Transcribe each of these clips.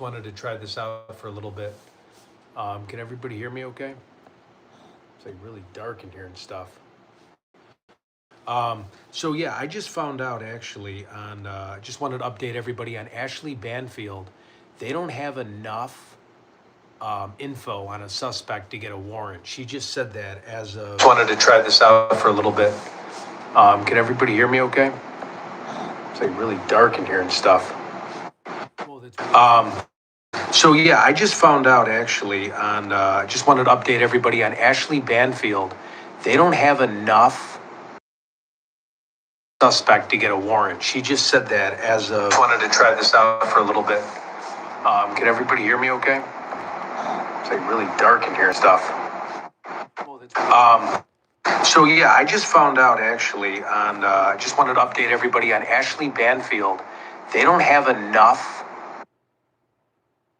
wanted to try this out for a little bit. Can everybody hear me okay? It's like really dark in here and stuff. So yeah, I just found out actually on, just wanted to update everybody on Ashley Banfield. They don't have enough info on a suspect to get a warrant. She just said that as of. Just wanted to try this out for a little bit. Can everybody hear me okay? It's like really dark in here and stuff. So yeah, I just found out actually on, just wanted to update everybody on Ashley Banfield. They don't have enough suspect to get a warrant. She just said that as of. Just wanted to try this out for a little bit. Can everybody hear me okay? It's like really dark in here and stuff. So yeah, I just found out actually on, just wanted to update everybody on Ashley Banfield. They don't have enough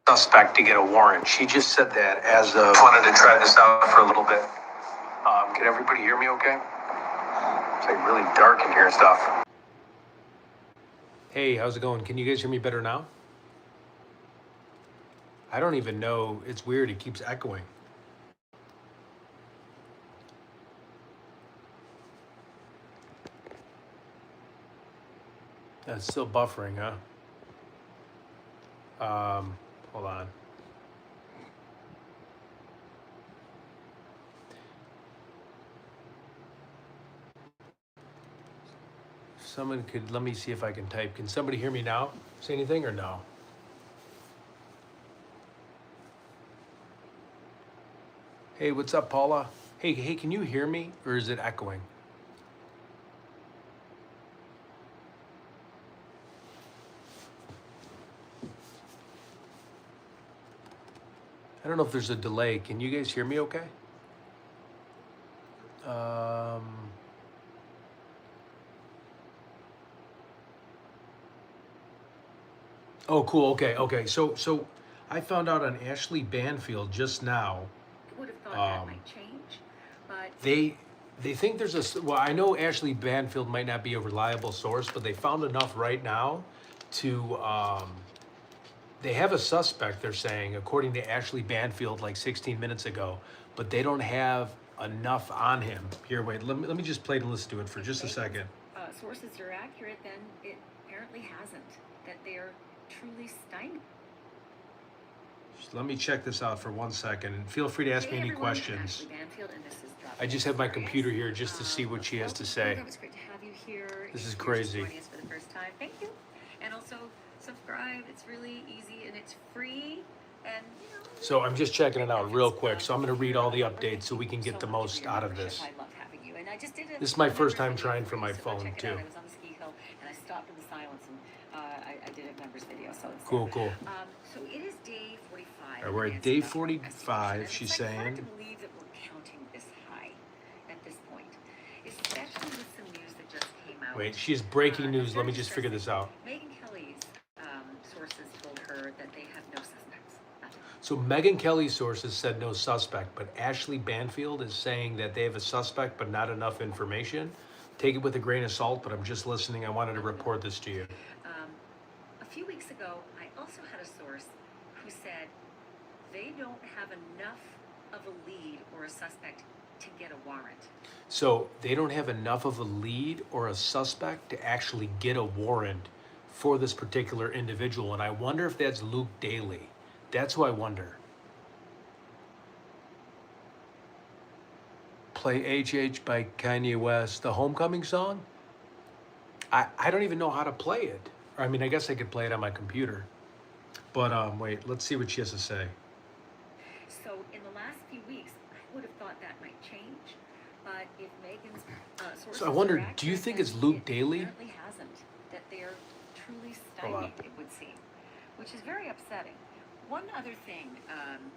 suspect to get a warrant. She just said that as of. Just wanted to try this out for a little bit. Can everybody hear me okay? It's like really dark in here and stuff. Hey, how's it going? Can you guys hear me better now? I don't even know. It's weird. It keeps echoing. It's still buffering, huh? Hold on. Someone could, let me see if I can type. Can somebody hear me now? Say anything or no? Hey, what's up, Paula? Hey, can you hear me or is it echoing? I don't know if there's a delay. Can you guys hear me okay? Oh, cool. Okay. So I found out on Ashley Banfield just now. I would have thought that might change, but They think there's a, well, I know Ashley Banfield might not be a reliable source, but they found enough right now to, they have a suspect, they're saying, according to Ashley Banfield, like 16 minutes ago, but they don't have enough on him. Here, wait, let me just play and listen to it for just a second. Sources are accurate, then it apparently hasn't. That they are truly stymied. Just let me check this out for 1 second, and feel free to ask me any questions. I just have my computer here just to see what she has to say. It was great to have you here. This is crazy. Joining us for the first time. Thank you. And also subscribe. It's really easy and it's free. And you know, so I'm just checking it out real quick. So I'm going to read all the updates so we can get the most out of this. I love having you. And I just did This is my first time trying for my phone too. I was on the ski hill and I stopped in the silence and I did a members video. So it's cool. So it is day 45. All right, we're at day 45. She's saying. Hard to believe that we're counting this high at this point, especially with some news that just came out. Wait, she has breaking news. Let me just figure this out. Megan Kelly's sources told her that they have no suspects. Nothing. So Megan Kelly's sources said no suspect, but Ashley Banfield is saying that they have a suspect, but not enough information. Take it with a grain of salt, but I'm just listening. I wanted to report this to you. A few weeks ago, I also had a source who said they don't have enough of a lead or a suspect to get a warrant. So they don't have enough of a lead or a suspect to actually get a warrant for this particular individual. And I wonder if that's Luke Daly. That's who I wonder. Play HH by Kanye West, the Homecoming song? I don't even know how to play it. I mean, I guess I could play it on my computer. But wait, let's see what she has to say. So in the last few weeks, I would have thought that might change. But if Megan's sources So I wonder, are accurate, do you think then it's Luke it Daly? apparently hasn't. That they're truly stymied, it would seem, which is very upsetting. One other thing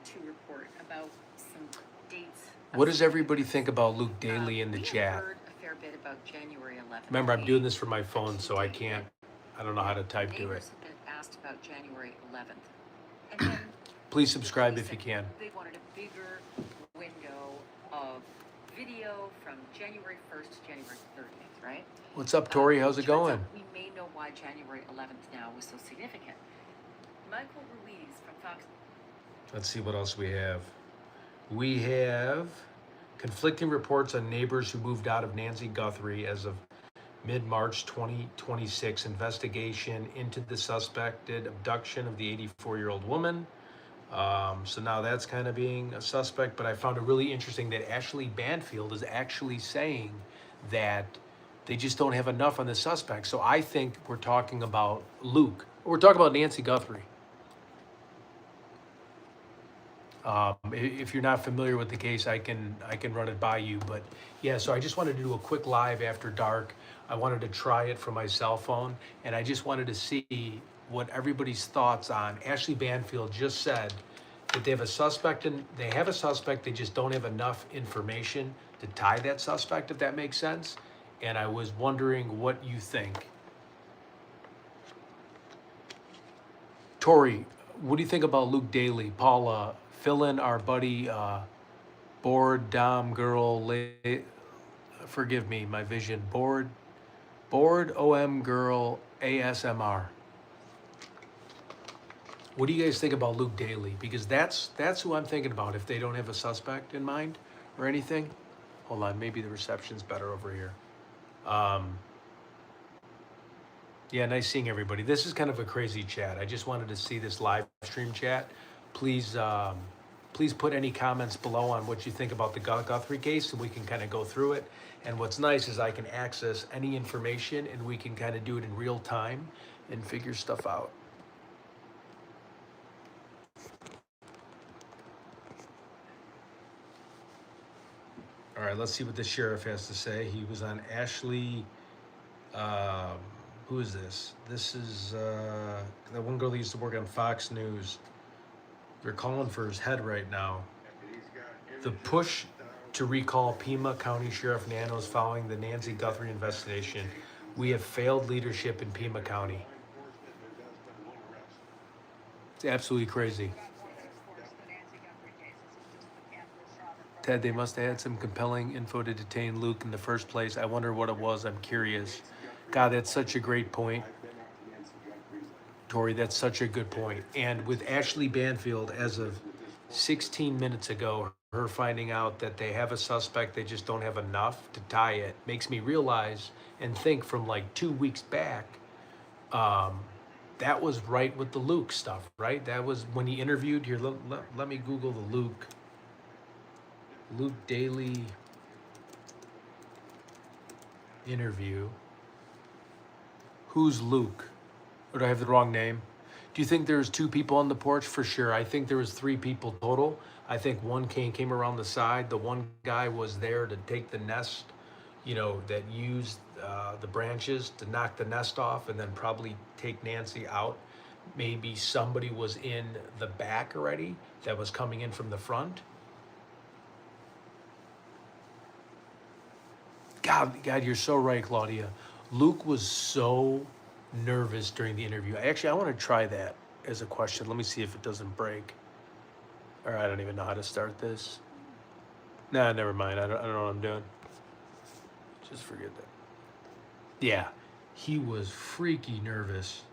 to report about some dates. What does everybody think about Luke Daly in the chat? Heard a fair bit about January 11th. Remember, I'm doing this for my phone, so I can't. I don't know how to type to it. Neighbors have been asked about January 11th. And then Please subscribe if you can. they wanted a bigger window of video from January 1st to January 30th, right? What's up, Tori? How's it Turns out going? we may know why January 11th now was so significant. Michael Ruiz from Fox. Let's see what else we have. We have conflicting reports on neighbors who moved out of Nancy Guthrie as of mid-March 2026. Investigation into the suspected abduction of the 84-year-old woman. So now that's kind of being a suspect, but I found it really interesting that Ashley Banfield is actually saying that they just don't have enough on the suspect. So I think we're talking about Luke. We're talking about Nancy Guthrie. If you're not familiar with the case, I can run it by you. But yeah, so I just wanted to do a quick live after dark. I wanted to try it from my cell phone, and I just wanted to see what everybody's thoughts on. Ashley Banfield just said that they have a suspect, and they have a suspect. They just don't have enough information to tie that suspect, if that makes sense. And I was wondering what you think. Tori, what do you think about Luke Daly? Paula, fill in our buddy, bored Dom girl. Forgive me, my vision. Bored OM girl ASMR. What do you guys think about Luke Daly? Because that's who I'm thinking about. If they don't have a suspect in mind or anything, hold on. Maybe the reception's better over here. Yeah, nice seeing everybody. This is kind of a crazy chat. I just wanted to see this live stream chat. Please, please put any comments below on what you think about the Guthrie case, and we can kind of go through it. And what's nice is I can access any information, and we can kind of do it in real time and figure stuff out. All right, let's see what the sheriff has to say. He was on Ashley. Who is this? This is that one girl that used to work on Fox News. They're calling for his head right now. The push to recall Pima County Sheriff Nanos following the Nancy Guthrie investigation. We have failed leadership in Pima County. It's absolutely crazy. Ted, they must have had some compelling info to detain Luke in the first place. I wonder what it was. I'm curious. God, that's such a great point. Tori, that's such a good point. And with Ashley Banfield, as of 16 minutes ago, her finding out that they have a suspect, they just don't have enough to tie it, makes me realize and think from like 2 weeks back, that was right with the Luke stuff, right? That was when he interviewed, here, let me Google the Luke Daly interview. Who's Luke? Or do I have the wrong name? Do you think there's 2 people on the porch? For sure. I think there was 3 people total. I think one came around the side. The one guy was there to take the nest, that used the branches to knock the nest off and then probably take Nancy out. Maybe somebody was in the back already that was coming in from the front. God, you're so right, Claudia. Luke was so nervous during the interview. Actually, I want to try that as a question. Let me see if it doesn't break. Or I don't even know how to start this. Nah, never mind. I don't know what I'm doing. Just forget that. Yeah, he was freaky nervous.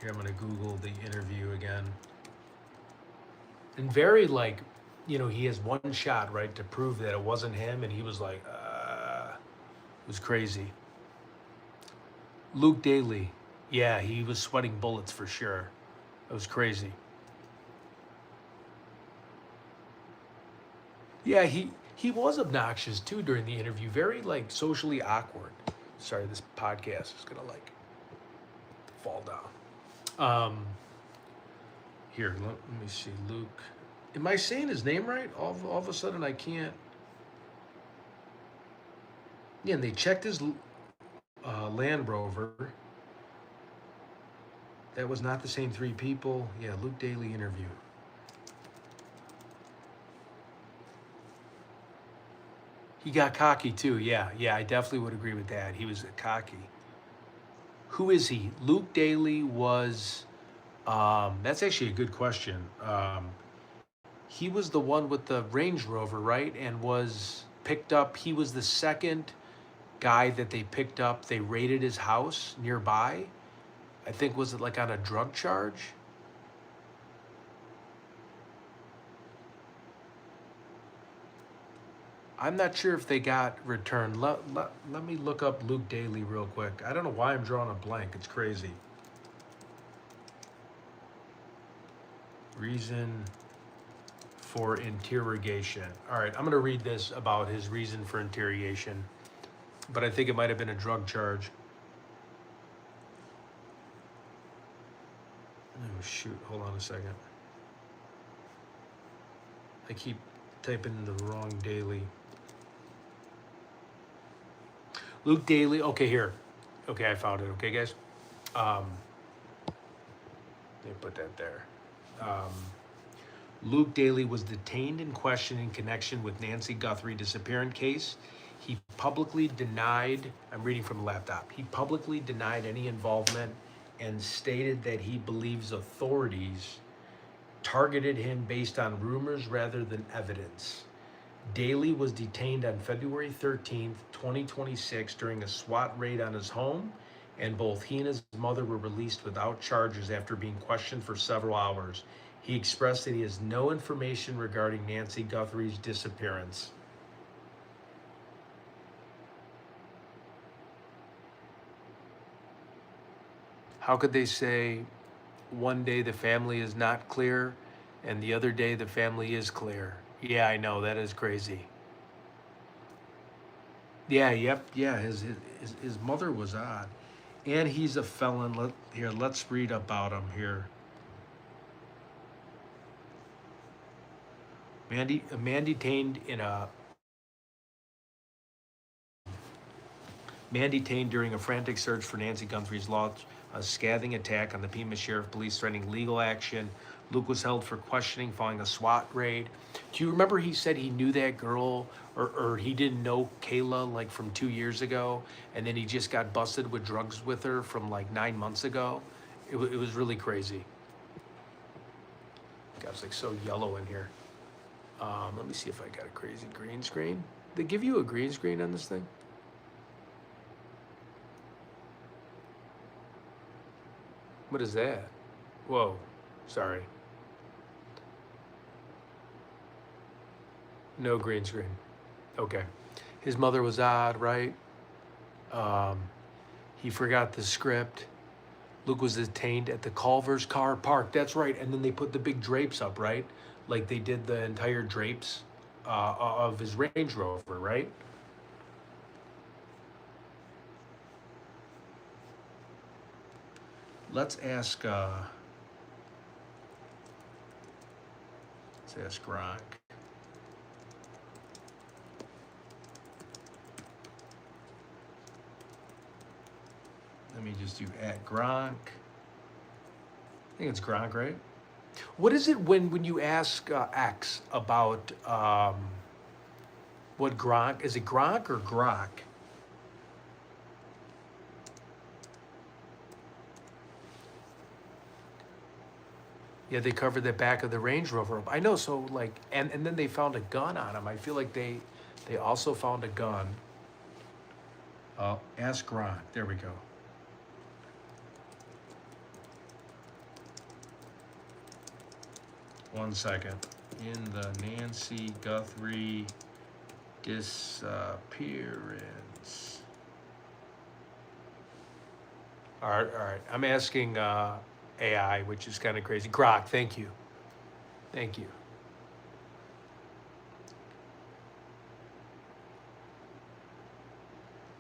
Here, I'm going to Google the interview again. And very he has one shot, right, to prove that it wasn't him. And he was like, it was crazy. Luke Daly. Yeah, he was sweating bullets for sure. It was crazy. Yeah, he was obnoxious too during the interview. Very socially awkward. Sorry, this podcast is gonna fall down. Here, let me see. Luke. Am I saying his name right? All of a sudden I can't. Yeah, and they checked his Land Rover. That was not the same 3 people. Yeah, Luke Daly interview. He got cocky too. Yeah, I definitely would agree with that. He was cocky. Who is he? Luke Daly was, that's actually a good question. He was the one with the Range Rover, right? And was picked up. He was the second guy that they picked up. They raided his house nearby. I think, was it on a drug charge? I'm not sure if they got returned. Let me look up Luke Daly real quick. I don't know why I'm drawing a blank. It's crazy. Reason for interrogation. All right, I'm going to read this about his reason for interrogation, but I think it might have been a drug charge. Oh, shoot. Hold on a second. I keep typing in the wrong Daly. Luke Daly. Okay, here. Okay, I found it. Okay, guys. Let me put that there. Luke Daly was detained and questioned in connection with Nancy Guthrie disappearance case. He publicly denied, I'm reading from a laptop, he publicly denied any involvement and stated that he believes authorities targeted him based on rumors rather than evidence. Daly was detained on February 13th, 2026 during a SWAT raid on his home, and both he and his mother were released without charges after being questioned for several hours. He expressed that he has no information regarding Nancy Guthrie's disappearance. How could they say one day the family is not clear and the other day the family is clear? Yeah, I know, that is crazy. Yeah, yep, yeah, his mother was odd. And he's a felon. Let's read about him here. A man detained during a frantic search for Nancy Guthrie's launched a scathing attack on the Pima Sheriff Police, threatening legal action. Luke was held for questioning following a SWAT raid. Do you remember he said he knew that girl, or he didn't know Kayla like from 2 years ago, and then he just got busted with drugs with her from like 9 months ago? It was really crazy. God, it's like so yellow in here. Let me see if I got a crazy green screen. They give you a green screen on this thing? What is that? Whoa, sorry. No green screen. Okay. His mother was odd, right? Um, he forgot the script. Luke was detained at the Culver's car park. That's right. And then they put the big drapes up, right? Like they did the entire drapes of his Range Rover, right? Let's ask Gronk. Let me just do at Gronk. I think it's Gronk, right? What is it when you ask X about what Gronk, is it Gronk or Grok? Yeah, they covered the back of the Range Rover. I know, so like, and then they found a gun on him. I feel like they also found a gun. Ask Gronk. There we go. One second. In the Nancy Guthrie disappearance. All right. I'm asking AI, which is kind of crazy. Grok, thank you. Thank you.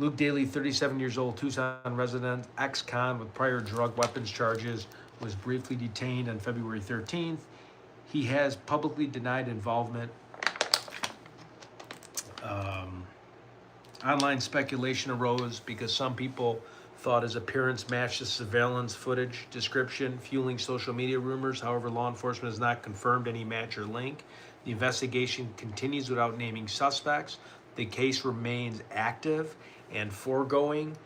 Luke Daly, 37 years old, Tucson resident, ex-con with prior drug weapons charges, was briefly detained on February 13th. He has publicly denied involvement. Online speculation arose because some people thought his appearance matched the surveillance footage description, fueling social media rumors. However, law enforcement has not confirmed any match or link. The investigation continues without naming suspects. The case remains active and foregoing.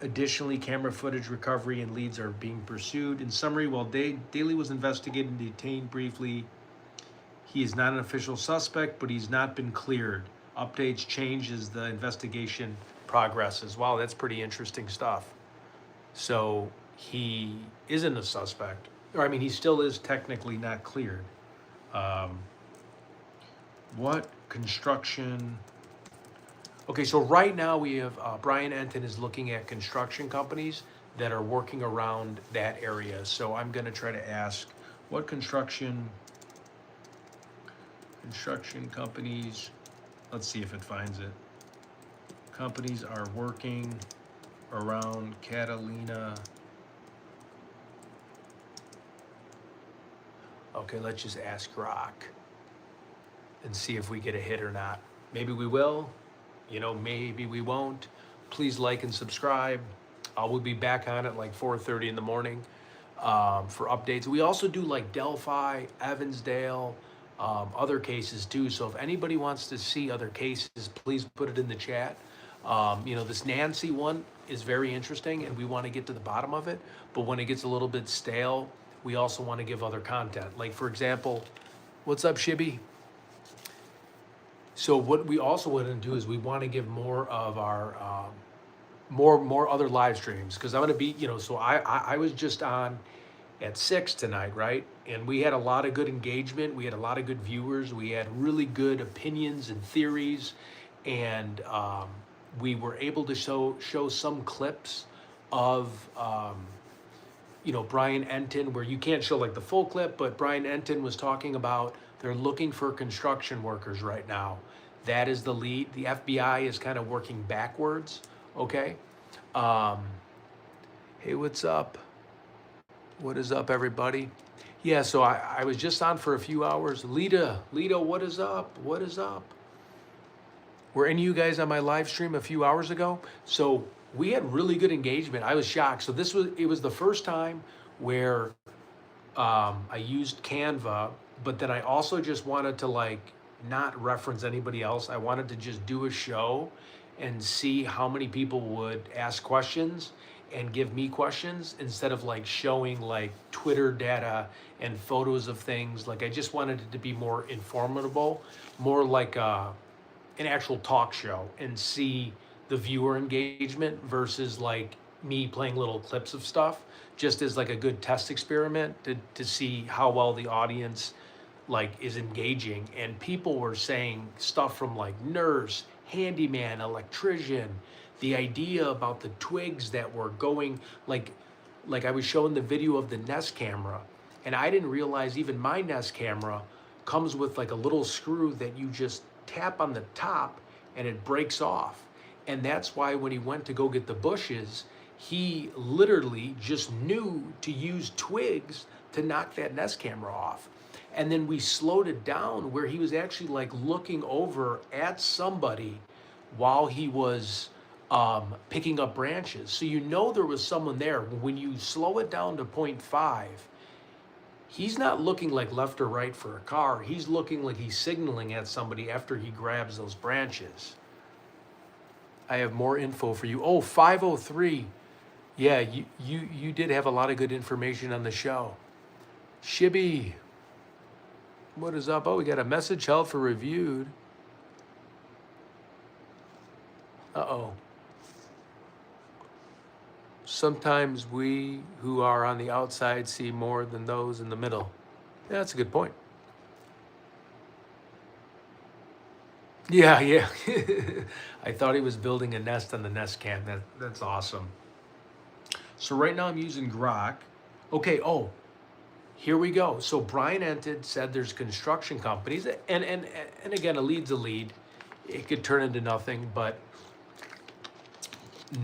Additionally, camera footage recovery and leads are being pursued. In summary, while Daly was investigated and detained briefly, he is not an official suspect, but he's not been cleared. Updates change as the investigation progresses. Wow, that's pretty interesting stuff. So he isn't a suspect. Or I mean, he still is technically not cleared. What construction? Okay, so right now we have Brian Enton is looking at construction companies that are working around that area. So I'm going to try to ask what construction companies, let's see if it finds it. Companies are working around Catalina. Okay, let's just ask Rock and see if we get a hit or not. Maybe we will, maybe we won't. Please like and subscribe. We'll be back on at like 4:30 in the morning for updates. We also do like Delphi, Evansdale, other cases too. So if anybody wants to see other cases, please put it in the chat. This Nancy one is very interesting and we want to get to the bottom of it. But when it gets a little bit stale, we also want to give other content. Like, for example, what's up, Shibby? So what we also want to do is we want to give more of our more other live streams, because I'm going to be, so I was just on at 6 tonight, right? And we had a lot of good engagement. We had a lot of good viewers. We had really good opinions and theories, and we were able to show some clips of Brian Enton, where you can't show like the full clip, but Brian Enton was talking about they're looking for construction workers right now. That is the lead. The FBI is kind of working backwards. Okay. Hey, what's up? What is up, everybody? Yeah, so I was just on for a few hours. Lita, what is up? What is up? Were any of you guys on my live stream a few hours ago? So we had really good engagement. I was shocked. So it was the first time where I used Canva, but then I also just wanted to not reference anybody else. I wanted to just do a show and see how many people would ask questions and give me questions instead of showing Twitter data and photos of things. I just wanted it to be more informative, more like an actual talk show, and see the viewer engagement versus me playing little clips of stuff, just as a good test experiment to see how well the audience is engaging. And people were saying stuff from nurse, handyman, electrician, the idea about the twigs that were going like I was showing the video of the Nest camera, and I didn't realize even my Nest camera comes with a little screw that you just tap on the top and it breaks off. And that's why when he went to go get the bushes, he literally just knew to use twigs to knock that Nest camera off. And then we slowed it down where he was actually looking over at somebody while he was picking up branches. So there was someone there. When you slow it down to 0.5, he's not looking left or right for a car. He's looking like he's signaling at somebody after he grabs those branches. I have more info for you. Oh, 503. Yeah, you did have a lot of good information on the show. Shibby, what is up? Oh, we got a message held for reviewed. Uh-oh. Sometimes we who are on the outside see more than those in the middle. Yeah, that's a good point. Yeah. I thought he was building a nest on the Nest Cam. That's awesome. So right now I'm using Grok. Okay, here we go. So Brian Enton said there's construction companies, and again, a lead's a lead. It could turn into nothing, but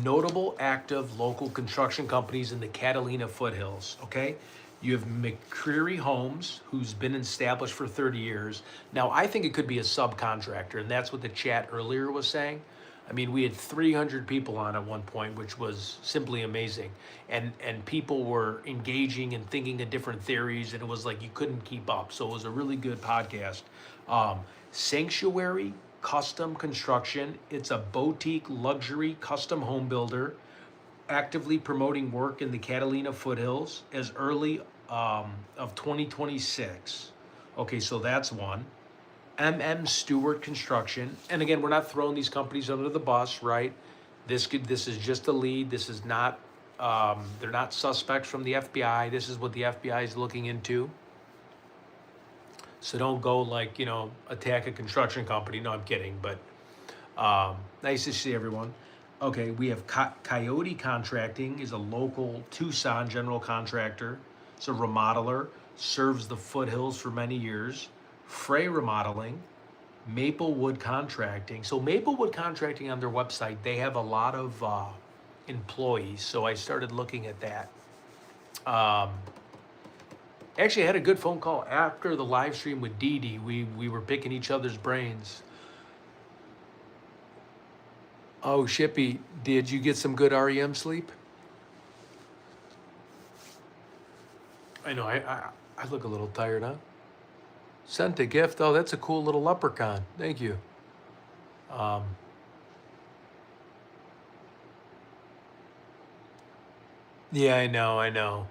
notable active local construction companies in the Catalina foothills, okay? You have McCreary Homes, who's been established for 30 years. Now, I think it could be a subcontractor, and that's what the chat earlier was saying. I mean, we had 300 people on at one point, which was simply amazing. And people were engaging and thinking of different theories, and it was you couldn't keep up. So it was a really good podcast. Sanctuary Custom Construction. It's a boutique luxury custom home builder actively promoting work in the Catalina foothills as early of 2026. Okay, so that's one. Stewart Construction. And again, we're not throwing these companies under the bus, right? This is just a lead. This is not, they're not suspects from the FBI. This is what the FBI is looking into. So don't go like, attack a construction company. No, I'm kidding. But nice to see everyone. Okay, we have Coyote Contracting is a local Tucson general contractor. It's a remodeler, serves the foothills for many years. Frey Remodeling, Maplewood Contracting. So Maplewood Contracting on their website, they have a lot of employees. So I started looking at that. Um, Actually, I had a good phone call after the live stream with Dee Dee. We were picking each other's brains. Oh, Shippy, did you get some good REM sleep? I know, I look a little tired, huh? Sent a gift. Oh, that's a cool little leprechaun. Thank you. Um, yeah, I know.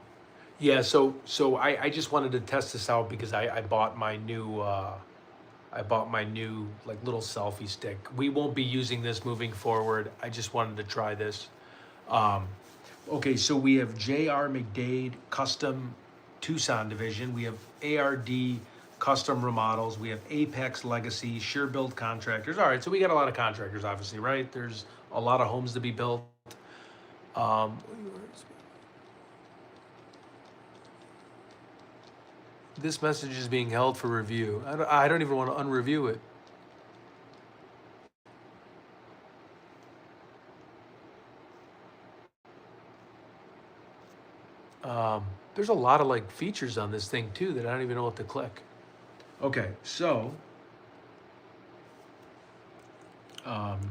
Yeah, so I just wanted to test this out because I bought my new like little selfie stick. We won't be using this moving forward. I just wanted to try this. Um, okay, so we have J.R. McDade Custom Tucson Division. We have ARD Custom Remodels. We have Apex Legacy, Sure Build Contractors. All right, so we got a lot of contractors, obviously, right? There's a lot of homes to be built. Um, this message is being held for review. I don't even want to unreview it. There's a lot of like features on this thing too that I don't even know what to click. Okay, so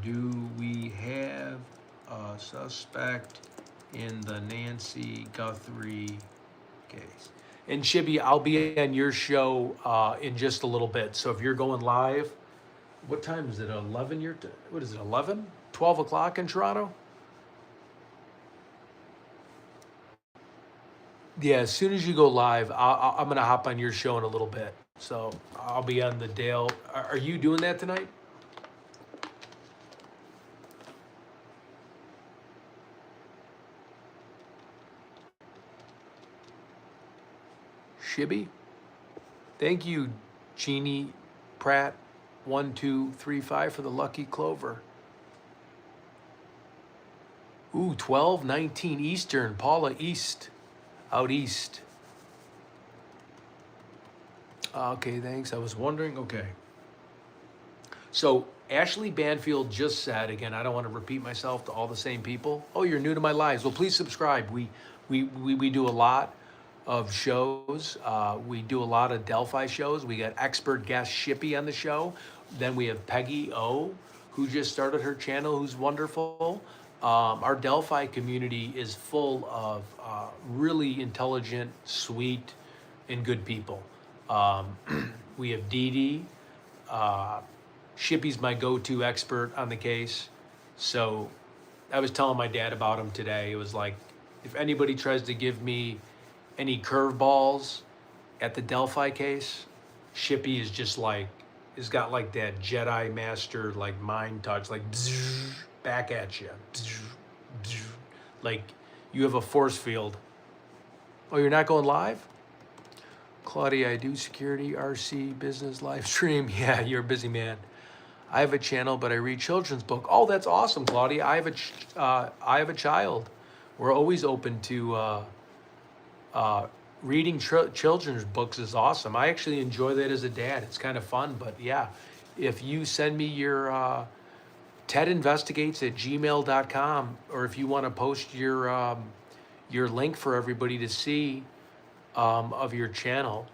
do we have a suspect in the Nancy Guthrie case? And Shibby, I'll be on your show in just a little bit. So if you're going live, what time is it? 11 what is it, 11? 12 o'clock in Toronto? Yeah, as soon as you go live, I'm going to hop on your show in a little bit. So I'll be on the Dale. Are you doing that tonight? Shibby? Thank you, Jeannie Pratt 1235 for the lucky clover. Ooh, 12:19 Eastern. Paula East, out east. Okay, thanks. I was wondering. Okay. So Ashley Banfield just said again. I don't want to repeat myself to all the same people. Oh, you're new to my lives. Well, please subscribe. We do a lot of shows. We do a lot of Delphi shows. We got expert guest Shippy on the show. Then we have Peggy O, who just started her channel, who's wonderful. Our Delphi community is full of really intelligent, sweet, and good people. We have Dee Dee. Shippy's my go-to expert on the case. So I was telling my dad about him today. It was like, if anybody tries to give me any curveballs at the Delphi case, Shippy is just like, has got like that Jedi Master like mind touch, like back at you. Like you have a force field. Oh, you're not going live? Claudia, I do security, RC, business, live stream. Yeah, you're a busy man. I have a channel, but I read children's book. Oh, that's awesome, Claudia. I have a child. We're always open to reading children's books is awesome. I actually enjoy that as a dad. It's kind of fun, but yeah, if you send me your tedinvestigates@gmail.com, or if you want to post your link for everybody to see of your channel,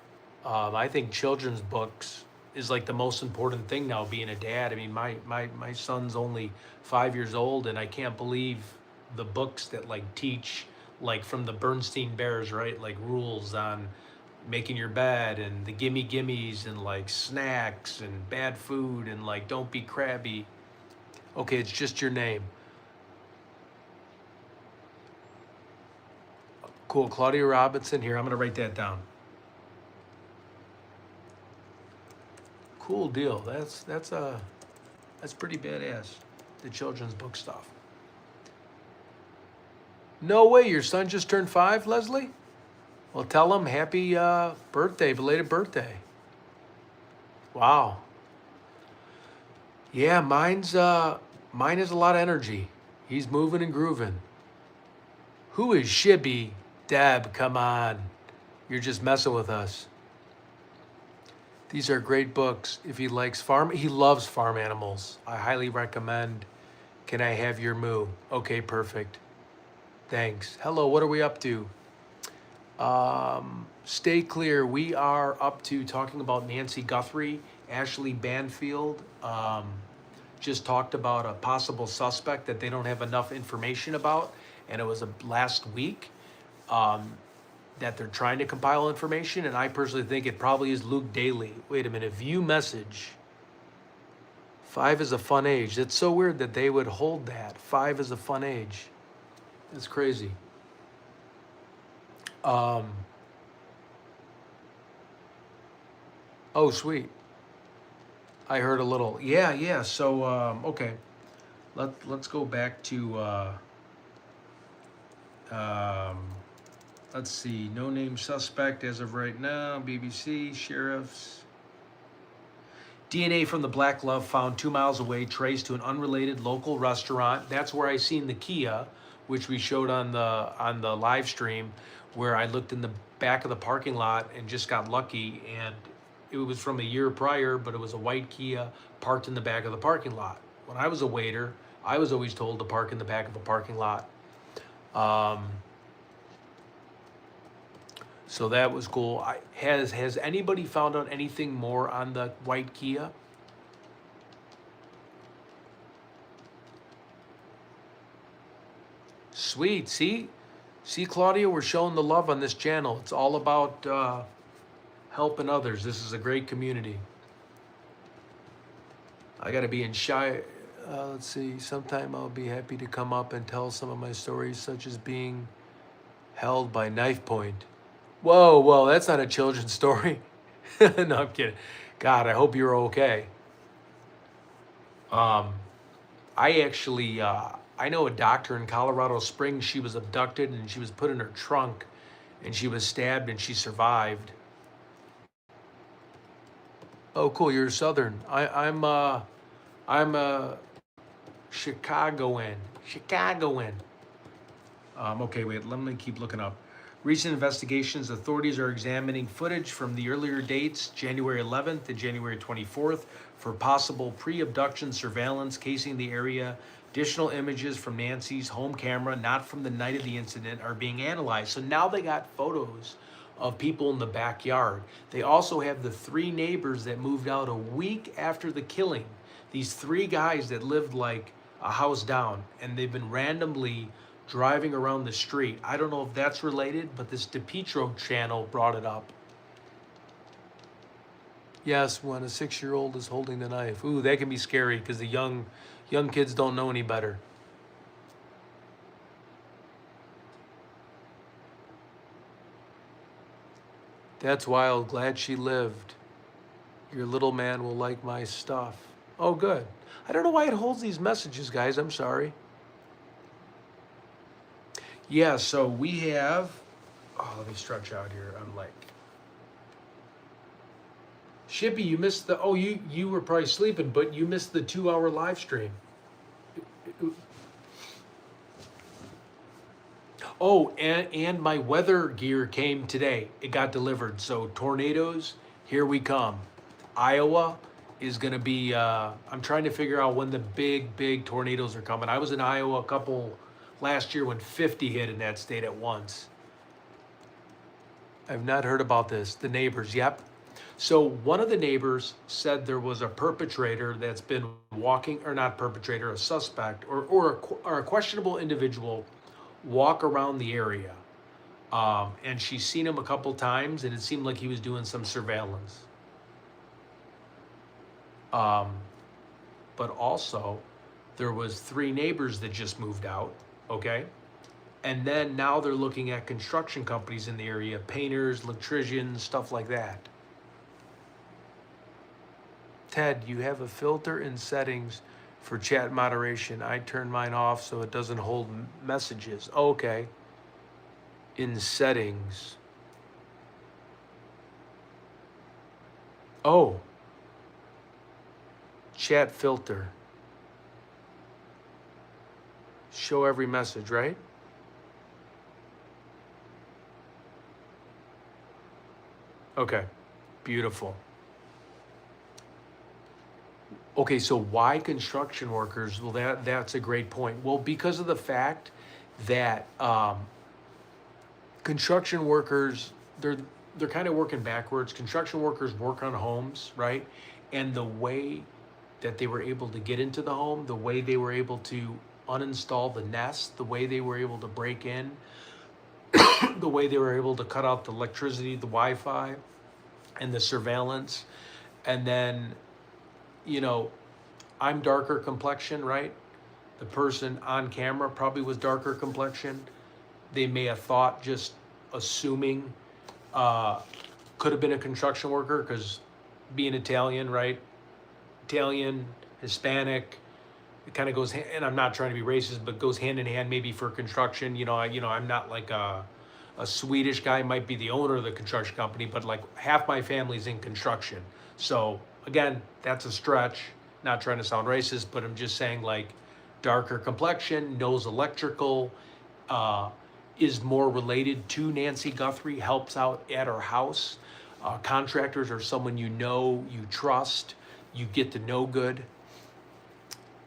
I think children's books is like the most important thing now being a dad. I mean, my son's only 5 years old, and I can't believe the books that like teach like from the Bernstein Bears, right? Like rules on making your bed and the gimme gimmies and like snacks and bad food and like don't be crabby. Okay, it's just your name. Cool, Claudia Robinson. Here, I'm gonna write that down. Cool deal. That's pretty badass. The children's book stuff. No way, your son just turned 5, Leslie? Well, tell him happy birthday, belated birthday. Wow. Yeah, mine has a lot of energy. He's moving and grooving. Who is Shibby? Deb, come on. You're just messing with us. These are great books. If he likes he loves farm animals. I highly recommend Can I Have Your Moo? Okay, perfect. Thanks. Hello, what are we up to? Stay clear. We are up to talking about Nancy Guthrie, Ashley Banfield. Just talked about a possible suspect that they don't have enough information about, and it was last week that they're trying to compile information. And I personally think it probably is Luke Daly. Wait a minute, view message. 5 is a fun age. It's so weird that they would hold that. 5 is a fun age. It's crazy. Oh, sweet. I heard a little. Yeah, yeah. So, okay. Let's go back to, let's see. No name suspect as of right now. BBC, sheriffs. DNA from the black glove found 2 miles away, traced to an unrelated local restaurant. That's where I seen the Kia, which we showed on the live stream, where I looked in the back of the parking lot and just got lucky. And it was from a year prior, but it was a white Kia parked in the back of the parking lot. When I was a waiter, I was always told to park in the back of a parking lot. So that was cool. Has anybody found out anything more on the white Kia? Sweet. See, Claudia, we're showing the love on this channel. It's all about helping others. This is a great community. I got to be in shy. Let's see. Sometime I'll be happy to come up and tell some of my stories, such as being held by knife point. Whoa, that's not a children's story. No, I'm kidding. God, I hope you're okay. I actually, I know a doctor in Colorado Springs. She was abducted and she was put in her trunk and she was stabbed and she survived. Oh, cool. You're Southern. I'm a Chicagoan. Okay, wait, let me keep looking up. Recent investigations, authorities are examining footage from the earlier dates, January 11th to January 24th, for possible pre-abduction surveillance casing the area. Additional images from Nancy's home camera, not from the night of the incident, are being analyzed. So now they got photos of people in the backyard. They also have the 3 neighbors that moved out a week after the killing. These 3 guys that lived like a house down, and they've been randomly driving around the street. I don't know if that's related, but this DePietro channel brought it up. Yes, when a 6-year-old is holding the knife. Ooh, that can be scary because the young kids don't know any better. That's wild. Glad she lived. Your little man will like my stuff. Oh, good. I don't know why it holds these messages, guys. I'm sorry. Yeah, so we have, let me stretch out here. I'm like, Shippy, you missed you were probably sleeping, but you missed the 2-hour live stream. Oh, and my weather gear came today. It got delivered. So tornadoes, here we come. Iowa is going to be, I'm trying to figure out when the big tornadoes are coming. I was in Iowa last year when 50 hit in that state at once. I've not heard about this. The neighbors, yep. So one of the neighbors said there was a perpetrator that's been walking, or not perpetrator, a suspect, or a questionable individual walk around the area. And she's seen him a couple times, and it seemed like he was doing some surveillance. But also, there was 3 neighbors that just moved out, okay? And then now they're looking at construction companies in the area, painters, electricians, stuff like that. Ted, you have a filter in settings for chat moderation. I turn mine off so it doesn't hold messages. Okay. In settings. Oh, chat filter? Show every message, right? Okay, beautiful. Okay, so why construction workers? Well, that's a great point. Well, because of the fact that construction workers, they're kind of working backwards. Construction workers work on homes, right? And the way that they were able to get into the home, the way they were able to uninstall the nest, the way they were able to break in, the way they were able to cut out the electricity, the Wi-Fi, and the surveillance. And then, you know, I'm darker complexion, right? The person on camera probably was darker complexion. They may have thought, just assuming, could have been a construction worker because being Italian, right? Italian, Hispanic, it kind of goes, and I'm not trying to be racist, but goes hand in hand maybe for construction. I'm not like a Swedish guy, might be the owner of the construction company, but like half my family's in construction. So again, that's a stretch. Not trying to sound racist, but I'm just saying, like, darker complexion, knows electrical, is more related to Nancy Guthrie, helps out at her house. Contractors are someone you know, you trust, you get to know good.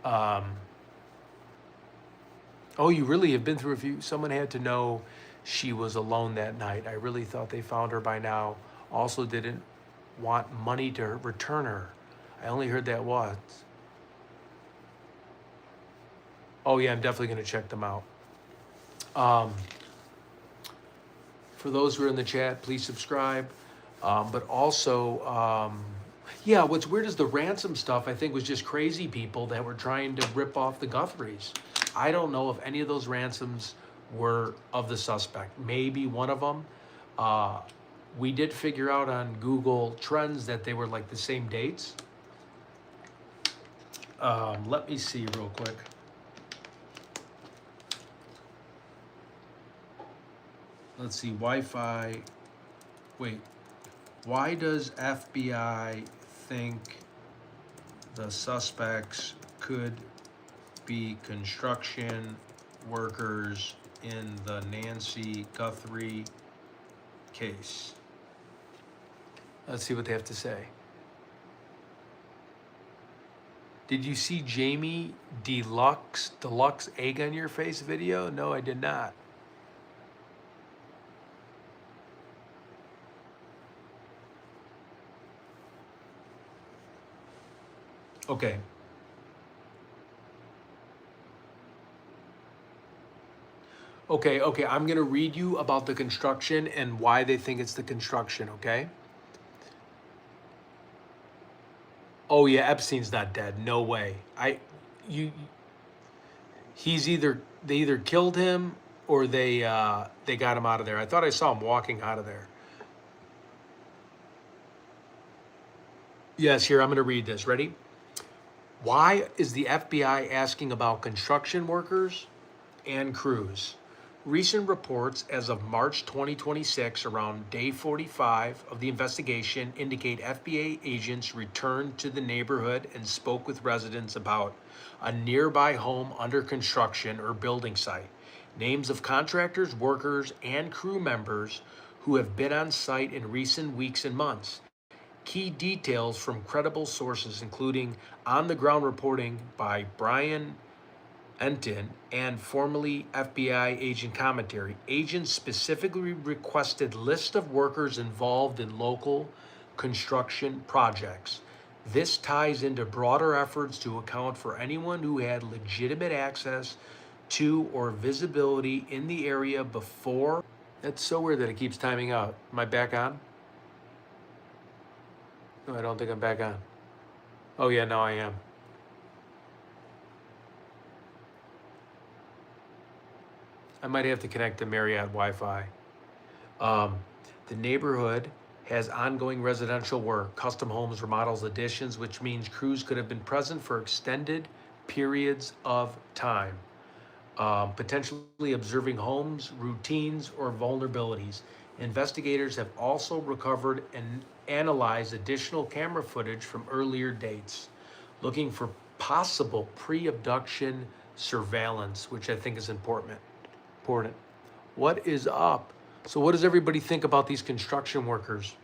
Oh, you really have been through a few. Someone had to know she was alone that night. I really thought they found her by now. Also didn't want money to return her. I only heard that once. Oh yeah, I'm definitely going to check them out. For those who are in the chat, please subscribe. But also, yeah, what's weird is the ransom stuff, I think, was just crazy people that were trying to rip off the Guthries. I don't know if any of those ransoms were of the suspect. Maybe one of them. We did figure out on Google Trends that they were like the same dates. Let me see real quick. Let's see, Wi-Fi. Wait, why does FBI think the suspects could be construction workers in the Nancy Guthrie case? Let's see what they have to say. Did you see Jamie Deluxe egg on your face video? No, I did not. Okay. Okay, I'm going to read you about the construction and why they think it's the construction, okay? Oh yeah, Epstein's not dead. No way. He's either, they either killed him or they got him out of there. I thought I saw him walking out of there. Yes, here, I'm going to read this. Ready? Why is the FBI asking about construction workers and crews? Recent reports as of March 2026, around day 45 of the investigation, indicate FBI agents returned to the neighborhood and spoke with residents about a nearby home under construction or building site. Names of contractors, workers, and crew members who have been on site in recent weeks and months. Key details from credible sources, including on-the-ground reporting by Brian Enton and formerly FBI agent commentary. Agents specifically requested list of workers involved in local construction projects. This ties into broader efforts to account for anyone who had legitimate access to or visibility in the area before. That's so weird that it keeps timing out. Am I back on? No, I don't think I'm back on. Oh yeah, no, I am. I might have to connect to Marriott Wi-Fi. The neighborhood has ongoing residential work, custom homes, remodels, additions, which means crews could have been present for extended periods of time, potentially observing homes, routines, or vulnerabilities. Investigators have also recovered and analyzed additional camera footage from earlier dates. looking for possible pre-abduction surveillance, which I think is important. Important. What is up? So, what does everybody think about these construction workers?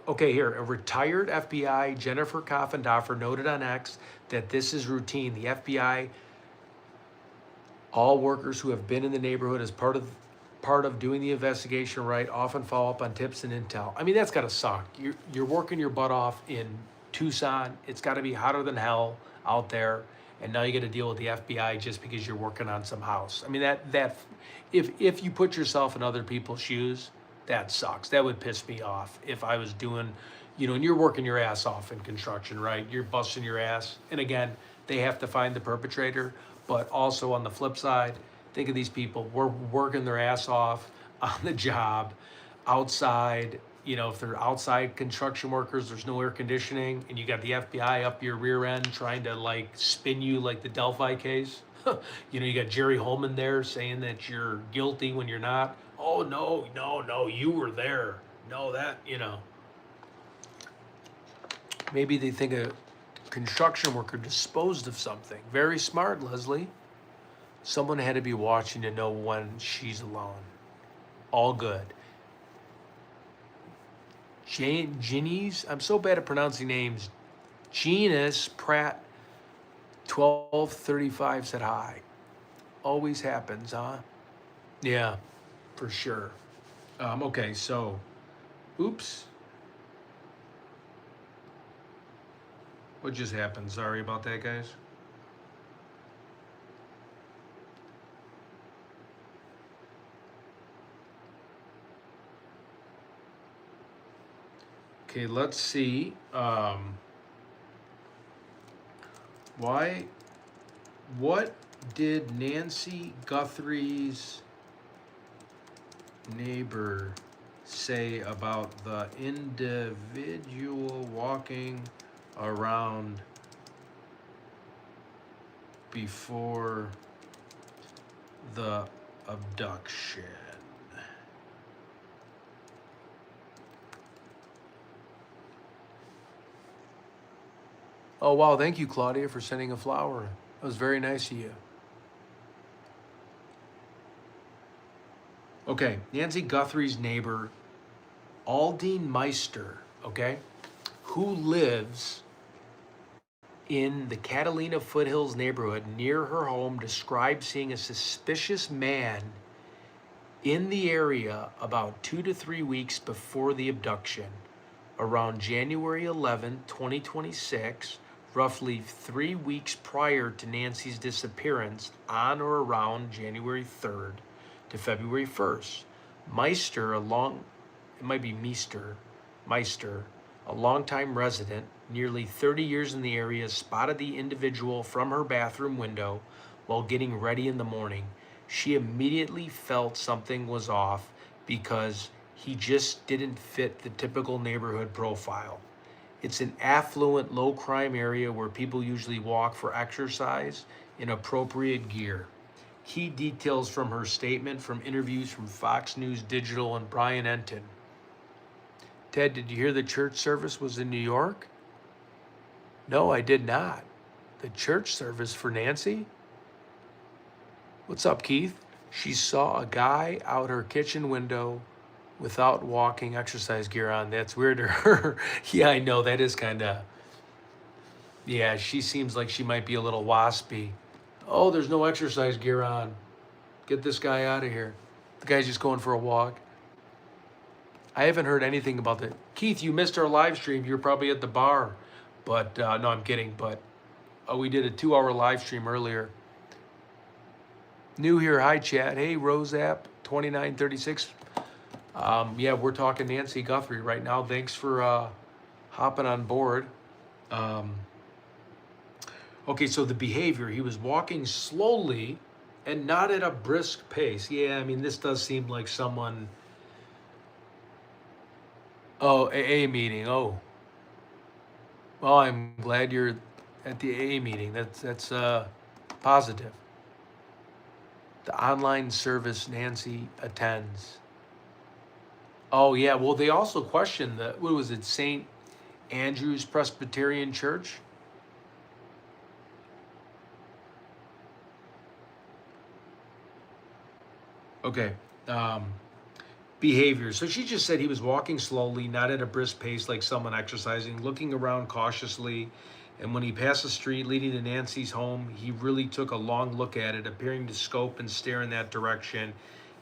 Okay, here, a retired FBI, Jennifer Coffendorfer, noted on X that this is routine. The FBI, all workers who have been in the neighborhood as part of doing the investigation right, often follow up on tips and intel. I mean, that's gotta suck. You're working your butt off in Tucson. It's gotta be hotter than hell out there, and now you got to deal with the FBI just because you're working on some house. I mean, that if you put yourself in other people's shoes, that sucks. That would piss me off if I was doing, and you're working your ass off in construction, right? You're busting your ass, and again, they have to find the perpetrator. But also on the flip side, think of these people. We're working their ass off on the job, outside. If they're outside construction workers, there's no air conditioning, and you got the FBI up your rear end trying to like spin you like the Delphi case. You got Jerry Holman there saying that you're guilty when you're not. Oh no, no, no, you were there. No, that. Maybe they think a construction worker disposed of something. Very smart, Leslie. Someone had to be watching to know when she's alone. All good. Ginny's, I'm so bad at pronouncing names. Genus Pratt 1235 said hi. Always happens, huh? Yeah, for sure. Okay, so, oops. What just happened? Sorry about that, guys. Okay, let's see. What did Nancy Guthrie's neighbor say about the individual walking around before the abduction? Oh, wow. Thank you, Claudia, for sending a flower. That was very nice of you. Okay, Nancy Guthrie's neighbor, Aldine Meister, okay, who lives in the Catalina Foothills neighborhood near her home, described seeing a suspicious man in the area about 2 to 3 weeks before the abduction. Around January 11, 2026, roughly 3 weeks prior to Nancy's disappearance, on or around January 3rd to February 1st, Meister, a longtime resident, nearly 30 years in the area, spotted the individual from her bathroom window while getting ready in the morning. She immediately felt something was off because he just didn't fit the typical neighborhood profile. It's an affluent, low crime area where people usually walk for exercise in appropriate gear. Key details from her statement from interviews from Fox News Digital and Brian Enton. Ted, did you hear the church service was in New York? No, I did not. The church service for Nancy? What's up, Keith? She saw a guy out her kitchen window without walking exercise gear on. That's weird to her. Yeah, I know. That is kind of... Yeah, she seems like she might be a little waspy. Oh, there's no exercise gear on. Get this guy out of here. The guy's just going for a walk. I haven't heard anything about that. Keith, you missed our live stream. You're probably at the bar. But, no, I'm kidding. But we did a 2-hour live stream earlier. New here, hi chat. Hey, Roseapp 2936. Yeah, we're talking Nancy Guthrie right now. Thanks for hopping on board. Okay, so the behavior, he was walking slowly and not at a brisk pace. Yeah, I mean, this does seem like someone... Oh, AA meeting. Oh. Well, I'm glad you're at the AA meeting. That's positive. The online service Nancy attends. Oh, yeah. Well, they also questioned what was it, St. Andrew's Presbyterian Church? Okay. Behavior. So she just said he was walking slowly, not at a brisk pace like someone exercising, looking around cautiously. And when he passed the street leading to Nancy's home, he really took a long look at it, appearing to scope and stare in that direction.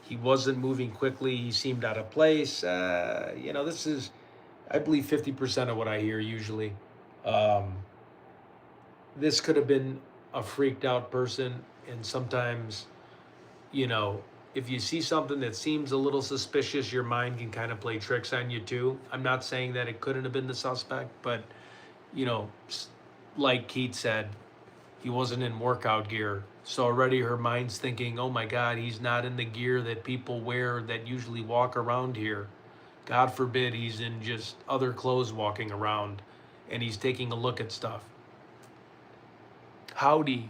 He wasn't moving quickly. He seemed out of place. This is, I believe, 50% of what I hear usually. Um, this could have been a freaked out person. And sometimes, you know, if you see something that seems a little suspicious, your mind can kind of play tricks on you too. I'm not saying that it couldn't have been the suspect, but, you know, like Keith said, he wasn't in workout gear. So already her mind's thinking, oh my God, he's not in the gear that people wear that usually walk around here. God forbid he's in just other clothes walking around and he's taking a look at stuff. Howdy,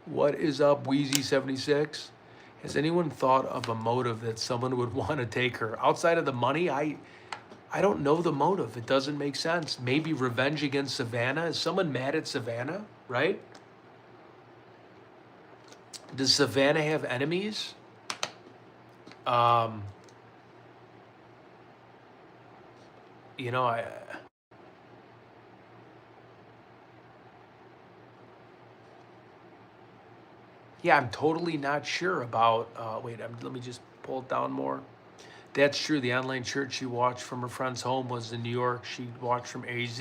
what is up, Wheezy76? Has anyone thought of a motive that someone would want to take her? Outside of the money, I don't know the motive. It doesn't make sense. Maybe revenge against Savannah? Is someone mad at Savannah, right? Does Savannah have enemies? Um, you know, I yeah, I'm totally not sure about. Let me just pull it down more. That's true. The online church she watched from her friend's home was in New York. She watched from AZ,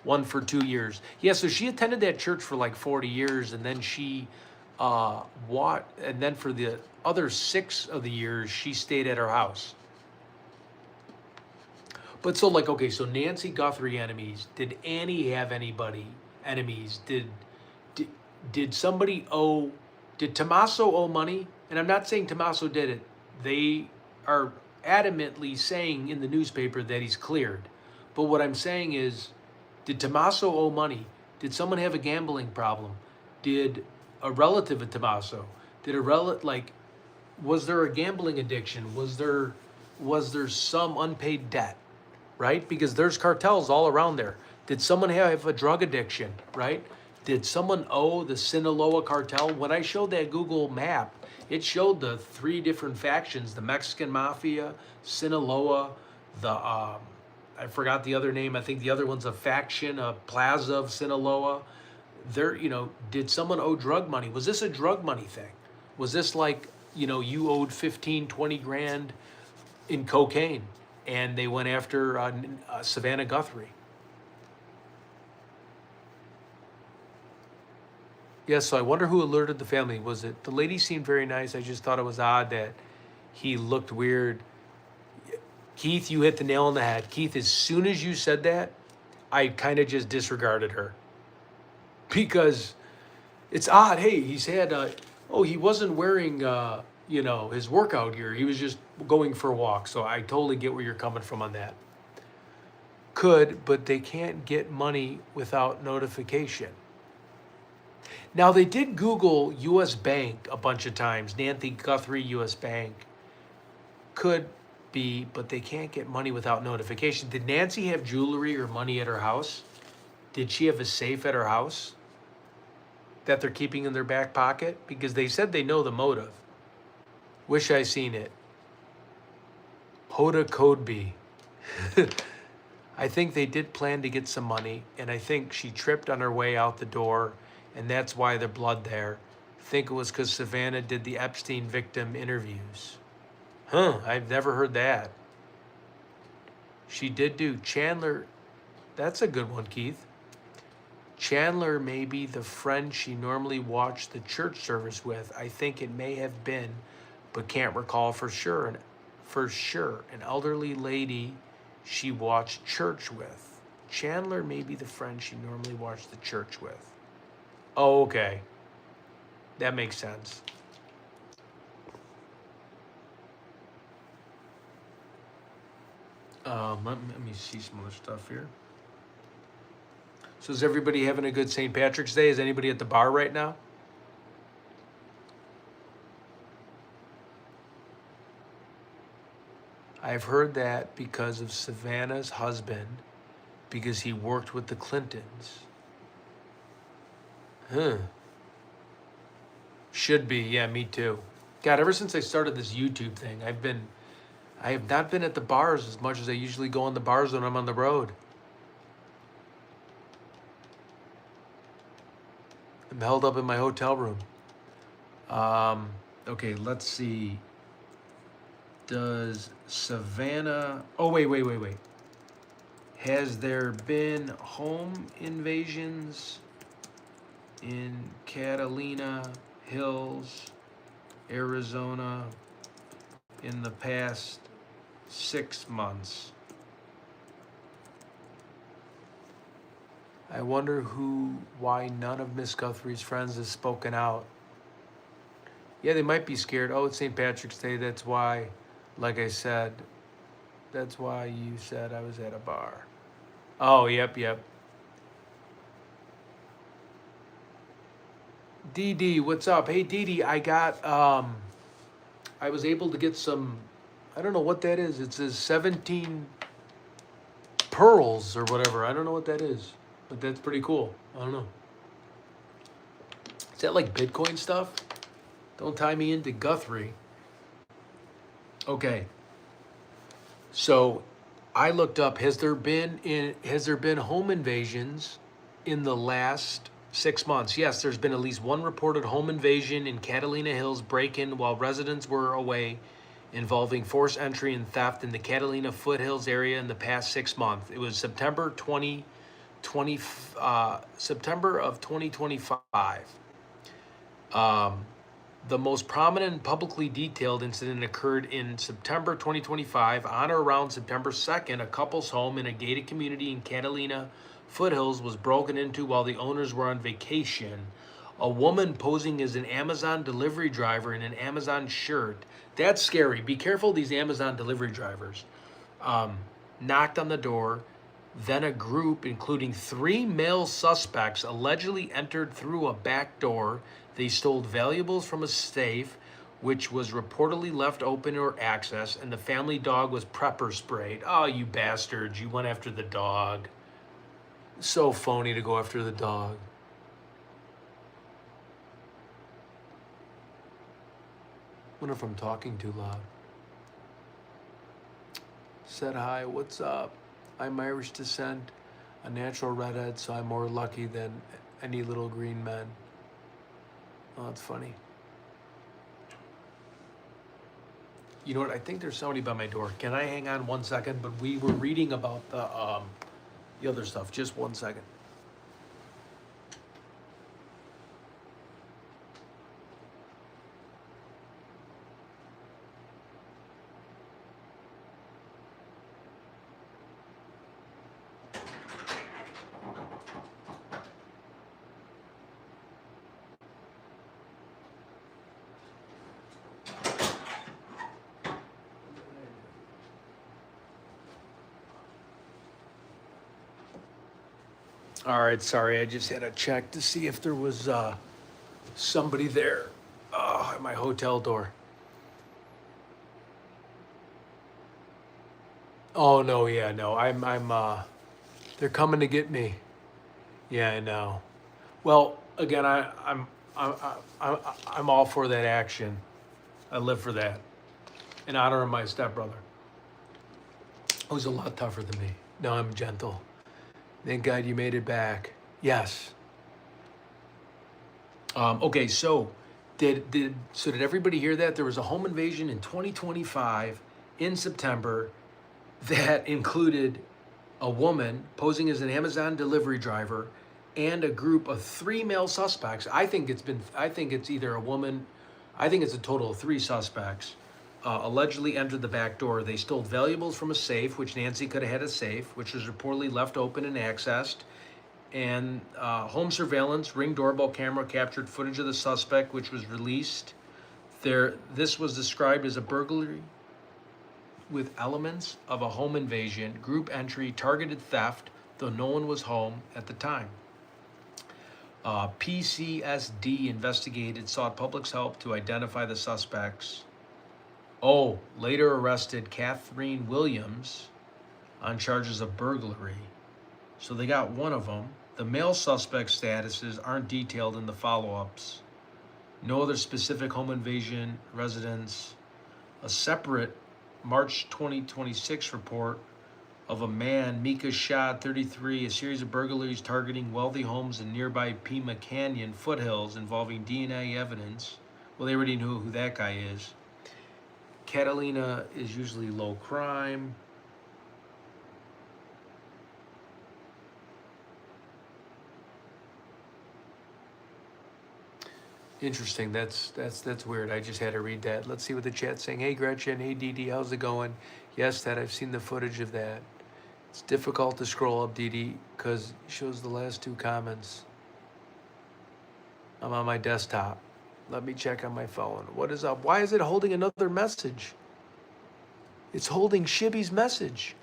one for 2 years. Yeah, so she attended that church for like 40 years, and then she and then for the other 6 of the years, she stayed at her house. But so like, okay, so Nancy Guthrie enemies. Did Annie have anybody enemies? Did did somebody owe? Did Tommaso owe money? And I'm not saying Tommaso did it. They are adamantly saying in the newspaper that he's cleared. But what I'm saying is, did Tommaso owe money? Did someone have a gambling problem? Did a relative of Tommaso? Did a relative was there a gambling addiction? Was there some unpaid debt? Right? Because there's cartels all around there. Did someone have a drug addiction? Right? Did someone owe the Sinaloa cartel? When I showed that Google map, it showed the 3 different factions: the Mexican Mafia, Sinaloa, I forgot the other name. I think the other one's a faction, a plaza of Sinaloa. Did someone owe drug money? Was this a drug money thing? Was this like, you owed 15, 20 grand in cocaine and they went after Savannah Guthrie? Yes, so I wonder who alerted the family. Was it the lady? Seemed very nice. I just thought it was odd that he looked weird. Keith, you hit the nail on the head. Keith, as soon as you said that, I kind of just disregarded her because it's odd. Hey, he wasn't wearing, his workout gear. He was just going for a walk. So I totally get where you're coming from on that. Could, but they can't get money without notification. Now, they did Google U.S. Bank a bunch of times. Nancy Guthrie, U.S. Bank. Could be, but they can't get money without notification. Did Nancy have jewelry or money at her house? Did she have a safe at her house that they're keeping in their back pocket? Because they said they know the motive. Wish I seen it. Hoda Codeby. I think they did plan to get some money, and I think she tripped on her way out the door, and that's why the blood there. I think it was because Savannah did the Epstein victim interviews. I've never heard that. She did do Chandler. That's a good one, Keith. Chandler may be the friend she normally watched the church service with. I think it may have been, but can't recall for sure. An elderly lady she watched church with. Chandler may be the friend she normally watched the church with. Oh, okay. That makes sense. Let me see some other stuff here. So is everybody having a good St. Patrick's Day? Is anybody at the bar right now? I've heard that because of Savannah's husband, because he worked with the Clintons. Should be, yeah, me too. God, ever since I started this YouTube thing, I have not been at the bars as much as I usually go on the bars when I'm on the road. I'm held up in my hotel room. Okay, let's see. Does Savannah... Oh, wait. Has there been home invasions in Catalina Hills, Arizona in the past 6 months? I wonder why none of Miss Guthrie's friends has spoken out. Yeah, they might be scared. Oh, it's St. Patrick's Day. That's why, like I said, that's why you said I was at a bar. Oh, yep. Dee Dee, what's up? Hey, Dee Dee, I was able to get some, I don't know what that is. It says 17 pearls or whatever. I don't know what that is, but that's pretty cool. I don't know. Is that like Bitcoin stuff? Don't tie me into Guthrie. Okay. So I looked up, has there been home invasions in the last 6 months? Yes, there's been at least one reported home invasion in Catalina Hills break-in while residents were away, involving forced entry and theft in the Catalina foothills area in the past 6 months. It was September of 2025. The most prominent and publicly detailed incident occurred in September 2025. On or around September 2nd, a couple's home in a gated community in Catalina foothills was broken into while the owners were on vacation. A woman posing as an Amazon delivery driver in an Amazon shirt. That's scary. Be careful, these Amazon delivery drivers. Knocked on the door. Then a group, including 3 male suspects, allegedly entered through a back door. They stole valuables from a safe, which was reportedly left open or accessed, and the family dog was pepper sprayed. Oh, you bastards, you went after the dog. So phony to go after the dog. Wonder if I'm talking too loud. Said hi, what's up? I'm Irish descent, a natural redhead, so I'm more lucky than any little green men. Oh, that's funny. You know what? I think there's somebody by my door. Can I hang on 1 second? But we were reading about the other stuff. Just 1 second. All right, sorry. I just had to check to see if there was somebody there at my hotel door. Oh no, yeah, no. They're coming to get me. Yeah, I know. Well, again, I'm all for that action. I live for that. In honor of my stepbrother, who's a lot tougher than me. No, I'm gentle. Thank God you made it back. Yes. Okay, so did everybody hear that? There was a home invasion in 2025 in September that included a woman posing as an Amazon delivery driver and a group of 3 male suspects. I think it's either a woman, I think it's a total of 3 suspects. Allegedly entered the back door. They stole valuables from a safe, which Nancy could have had a safe, which was reportedly left open and accessed. And home surveillance, Ring doorbell camera captured footage of the suspect, which was released. This was described as a burglary with elements of a home invasion, group entry, targeted theft, though no one was home at the time. PCSD investigated, sought public's help to identify the suspects. Oh, later arrested Kathleen Williams on charges of burglary. So they got one of them. The male suspect statuses aren't detailed in the follow-ups. No other specific home invasion residence. A separate March 2026 report of a man, Mika Shah, 33, a series of burglaries targeting wealthy homes in nearby Pima Canyon foothills involving DNA evidence. Well, they already knew who that guy is. Catalina is usually low crime. Interesting. That's weird. I just had to read that. Let's see what the chat's saying. Hey Gretchen, hey Dee Dee, how's it going? Yes, Ted, I've seen the footage of that. It's difficult to scroll up, Dee Dee, because it shows the last two comments. I'm on my desktop. Let me check on my phone. What is up? Why is it holding another message? It's holding Shibby's message.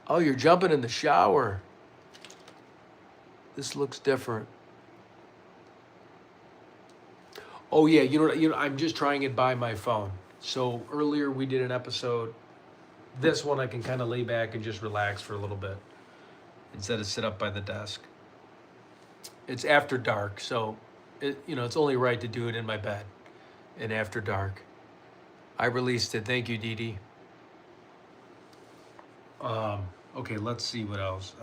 Oh, you're jumping in the shower. This looks different. Oh yeah, you know, I'm just trying it by my phone. So earlier we did an episode. This one I can kind of lay back and just relax for a little bit instead of sit up by the desk. It's after dark, so it's only right to do it in my bed and after dark. I released it. Thank you, Dee Dee. Okay, let's see what else.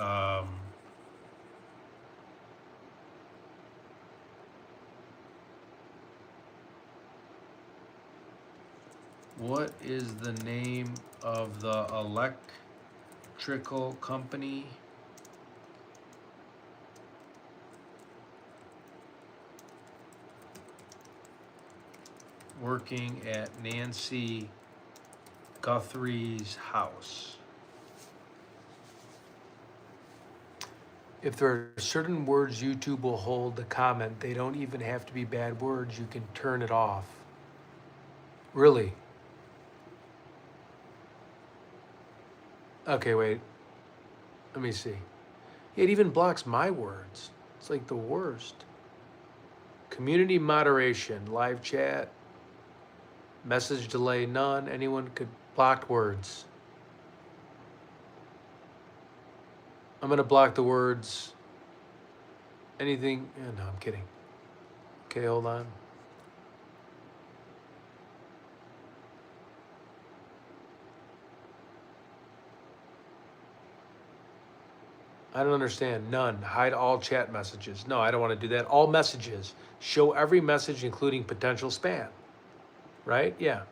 What is the name of the electrical company working at Nancy Guthrie's house? If there are certain words YouTube will hold the comment, they don't even have to be bad words. You can turn it off. Really? Okay, wait. Let me see. It even blocks my words. It's like the worst. Community moderation, live chat, message delay, none. Anyone could block words. I'm gonna block the words. Anything? No, I'm kidding. Okay, hold on. I don't understand. None. Hide all chat messages. No, I don't want to do that. All messages. Show every message, including potential spam. Right? Yeah.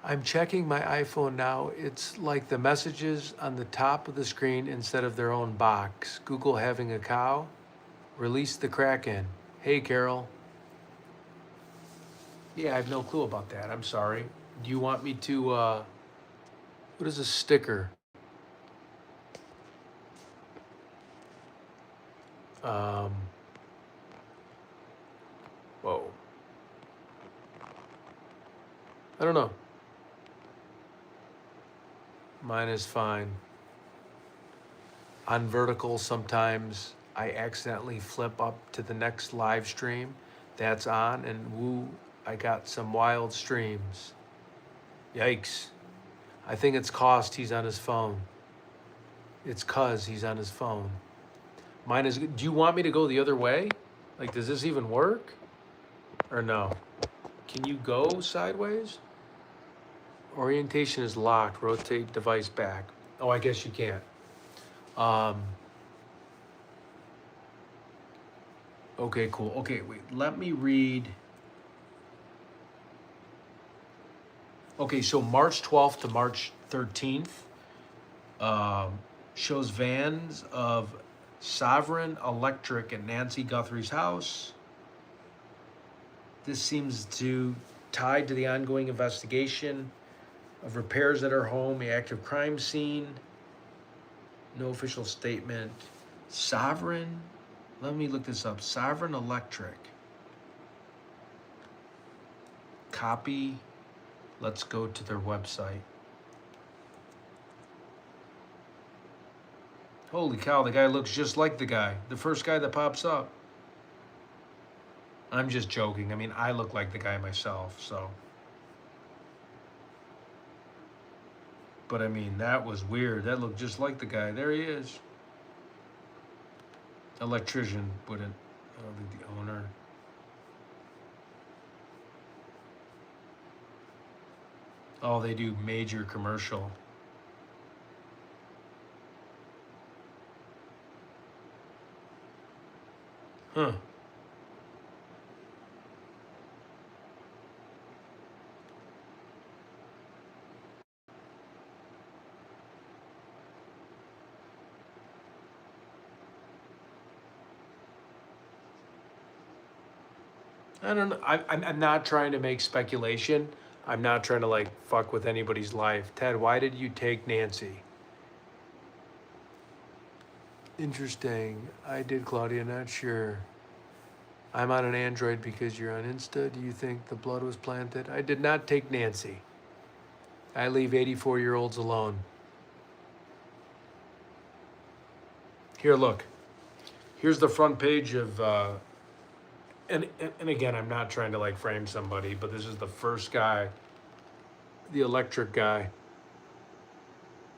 I'm checking my iPhone now. It's like the messages on the top of the screen instead of their own box. Google having a cow. Release the Kraken. Hey, Carol. Yeah, I have no clue about that. I'm sorry. Do you want me to, what is a sticker? Whoa. I don't know. Mine is fine. On vertical, sometimes I accidentally flip up to the next live stream that's on, and woo, I got some wild streams. Yikes. I think it's cost he's on his phone. It's cuz he's on his phone. Mine is, do you want me to go the other way? Like, does this even work? Or no? Can you go sideways? Orientation is locked. Rotate device back. Oh, I guess you can't. Okay, cool. Okay, wait. Let me read. Okay, so March 12th to March 13th shows vans of Sovereign Electric at Nancy Guthrie's house. This seems to tied to the ongoing investigation of repairs at her home, the active crime scene. No official statement. Sovereign, let me look this up. Sovereign Electric. Copy. Let's go to their website. Holy cow, the guy looks just like the guy. The first guy that pops up. I'm just joking. I mean, I look like the guy myself, so. But I mean, that was weird. That looked just like the guy. There he is. Electrician wouldn't. I don't think the owner. Oh, they do major commercial. Huh. I don't know. I'm not trying to make speculation. I'm not trying to like fuck with anybody's life. Ted, why did you take Nancy? Interesting. I did, Claudia. Not sure. I'm on an Android because you're on Insta. Do you think the blood was planted? I did not take Nancy. I leave 84-year-olds alone. Here, look. Here's the front page of, and again, I'm not trying to like frame somebody, but this is the first guy, the electric guy.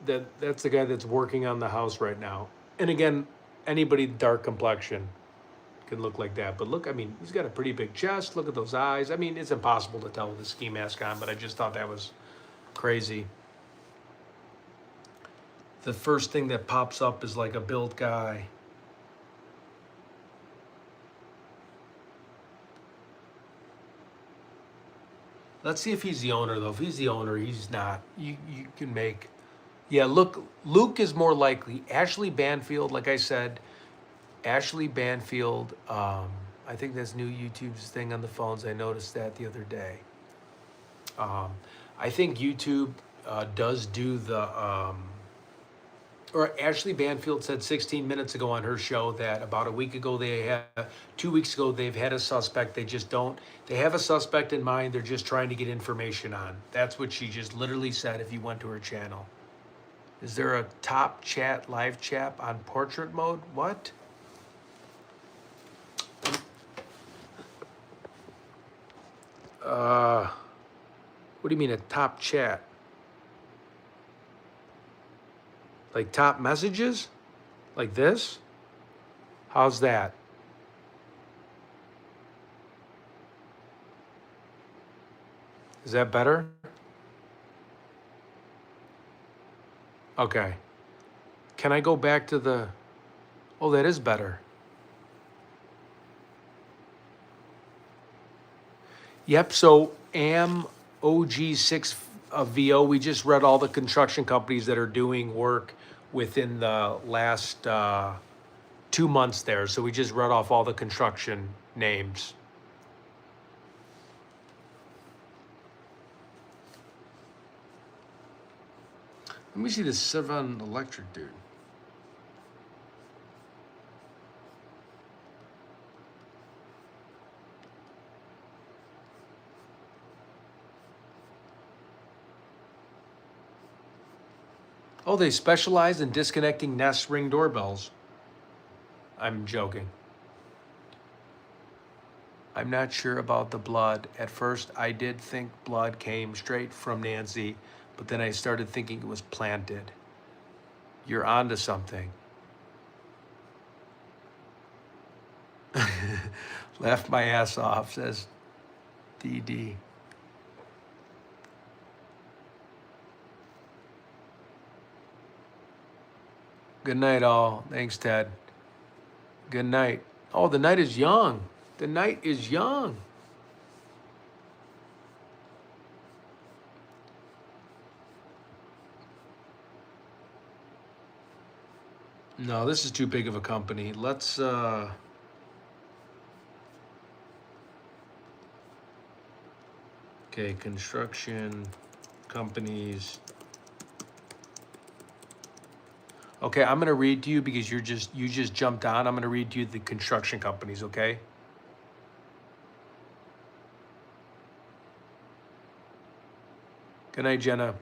That's the guy that's working on the house right now. And again, anybody dark complexion can look like that. But look, I mean, he's got a pretty big chest. Look at those eyes. I mean, it's impossible to tell with the ski mask on, but I just thought that was crazy. The first thing that pops up is like a built guy. Let's see if he's the owner, though. If he's the owner, he's not. You can make. Yeah, look, Luke is more likely. Ashley Banfield, like I said, Ashley Banfield. I think that's new YouTube's thing on the phones. I noticed that the other day. I think YouTube does do the. Or Ashley Banfield said 16 minutes ago on her show that about a week ago they had, 2 weeks ago they've had a suspect. They just don't. They have a suspect in mind. They're just trying to get information on. That's what she just literally said. If you went to her channel. Is there a top chat, live chat on portrait mode? What? What do you mean a top chat? Like top messages? Like this? How's that? Is that better? Okay. Can I go back to the... Oh, that is better. Yep, so OG6 VO, we just read all the construction companies that are doing work within the last 2 months there. So we just read off all the construction names. Let me see this 7 electric dude. Oh, they specialize in disconnecting Nest Ring doorbells. I'm joking. I'm not sure about the blood. At first, I did think blood came straight from Nancy, but then I started thinking it was planted. You're onto something. Laughed my ass off, says DD. Good night, all. Thanks, Ted. Good night. Oh, the night is young. The night is young. No, this is too big of a company. Let's okay, construction companies. Okay, I'm gonna read to you because you just jumped on. I'm gonna read to you the construction companies, okay? Good night, Jenna.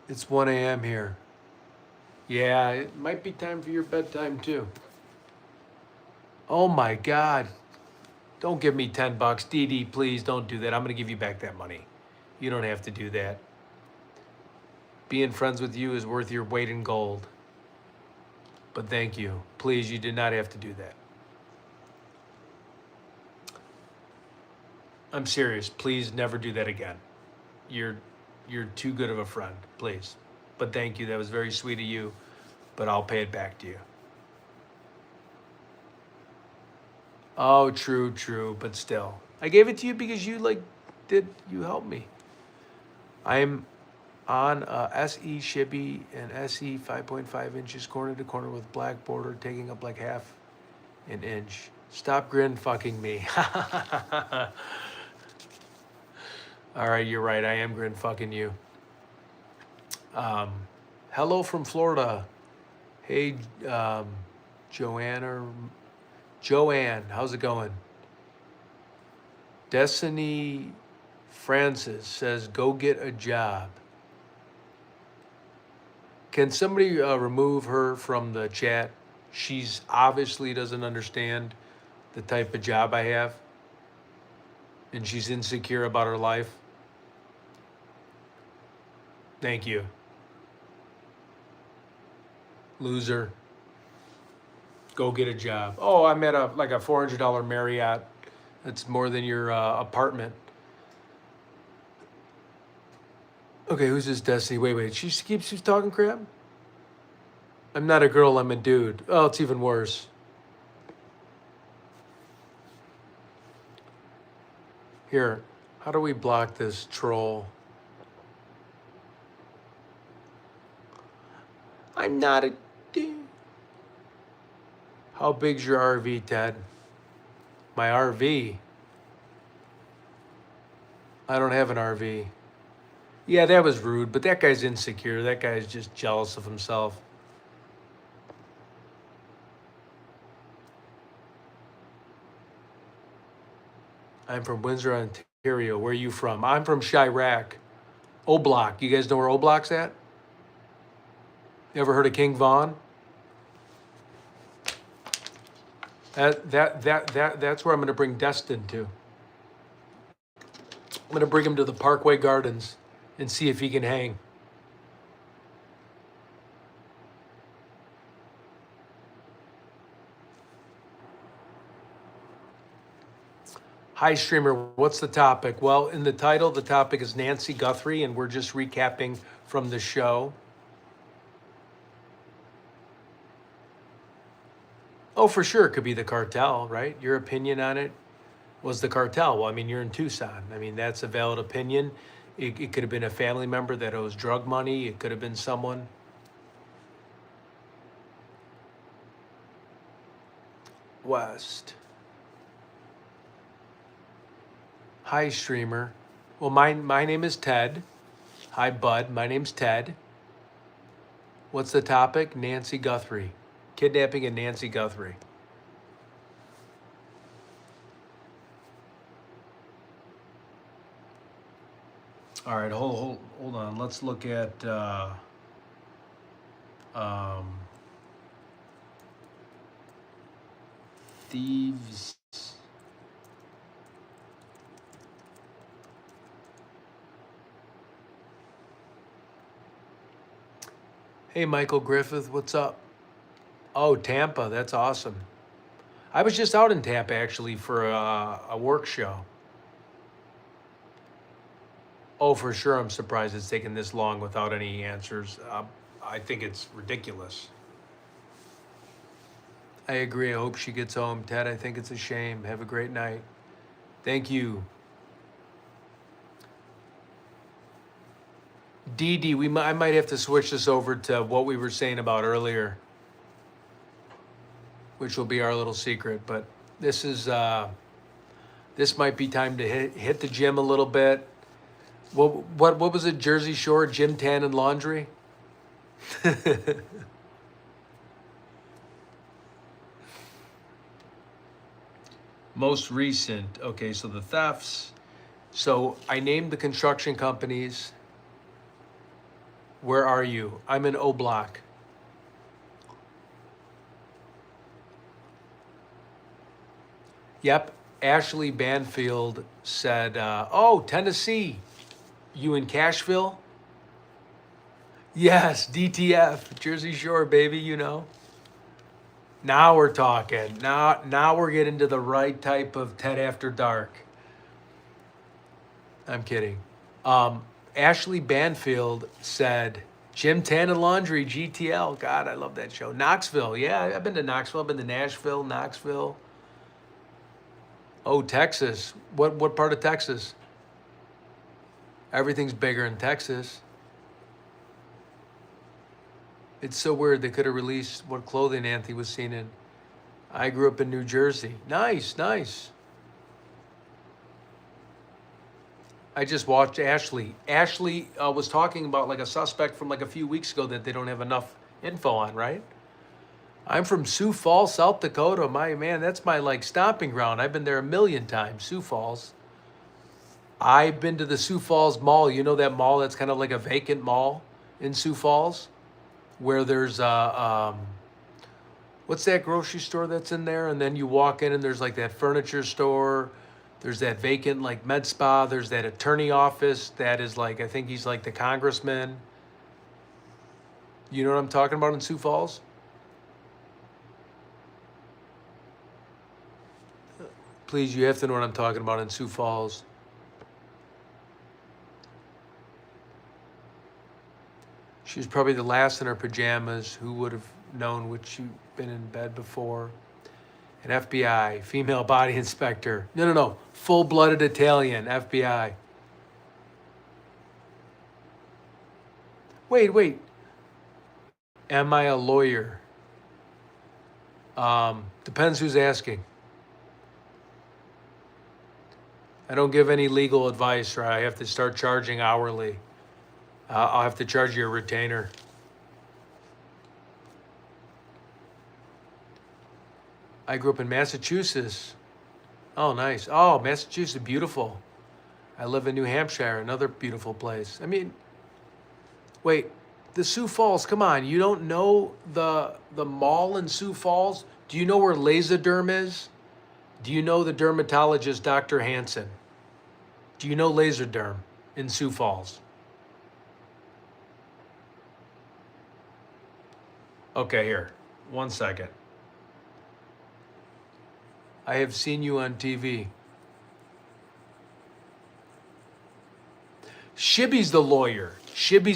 It's 1 a.m. here. Yeah, it might be time for your bedtime too. Oh my God. Don't give me $10. DD, please don't do that. I'm gonna give you back that money. You don't have to do that. Being friends with you is worth your weight in gold. But thank you. Please, you did not have to do that. I'm serious. Please never do that again. You're too good of a friend. Please. But thank you. That was very sweet of you. But I'll pay it back to you. Oh, true. But still, I gave it to you because you you helped me. I'm on a SE Shibby and SE 5.5 inches corner to corner with black border taking up like half an inch. Stop grin fucking me. All right, you're right. I am grin fucking you. Hello from Florida. Hey, Joanne, how's it going? Destiny Francis says, go get a job. Can somebody remove her from the chat? She's obviously doesn't understand the type of job I have. And she's insecure about her life. Thank you. Loser. Go get a job. Oh, I'm at a $400 Marriott. That's more than your apartment. Okay, who's this Destiny? Wait. She's talking crap? I'm not a girl, I'm a dude. Oh, it's even worse. Here, how do we block this troll? I'm not a dude. How big's your RV, Ted? My RV? I don't have an RV. Yeah, that was rude, but that guy's insecure. That guy's just jealous of himself. I'm from Windsor, Ontario. Where are you from? I'm from Chirac. O-Block. You guys know where O-Block's at? You ever heard of King Vaughn? That's where I'm going to bring Destin to. I'm going to bring him to the Parkway Gardens and see if he can hang. Hi, streamer. What's the topic? Well, in the title, the topic is Nancy Guthrie, and we're just recapping from the show. Oh, for sure, it could be the cartel, right? Your opinion on it was the cartel. Well, I mean, you're in Tucson. I mean, that's a valid opinion. It could have been a family member that owes drug money. It could have been someone. West. Hi, streamer. Well, my name is Ted. Hi, bud. My name's Ted. What's the topic? Nancy Guthrie. Kidnapping and Nancy Guthrie. All right, hold on. Let's look at thieves. Hey, Michael Griffith, what's up? Oh, Tampa, that's awesome. I was just out in Tampa actually for a work show. Oh, for sure. I'm surprised it's taken this long without any answers. I think it's ridiculous. I agree. I hope she gets home. Ted, I think it's a shame. Have a great night. Thank you. Dee Dee, I might have to switch this over to what we were saying about earlier, which will be our little secret. But this is this might be time to hit the gym a little bit. What was it? Jersey Shore, gym, tan, and laundry. Most recent. Okay, so the thefts. So I named the construction companies. Where are you? I'm in O Block. Yep. Ashley Banfield said, oh, Tennessee. You in Cashville? Yes, DTF, Jersey Shore, baby, you know. Now we're talking. Now we're getting to the right type of Ted After Dark. I'm kidding. Um, Ashley Banfield said, Jim Tannin Laundry, GTL. God, I love that show. Knoxville. Yeah, I've been to Knoxville. I've been to Nashville, Knoxville. Oh, Texas. What part of Texas? Everything's bigger in Texas. It's so weird they could have released what clothing Anthony was seen in. I grew up in New Jersey. Nice, nice. I just watched Ashley. Ashley was talking about like a suspect from like a few weeks ago that they don't have enough info on, right? I'm from Sioux Falls, South Dakota. My man, that's my like stomping ground. I've been there a million times, Sioux Falls. I've been to the Sioux Falls Mall. You know that mall that's kind of like a vacant mall in Sioux Falls, where there's what's that grocery store that's in there? And then you walk in and there's like that furniture store. There's that vacant like med spa. There's that attorney office that is like, I think he's like the congressman. You know what I'm talking about in Sioux Falls? Please, you have to know what I'm talking about in Sioux Falls. She was probably the last in her pajamas. Who would have known would she been in bed before? An FBI, female body inspector. No. Full-blooded Italian, FBI. Wait. Am I a lawyer? Depends who's asking. I don't give any legal advice, or I have to start charging hourly. I'll have to charge you a retainer. I grew up in Massachusetts. Oh, nice. Oh, Massachusetts, beautiful. I live in New Hampshire, another beautiful place. I mean, wait, the Sioux Falls, come on, you don't know the mall in Sioux Falls? Do you know where Laserderm is? Do you know the dermatologist, Dr. Hansen? Do you know Laserderm in Sioux Falls? Okay, here, 1 second. I have seen you on TV. Shibby's the lawyer. Shibby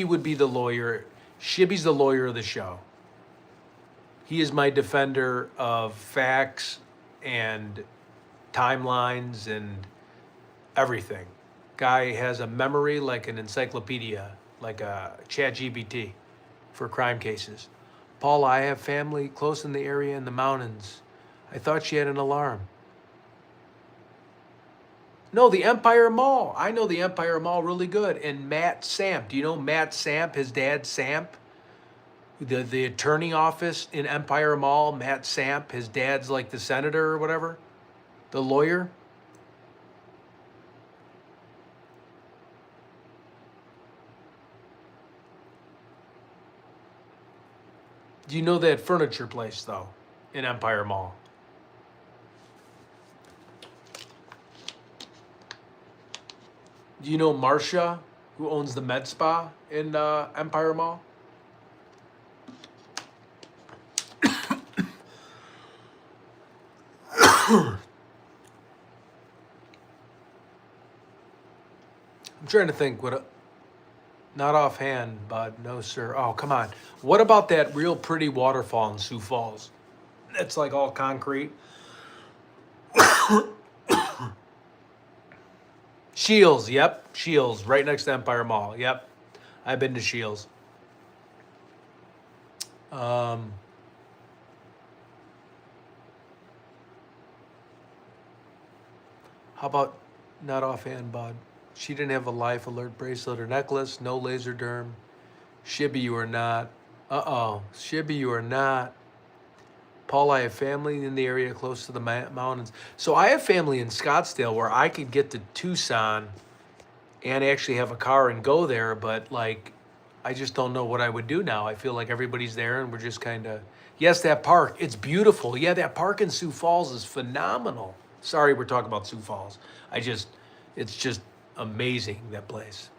would be the lawyer. Shibby's the lawyer of the show. He is my defender of facts and timelines and everything. Guy has a memory like an encyclopedia, like a chat GPT for crime cases. Paula, I have family close in the area in the mountains. I thought she had an alarm. No, the Empire Mall. I know the Empire Mall really good. And Matt Samp. Do you know Matt Samp, his dad Samp? The attorney office in Empire Mall, Matt Samp, his dad's like the senator or whatever, the lawyer. Do you know that furniture place though, in Empire Mall? Do you know Marcia, who owns the med spa in Empire Mall? I'm trying to think not offhand, bud. No, sir. Oh, come on. What about that real pretty waterfall in Sioux Falls? It's like all concrete. Shields, yep. Shields, right next to Empire Mall. Yep. I've been to Shields. How about not offhand, bud? She didn't have a life alert bracelet or necklace, no laser derm. Shibby, you are not. Shibby, you are not. Paul, I have family in the area close to the mountains. So I have family in Scottsdale where I could get to Tucson and actually have a car and go there, but like, I just don't know what I would do now. I feel like everybody's there and we're just kind of, yes, that park, it's beautiful. Yeah, that park in Sioux Falls is phenomenal. Sorry, we're talking about Sioux Falls. It's just amazing, that place.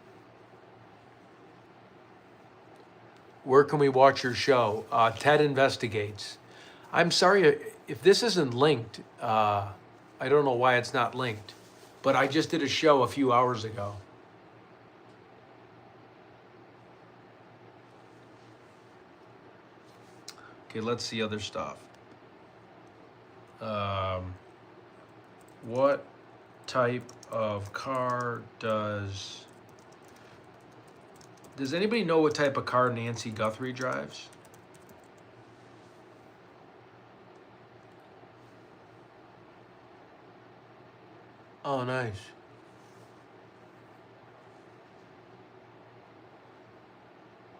Where can we watch your show? Ted Investigates. I'm sorry if this isn't linked. I don't know why it's not linked, but I just did a show a few hours ago. Okay, let's see other stuff. What type of car does anybody know what type of car Nancy Guthrie drives? Oh, nice.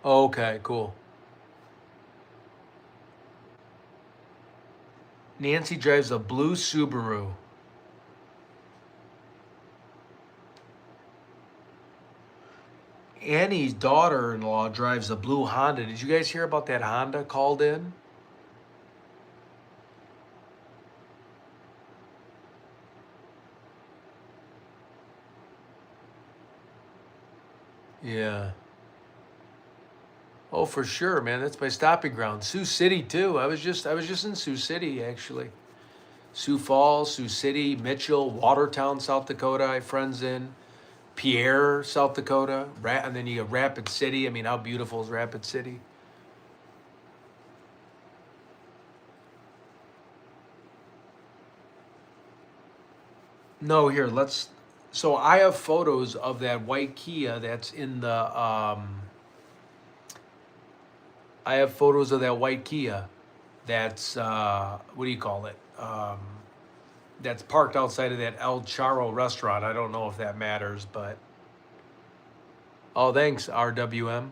Okay, cool. Nancy drives a blue Subaru. Annie's daughter-in-law drives a blue Honda. Did you guys hear about that Honda called in? Yeah. Oh, for sure, man. That's my stopping ground. Sioux City too. I was just in Sioux City actually. Sioux Falls, Sioux City, Mitchell, Watertown, South Dakota. I have friends in Pierre, South Dakota, and then you got Rapid City. I mean, how beautiful is Rapid City? No, here, let's. So I have photos of that white Kia that's in the. I have photos of that white Kia that's, what do you call it? That's parked outside of that El Charro restaurant. I don't know if that matters, but. Oh, thanks, RWM.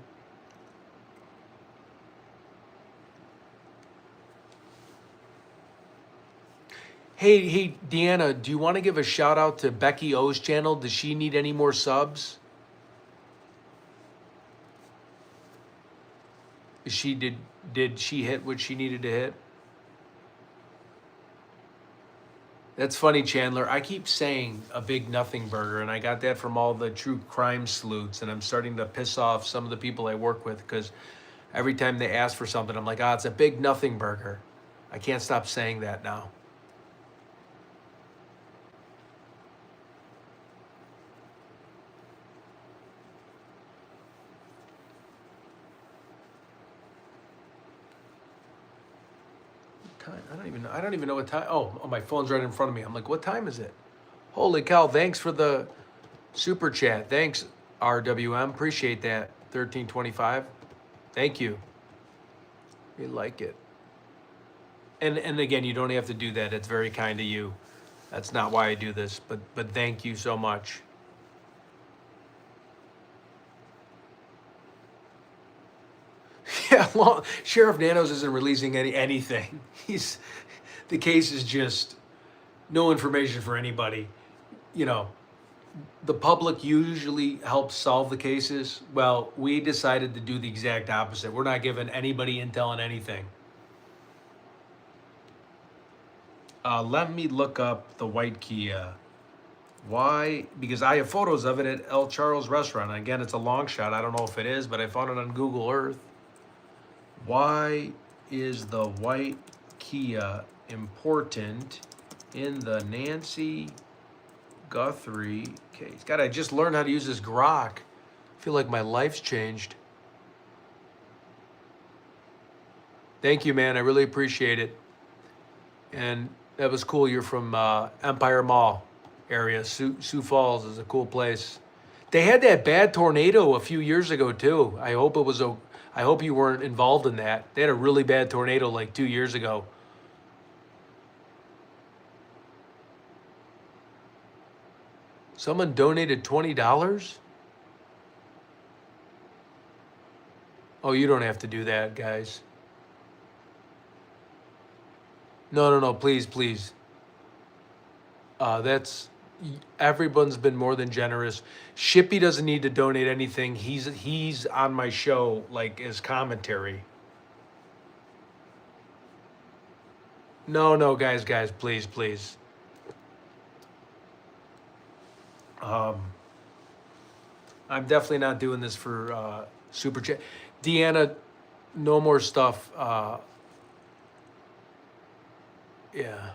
Hey, Deanna, do you want to give a shout out to Becky O's channel? Does she need any more subs? Did she hit what she needed to hit? That's funny, Chandler. I keep saying a big nothing burger, and I got that from all the true crime sleuths, and I'm starting to piss off some of the people I work with because every time they ask for something, I'm like, it's a big nothing burger. I can't stop saying that now. Time? I don't even know what time. Oh, my phone's right in front of me. I'm like, what time is it? Holy cow, thanks for the super chat. Thanks, RWM. Appreciate that. 1325. Thank you. We like it. And again, you don't have to do that. It's very kind of you. That's not why I do this, but thank you so much. Yeah, well, Sheriff Nanos isn't releasing anything. The case is just no information for anybody. You know, the public usually helps solve the cases. Well, we decided to do the exact opposite. We're not giving anybody intel on anything. Let me look up the white Kia. Why? Because I have photos of it at El Charles restaurant. And again, it's a long shot. I don't know if it is, but I found it on Google Earth. Why is the white Kia important in the Nancy Guthrie case? God, I just learned how to use this grok. I feel like my life's changed. Thank you, man. I really appreciate it. And that was cool. You're from Empire Mall area. Sioux Falls is a cool place. They had that bad tornado a few years ago too. I hope you weren't involved in that. They had a really bad tornado like 2 years ago. Someone donated $20? Oh, you don't have to do that, guys. No, please. That's everyone's been more than generous. Shippy doesn't need to donate anything. He's on my show like as commentary. No, guys, please. I'm definitely not doing this for super chat. Deanna, no more stuff. Yeah.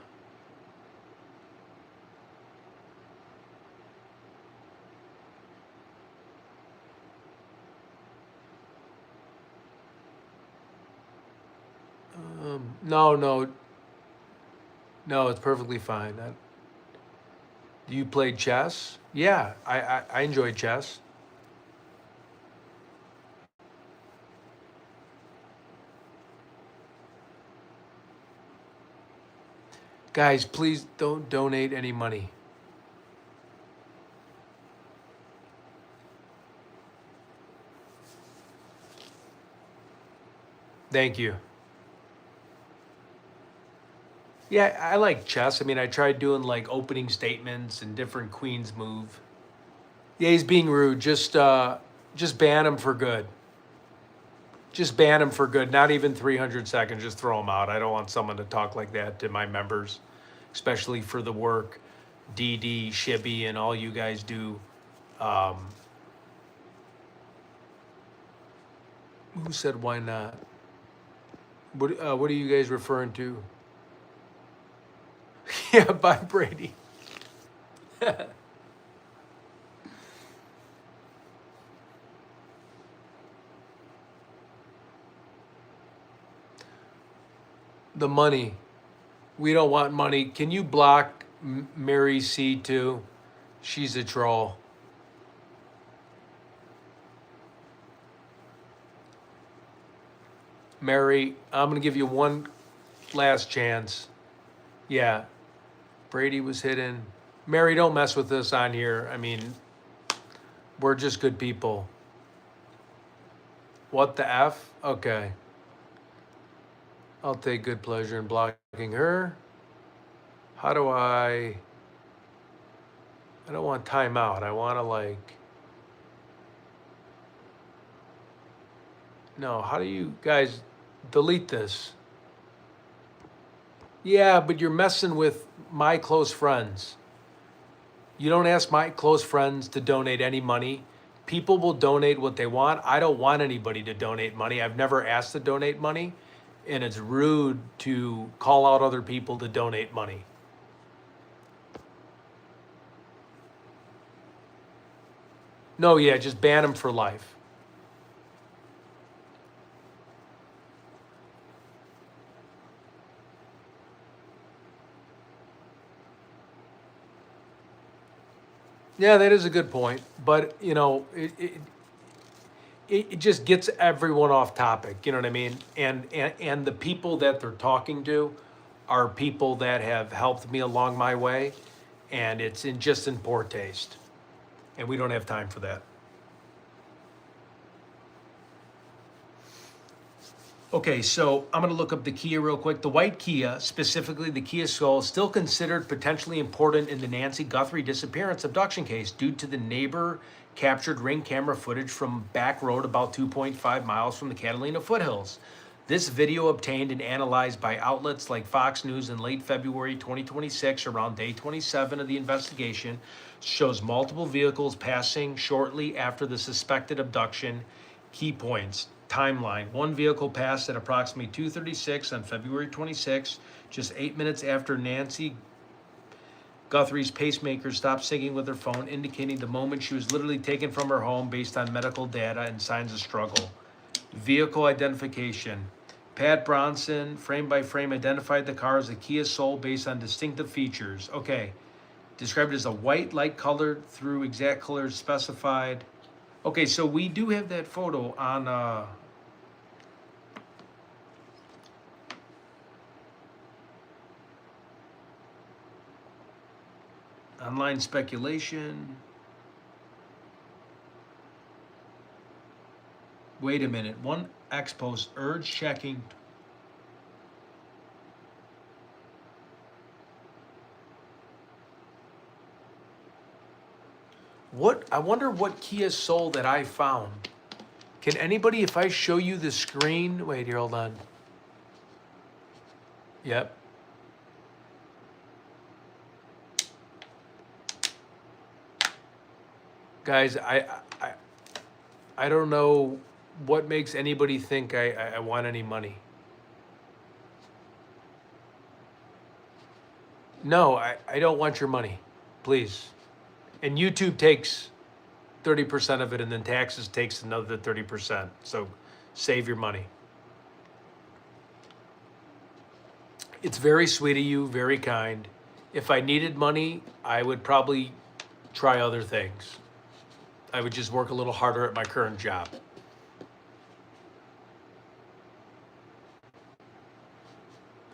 No, no, no. It's perfectly fine. You played chess? Yeah, I enjoy chess. Guys, please don't donate any money. Thank you. Yeah, I like chess. I mean, I tried doing like opening statements and different queens move. Yeah, he's being rude. Just ban him for good. Just ban him for good. Not even 300 seconds. Just throw him out. I don't want someone to talk like that to my members, especially for the work DD, Shibby, and all you guys do. Um, who said why not? What are you guys referring to? Yeah, bye, Brady. The money. We don't want money. Can you block Mary C too? She's a troll. Mary, I'm gonna give you one last chance. Yeah, Brady was hidden. Mary, don't mess with us on here. I mean, we're just good people. What the F? Okay. I'll take good pleasure in blocking her. How do I don't want timeout. I want to like, no, how do you guys delete this? Yeah, but you're messing with my close friends. You don't ask my close friends to donate any money. People will donate what they want. I don't want anybody to donate money. I've never asked to donate money, and it's rude to call out other people to donate money. No, yeah, just ban them for life. Yeah, that is a good point. But, you know, it just gets everyone off topic. You know what I mean? And the people that they're talking to are people that have helped me along my way, and it's just in poor taste. And we don't have time for that. Okay, so I'm going to look up the Kia real quick. The white Kia, specifically the Kia Soul, still considered potentially important in the Nancy Guthrie disappearance abduction case due to the neighbor captured ring camera footage from back road about 2.5 miles from the Catalina foothills. This video, obtained and analyzed by outlets like Fox News in late February 2026, around day 27 of the investigation, shows multiple vehicles passing shortly after the suspected abduction. Key points. Timeline. One vehicle passed at approximately 2:36 on February 26, just 8 minutes after Nancy Guthrie's pacemaker stopped syncing with her phone, indicating the moment she was literally taken from her home based on medical data and signs of struggle. Vehicle identification. Pat Bronson, frame by frame, identified the car as a Kia Soul based on distinctive features. Okay. Described as a white, light colored through exact colors specified. Okay, so we do have that photo on online speculation. Wait a minute. One X post urge checking. What? I wonder what Kia Soul that I found. Can anybody, if I show you the screen? Wait here, hold on. Yep. Guys, I don't know what makes anybody think I want any money? No, I don't want your money, please. And YouTube takes 30% of it, and then taxes takes another 30%. So save your money. It's very sweet of you, very kind. If I needed money, I would probably try other things. I would just work a little harder at my current job.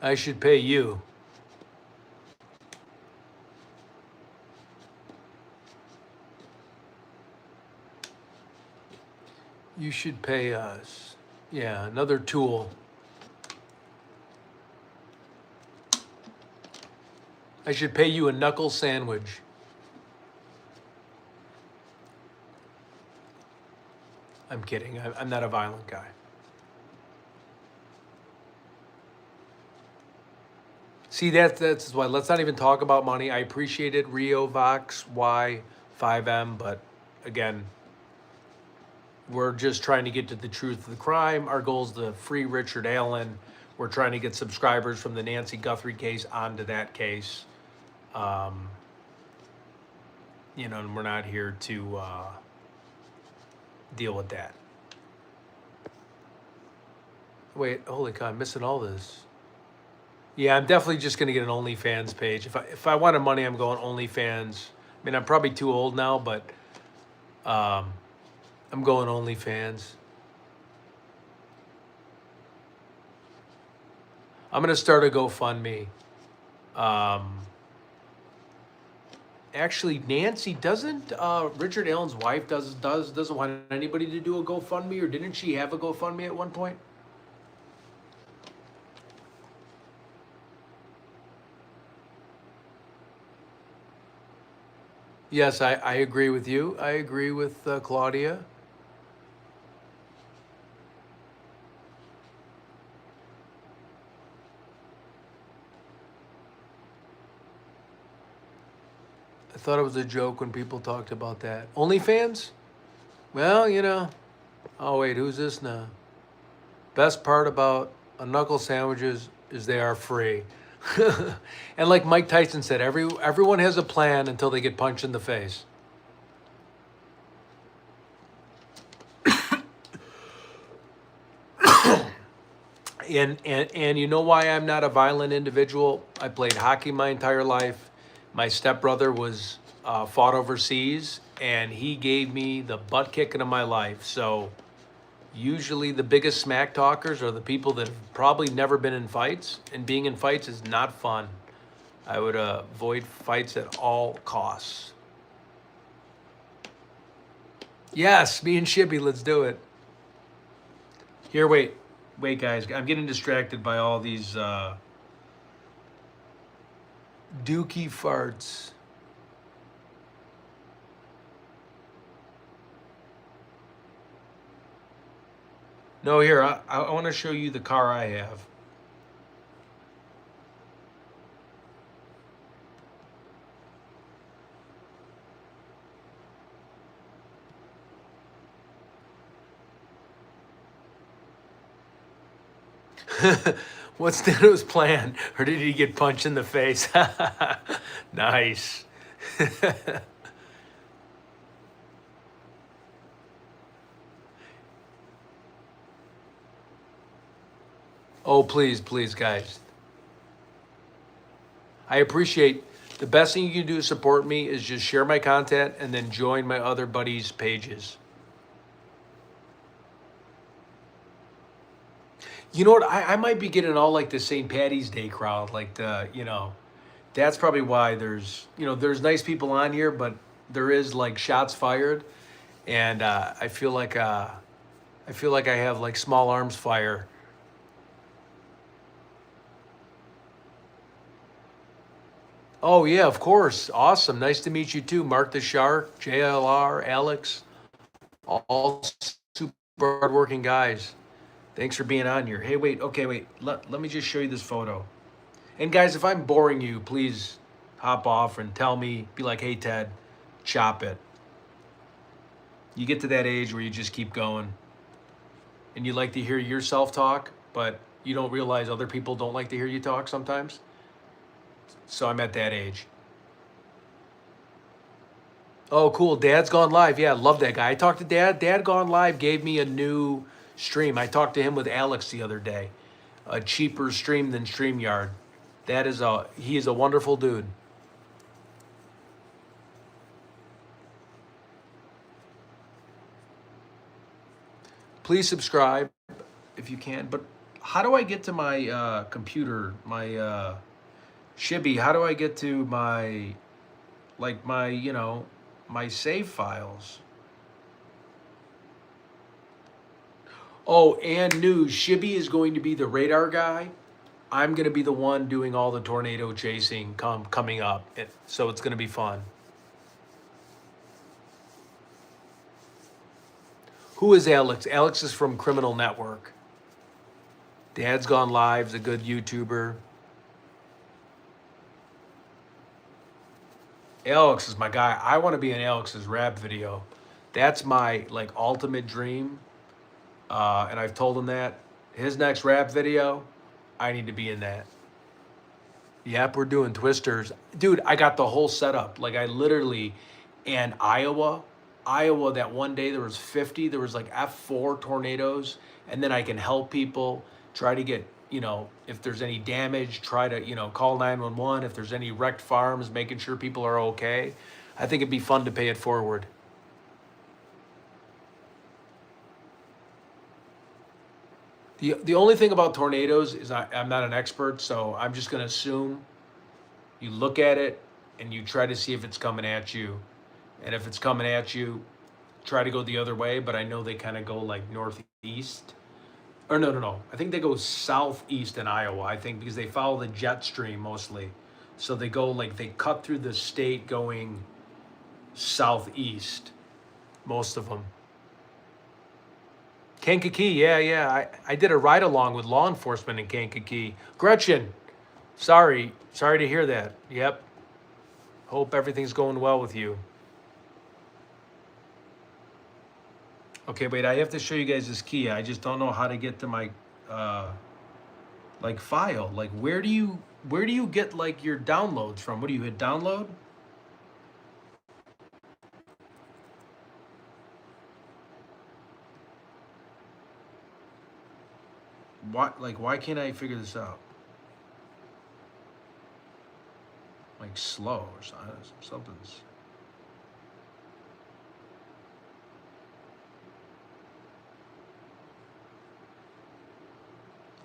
I should pay you. You should pay us. Yeah, another tool. I should pay you a knuckle sandwich. I'm kidding. I'm not a violent guy. See, that's why. Let's not even talk about money. I appreciate it, Rio, Vox, Y, 5M, but again, we're just trying to get to the truth of the crime. Our goal is to free Richard Allen. We're trying to get subscribers from the Nancy Guthrie case onto that case. And we're not here to deal with that. Wait, holy cow, I'm missing all this. Yeah, I'm definitely just gonna get an OnlyFans page. If I wanted money, I'm going OnlyFans. I mean, I'm probably too old now, but I'm going OnlyFans. I'm gonna start a GoFundMe. Actually, Nancy doesn't. Richard Allen's wife doesn't want anybody to do a GoFundMe, or didn't she have a GoFundMe at one point? Yes, I agree with you. I agree with Claudia. I thought it was a joke when people talked about that. OnlyFans? Well. Oh, wait, who's this now? Best part about a knuckle sandwiches is they are free. And like Mike Tyson said, everyone has a plan until they get punched in the face. And you know why I'm not a violent individual? I played hockey my entire life. My stepbrother was fought overseas, and he gave me the butt kicking of my life. So usually the biggest smack talkers are the people that have probably never been in fights, and being in fights is not fun. I would avoid fights at all costs. Yes, me and Shibby, let's do it. Here, wait, guys. I'm getting distracted by all these dookie farts. No, here, I want to show you the car I have. What's Dino's plan? Or did he get punched in the face? Nice. Oh, please, guys. I appreciate the best thing you can do to support me is just share my content and then join my other buddies' pages. You know what? I might be getting all like the St. Patty's Day crowd, that's probably why there's nice people on here, but there is like shots fired, and I feel like I have like small arms fire. Oh yeah, of course. Awesome. Nice to meet you too, Mark the Shark, JLR, Alex, all super hardworking guys. Thanks for being on here. Hey, wait. Okay, wait. Let me just show you this photo. And guys, if I'm boring you, please hop off and tell me. Be like, hey, Ted, chop it. You get to that age where you just keep going. and you like to hear yourself talk, but you don't realize other people don't like to hear you talk sometimes. So I'm at that age. Oh, cool. Dad's Gone Live. Yeah, love that guy. I talked to Dad. Dad Gone Live gave me a new stream. I talked to him with Alex the other day. A cheaper stream than StreamYard. He is a wonderful dude. Please subscribe if you can. But how do I get to my computer, my Shibby? How do I get to my, like my, my save files? Oh, and news. Shibby is going to be the radar guy. I'm going to be the one doing all the tornado chasing coming up. So it's going to be fun. Who is Alex? Alex is from Criminal Network. Dad's Gone Live's a good YouTuber. Alex is my guy. I want to be in Alex's rap video. That's my like ultimate dream. And I've told him that. His next rap video, I need to be in that. Yep, we're doing twisters. Dude, I got the whole setup. Like I literally, and Iowa, that one day there was 50, there was like F4 tornadoes. And then I can help people, try to get, if there's any damage, try to, call 911. If there's any wrecked farms, making sure people are okay. I think it'd be fun to pay it forward. The only thing about tornadoes is I'm not an expert, so I'm just going to assume you look at it and you try to see if it's coming at you. And if it's coming at you, try to go the other way. But I know they kind of go like northeast. Or no. I think they go southeast in Iowa, I think, because they follow the jet stream mostly. So they go like, they cut through the state going southeast, most of them. Kankakee, yeah. I did a ride along with law enforcement in Kankakee. Gretchen, sorry to hear that. Yep. Hope everything's going well with you. Okay, wait, I have to show you guys this key. I just don't know how to get to my like file. Like where do you get like your downloads from? What do you hit download? Why can't I figure this out? Like slow or something's.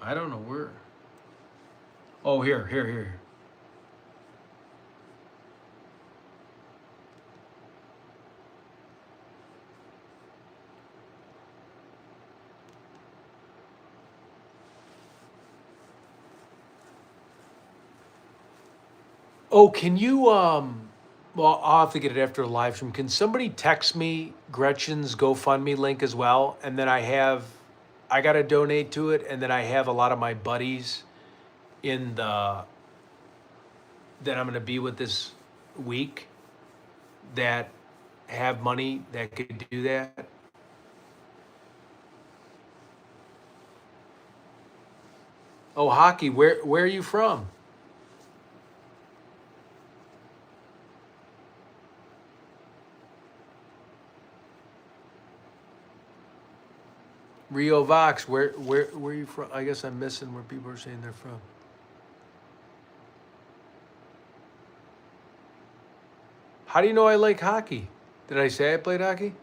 I don't know where. Oh, here. Oh, can you well, I'll have to get it after the live stream. Can somebody text me Gretchen's GoFundMe link as well? And then I gotta donate to it, and then I have a lot of my buddies that I'm gonna be with this week that have money that could do that. Oh, hockey, where are you from? Rio Vox, where are you from? I guess I'm missing where people are saying they're from. How do you know I like hockey? Did I say I played hockey?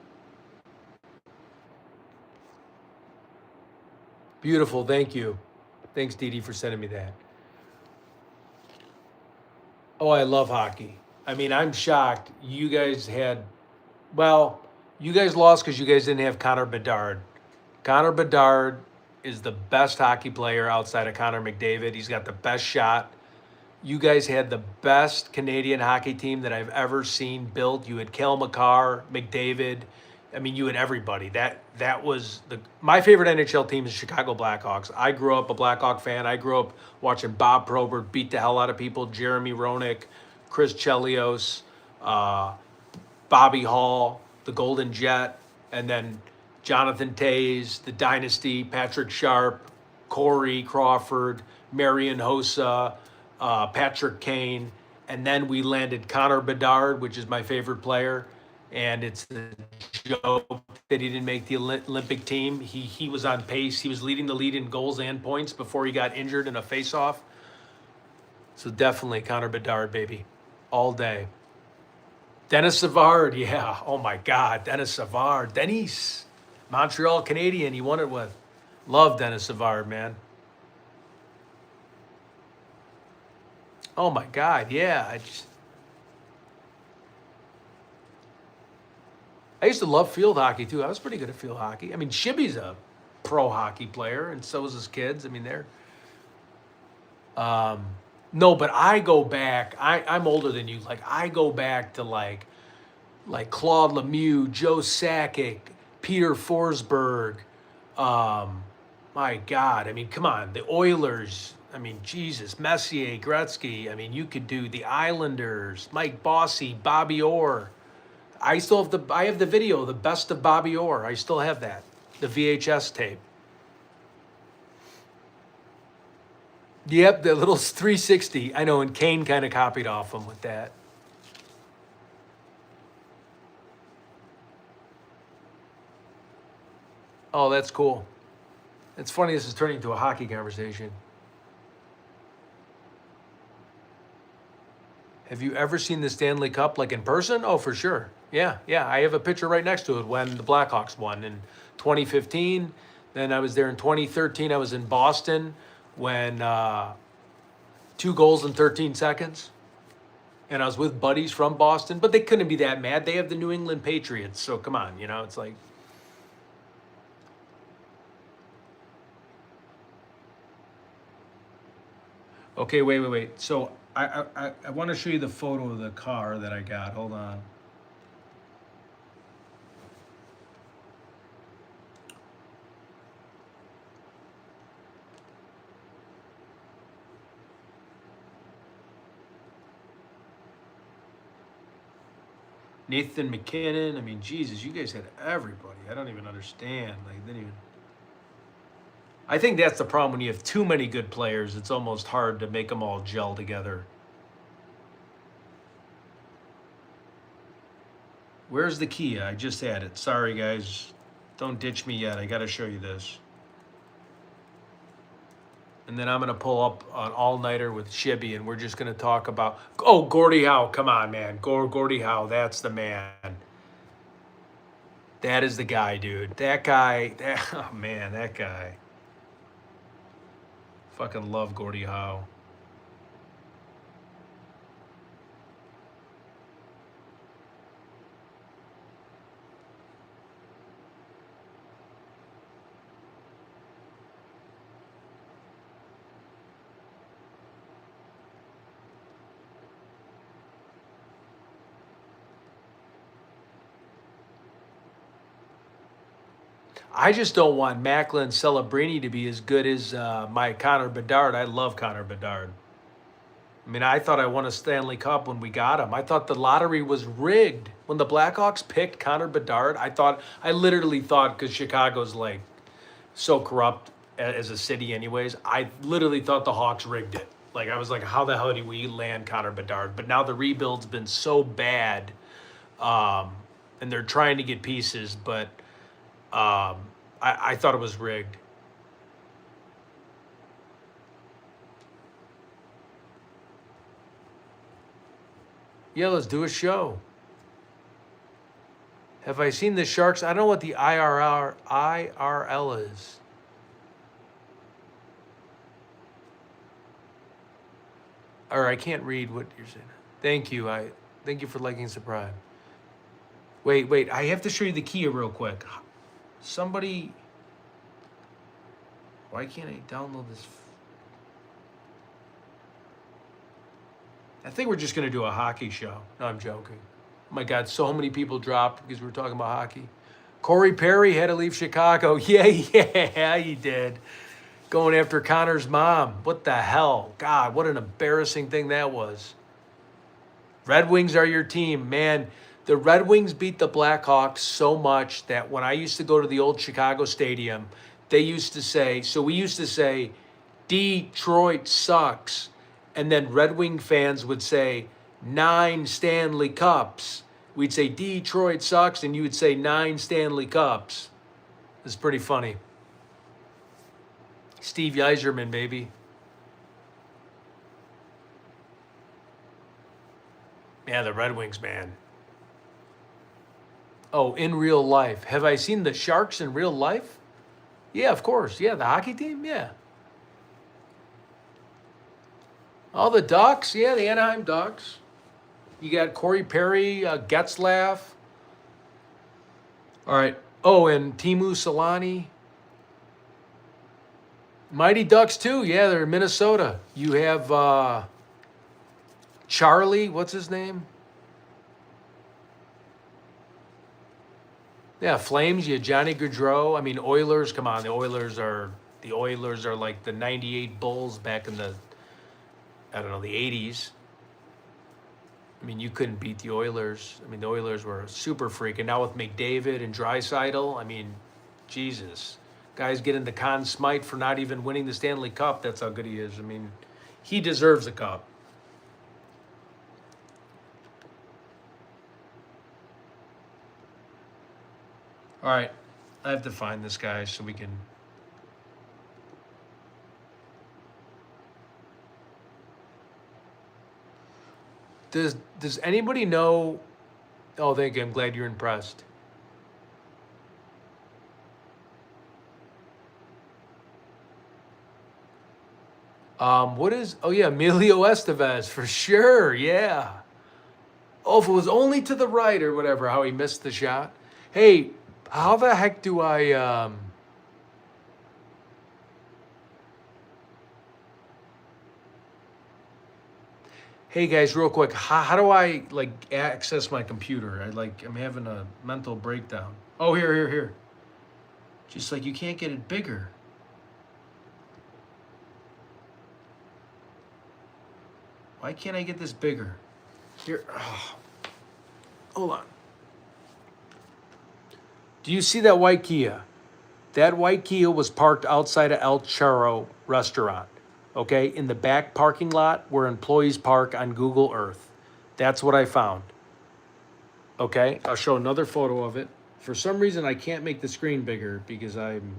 Beautiful, thank you. Thanks, Dee Dee, for sending me that. Oh, I love hockey. I mean, I'm shocked. Well, you guys lost because you guys didn't have Connor Bedard. Connor Bedard is the best hockey player outside of Connor McDavid. He's got the best shot. You guys had the best Canadian hockey team that I've ever seen built. You had Cale Makar, McDavid. I mean, you had everybody. That was my favorite NHL team is Chicago Blackhawks. I grew up a Blackhawk fan. I grew up watching Bob Probert beat the hell out of people, Jeremy Roenick, Chris Chelios, Bobby Hall, the Golden Jet, and then Jonathan Tays, the Dynasty, Patrick Sharp, Corey Crawford, Marion Hossa, Patrick Kane, and then we landed Connor Bedard, which is my favorite player, and it's a joke that he didn't make the Olympic team. He was on pace. He was leading the lead in goals and points before he got injured in a face-off. So definitely Connor Bedard, baby, all day. Dennis Savard, yeah. Oh my God, Dennis Savard. Dennis, Montreal Canadian, he won it with. Love Dennis Savard, man. Oh my God, yeah. I used to love field hockey too. I was pretty good at field hockey. I mean, Shibby's a pro hockey player, and so is his kids. I mean, they're. No, but I go back. I'm older than you. Like I go back to like Claude Lemieux, Joe Sakic, Peter Forsberg. My God, I mean, come on, the Oilers. I mean, Jesus, Messier, Gretzky. I mean, you could do the Islanders, Mike Bossy, Bobby Orr. I have the video, the best of Bobby Orr. I still have that, the VHS tape. Yep, the little 360. I know, and Kane kind of copied off him with that. Oh, that's cool. It's funny this is turning into a hockey conversation. Have you ever seen the Stanley Cup like in person? Oh, for sure. Yeah. I have a picture right next to it when the Blackhawks won in 2015. Then I was there in 2013. I was in Boston when 2 goals in 13 seconds. And I was with buddies from Boston, but they couldn't be that mad. They have the New England Patriots. So come on, it's like. Okay, wait. So I want to show you the photo of the car that I got. Hold on. Nathan McKinnon. I mean, Jesus, you guys had everybody. I don't even understand. I think that's the problem when you have too many good players. It's almost hard to make them all gel together. Where's the Kia? I just had it. Sorry, guys. Don't ditch me yet. I got to show you this. And then I'm going to pull up an all-nighter with Shibby, and we're just going to talk about... Oh, Gordie Howe. Come on, man. Gordie Howe. That's the man. That is the guy, dude. That guy... oh, man, that guy. Fucking love Gordie Howe. I just don't want Macklin Celebrini to be as good as my Connor Bedard. I love Connor Bedard. I mean, I thought I won a Stanley Cup when we got him. I thought the lottery was rigged. When the Blackhawks picked Connor Bedard, I literally thought, because Chicago's like so corrupt as a city anyways, I literally thought the Hawks rigged it. Like, I was like, how the hell do we land Connor Bedard? But now the rebuild's been so bad, and they're trying to get pieces, but... I thought it was rigged. Yeah, let's do a show. Have I seen the Sharks? I don't know what the IRL is. Or I can't read what you're saying. Thank you. Thank you for liking Surprise. Wait. I have to show you the Kia real quick. Somebody, why can't I download this? I think we're just going to do a hockey show. No, I'm joking. Oh my God, so many people dropped because we were talking about hockey. Corey Perry had to leave Chicago. Yeah, he did. Going after Connor's mom. What the hell? God, what an embarrassing thing that was. Red Wings are your team. Man, The Red Wings beat the Blackhawks so much that when I used to go to the old Chicago Stadium, they used to say, so we used to say, Detroit sucks. And then Red Wing fans would say, 9 Stanley Cups. We'd say, Detroit sucks, and you would say, 9 Stanley Cups. It's pretty funny. Steve Yzerman, baby. Yeah, the Red Wings, man. Oh, in real life. Have I seen the Sharks in real life? Yeah, of course. Yeah, the hockey team? Yeah. All the Ducks? Yeah, the Anaheim Ducks. You got Corey Perry, Getzlaff. All right. Oh, and Timu Solani. Mighty Ducks, too. Yeah, they're in Minnesota. You have Charlie. What's his name? Yeah, Flames. You have Johnny Gaudreau. I mean, Oilers. Come on, the Oilers are like the '98 Bulls back in the, I don't know, the '80s. I mean, you couldn't beat the Oilers. I mean, the Oilers were super freak. And now with McDavid and Draisaitl, I mean, Jesus. Guys getting the Conn Smythe for not even winning the Stanley Cup. That's how good he is. I mean, he deserves a cup. All right. I have to find this guy so we can... Does anybody know... Oh, thank you. I'm glad you're impressed. What is... Oh, yeah, Emilio Estevez, for sure. Yeah. Oh, if it was only to the right or whatever, how he missed the shot. Hey, how the heck do I... Hey guys, real quick, how do I like access my computer? I'm having a mental breakdown. Oh, here. Just like you can't get it bigger. Why can't I get this bigger? Here, hold on. Do you see that white Kia? That white Kia was parked outside of El Churro restaurant. Okay, in the back parking lot where employees park on Google Earth. That's what I found. Okay, I'll show another photo of it. For some reason, I can't make the screen bigger because I'm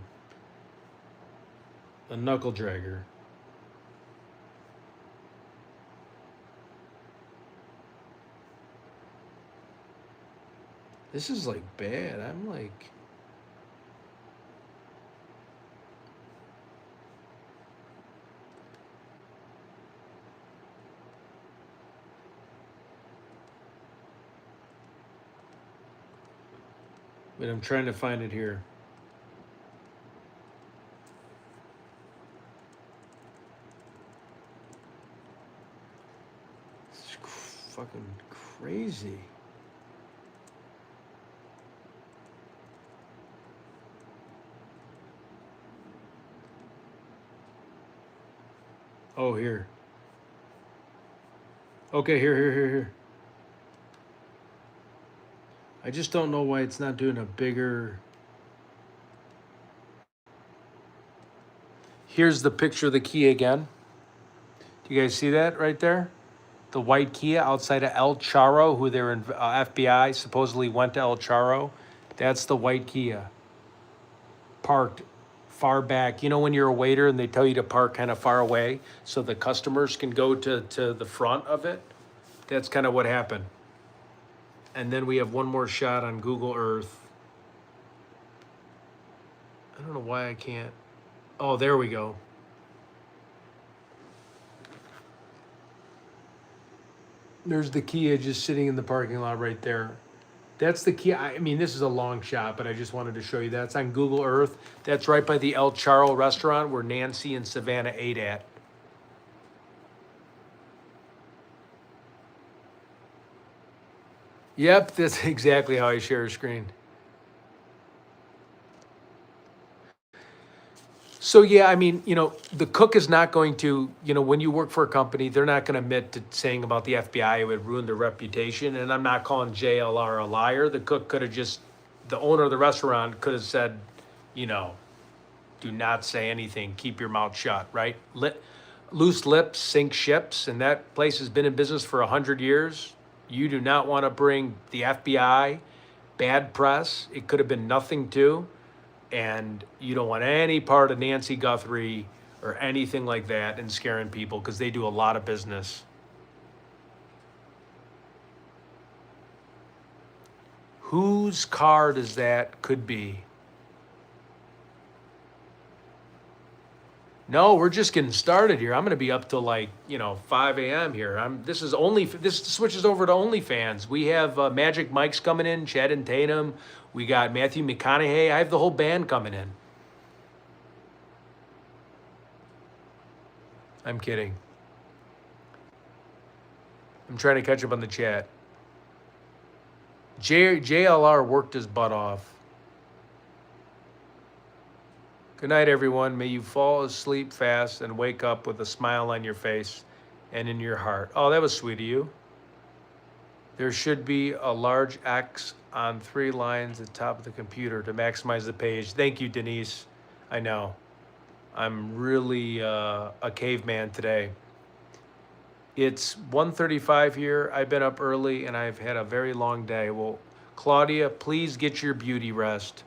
a knuckle dragger. This is like bad. I'm like... But I'm trying to find it here. It's fucking crazy. Oh, here. Okay, here. I just don't know why it's not doing a bigger... Here's the picture of the Kia again. Do you guys see that right there? The white Kia outside of El Charo, who they're in FBI supposedly went to El Charo. That's the white Kia. Parked far back. You know when you're a waiter and they tell you to park kind of far away so the customers can go to the front of it? That's kind of what happened. And then we have one more shot on Google Earth. I don't know why I can't. Oh, there we go. There's the Kia just sitting in the parking lot right there. That's the Kia. I mean, this is a long shot, but I just wanted to show you that. It's on Google Earth. That's right by the El Charo restaurant where Nancy and Savannah ate at. Yep, that's exactly how I share a screen. So yeah, I mean, the cook is not going to, when you work for a company, they're not going to admit to saying about the FBI it would ruin their reputation. And I'm not calling JLR a liar. The cook could have just, the owner of the restaurant could have said, you know, do not say anything, keep your mouth shut, right? Loose lips sink ships, and that place has been in business for 100 years. You do not want to bring the FBI bad press. It could have been nothing too, and you don't want any part of Nancy Guthrie or anything like that in scaring people because they do a lot of business. Whose car does that could be? No, we're just getting started here. I'm going to be up till 5 a.m. here. This switches over to OnlyFans. We have Magic Mike's coming in, Chad and Tatum. We got Matthew McConaughey. I have the whole band coming in. I'm kidding. I'm trying to catch up on the chat. JLR worked his butt off. Good night, everyone. May you fall asleep fast and wake up with a smile on your face and in your heart. Oh, that was sweet of you. There should be a large X on 3 lines at the top of the computer to maximize the page. Thank you, Denise. I know. I'm really a caveman today. It's 1:35 here. I've been up early and I've had a very long day. Well, Claudia, please get your beauty rest.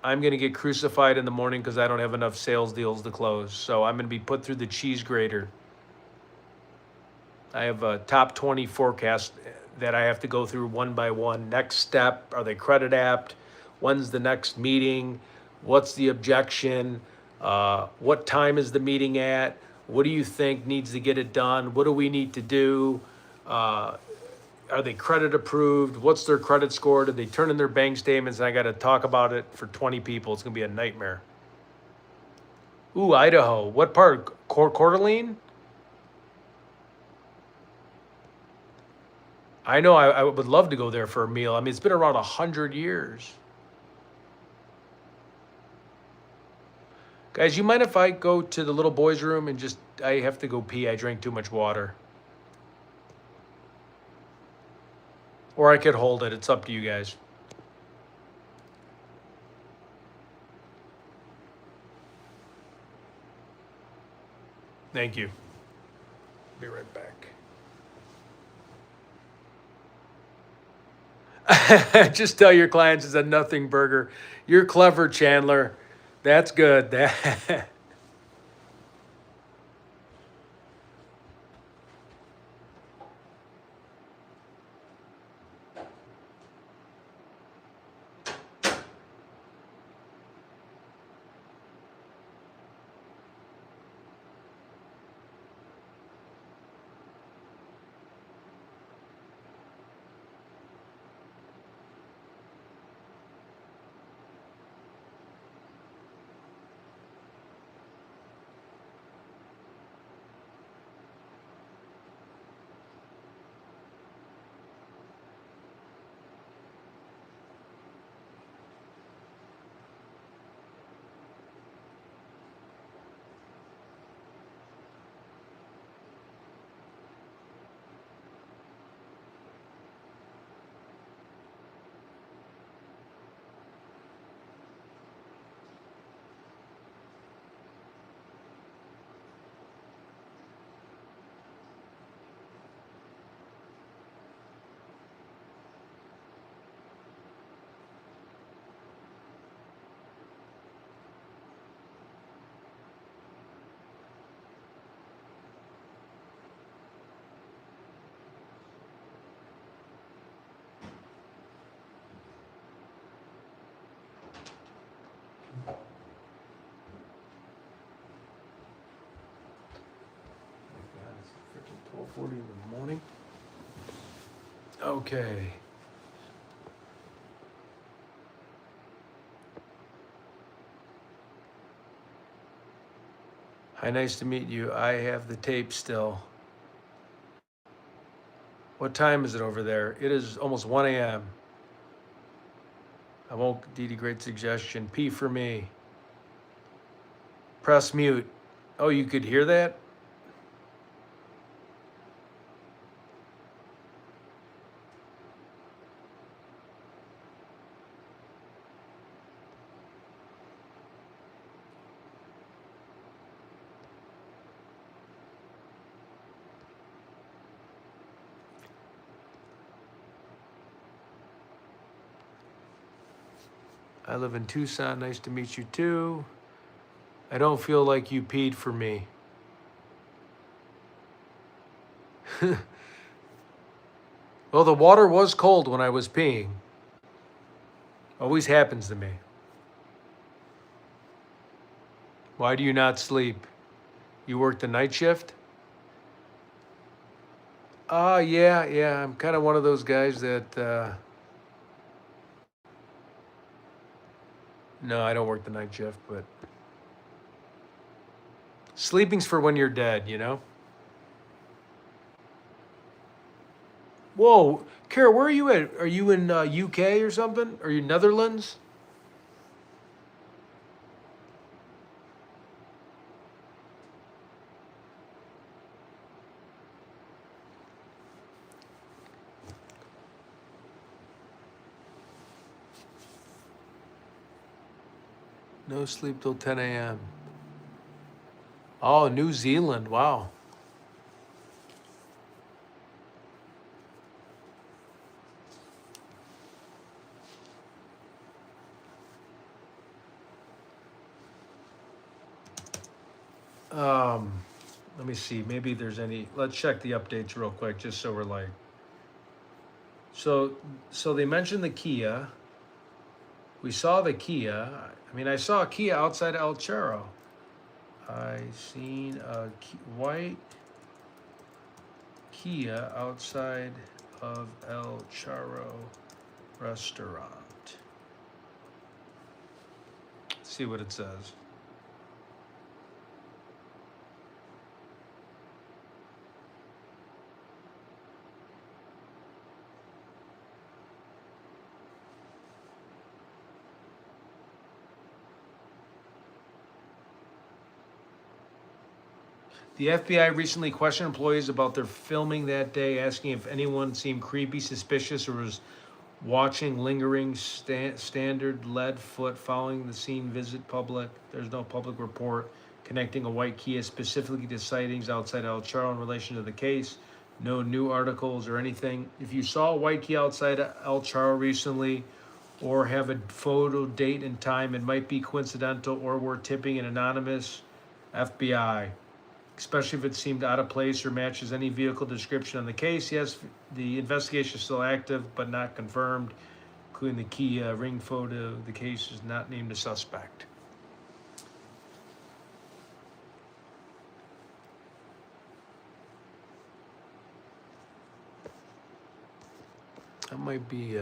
I'm going to get crucified in the morning because I don't have enough sales deals to close. So I'm going to be put through the cheese grater. I have a top 20 forecast that I have to go through one by one. Next step, are they credit apt? When's the next meeting? What's the objection? What time is the meeting at? What do you think needs to get it done? What do we need to do? Are they credit approved? What's their credit score? Did they turn in their bank statements? And I got to talk about it for 20 people. It's going to be a nightmare. Ooh, Idaho. What part? Coeur d'Alene? I know I would love to go there for a meal. I mean, it's been around 100 years. Guys, you mind if I go to the little boys' room and I have to go pee. I drank too much water. Or I could hold it. It's up to you guys. Thank you. Be right back. Just tell your clients it's a nothing burger. You're clever, Chandler. That's good. Freaking 12:40 in the morning. Okay. Hi, nice to meet you. I have the tape still. What time is it over there? It is almost 1 a.m. I won't, Dee Dee, great suggestion. P for me. Press mute. Oh, you could hear that? I live in Tucson. Nice to meet you too. I don't feel like you peed for me. Well, the water was cold when I was peeing. Always happens to me. Why do you not sleep? You work the night shift? Yeah. I'm kind of one of those guys that, no, I don't work the night shift, but sleeping's for when you're dead, you know? Whoa, Kara, where are you at? Are you in UK or something? Are you Netherlands? No sleep till 10 a.m. Oh, New Zealand. Wow. Um, Let me see. Maybe there's any. Let's check the updates real quick, just so we're like. So they mentioned the Kia. We saw the Kia. I mean, I saw a Kia outside El Charo. I seen a white Kia outside of El Charo restaurant. Let's see what it says. The FBI recently questioned employees about their filming that day, asking if anyone seemed creepy, suspicious, or was watching lingering standard lead foot following the scene visit public. There's no public report connecting a white Kia specifically to sightings outside El Charo in relation to the case. No new articles or anything. If you saw a white Kia outside El Charo recently or have a photo, date, and time, it might be coincidental or we're tipping an anonymous FBI, especially if it seemed out of place or matches any vehicle description on the case. Yes, the investigation is still active, but not confirmed, including the key ring photo. The case is not named a suspect. That might be...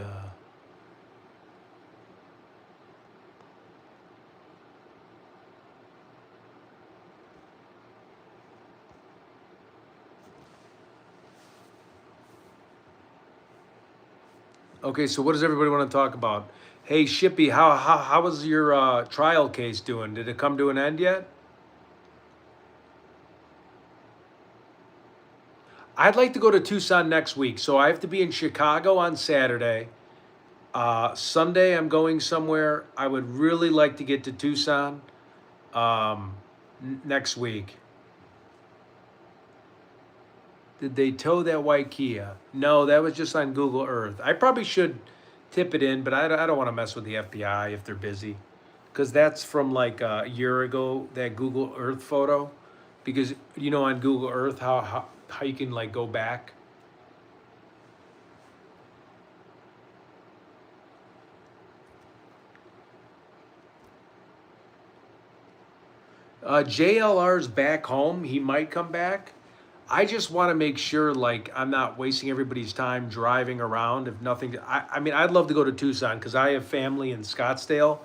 Okay, so what does everybody want to talk about? Hey, Shippy, how was your trial case doing? Did it come to an end yet? I'd like to go to Tucson next week, so I have to be in Chicago on Saturday. Sunday, I'm going somewhere. I would really like to get to Tucson next week. Did they tow that white Kia? No, that was just on Google Earth. I probably should tip it in, but I don't want to mess with the FBI if they're busy. Because that's from like a year ago, that Google Earth photo. Because, you know, on Google Earth, how you can like go back. JLR's back home. He might come back. I just want to make sure, like, I'm not wasting everybody's time driving around. If nothing, I mean, I'd love to go to Tucson because I have family in Scottsdale,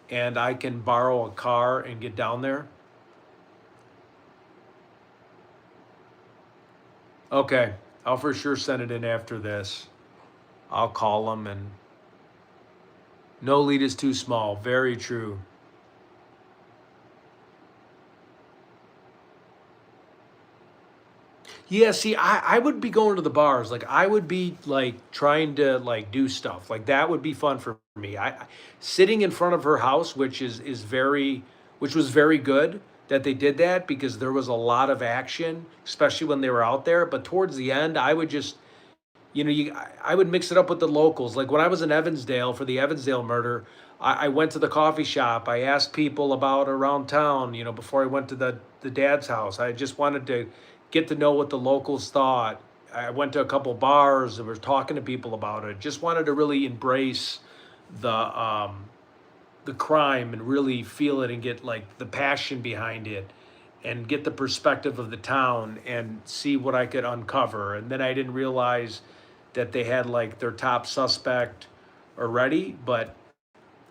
and I can borrow a car and get down there. Okay, I'll for sure send it in after this. I'll call them, and no lead is too small. Very true. Yeah, see, I would be going to the bars. Like I would be like trying to like do stuff. Like that would be fun for me. Sitting in front of her house, which was very good that they did that because there was a lot of action, especially when they were out there. But towards the end, I would just, I would mix it up with the locals. Like when I was in Evansdale for the Evansdale murder, I went to the coffee shop. I asked people about around town, before I went to the dad's house. I just wanted to get to know what the locals thought. I went to a couple bars and was talking to people about it. Just wanted to really embrace the crime and really feel it and get like the passion behind it and get the perspective of the town and see what I could uncover. And then I didn't realize that they had like their top suspect already. But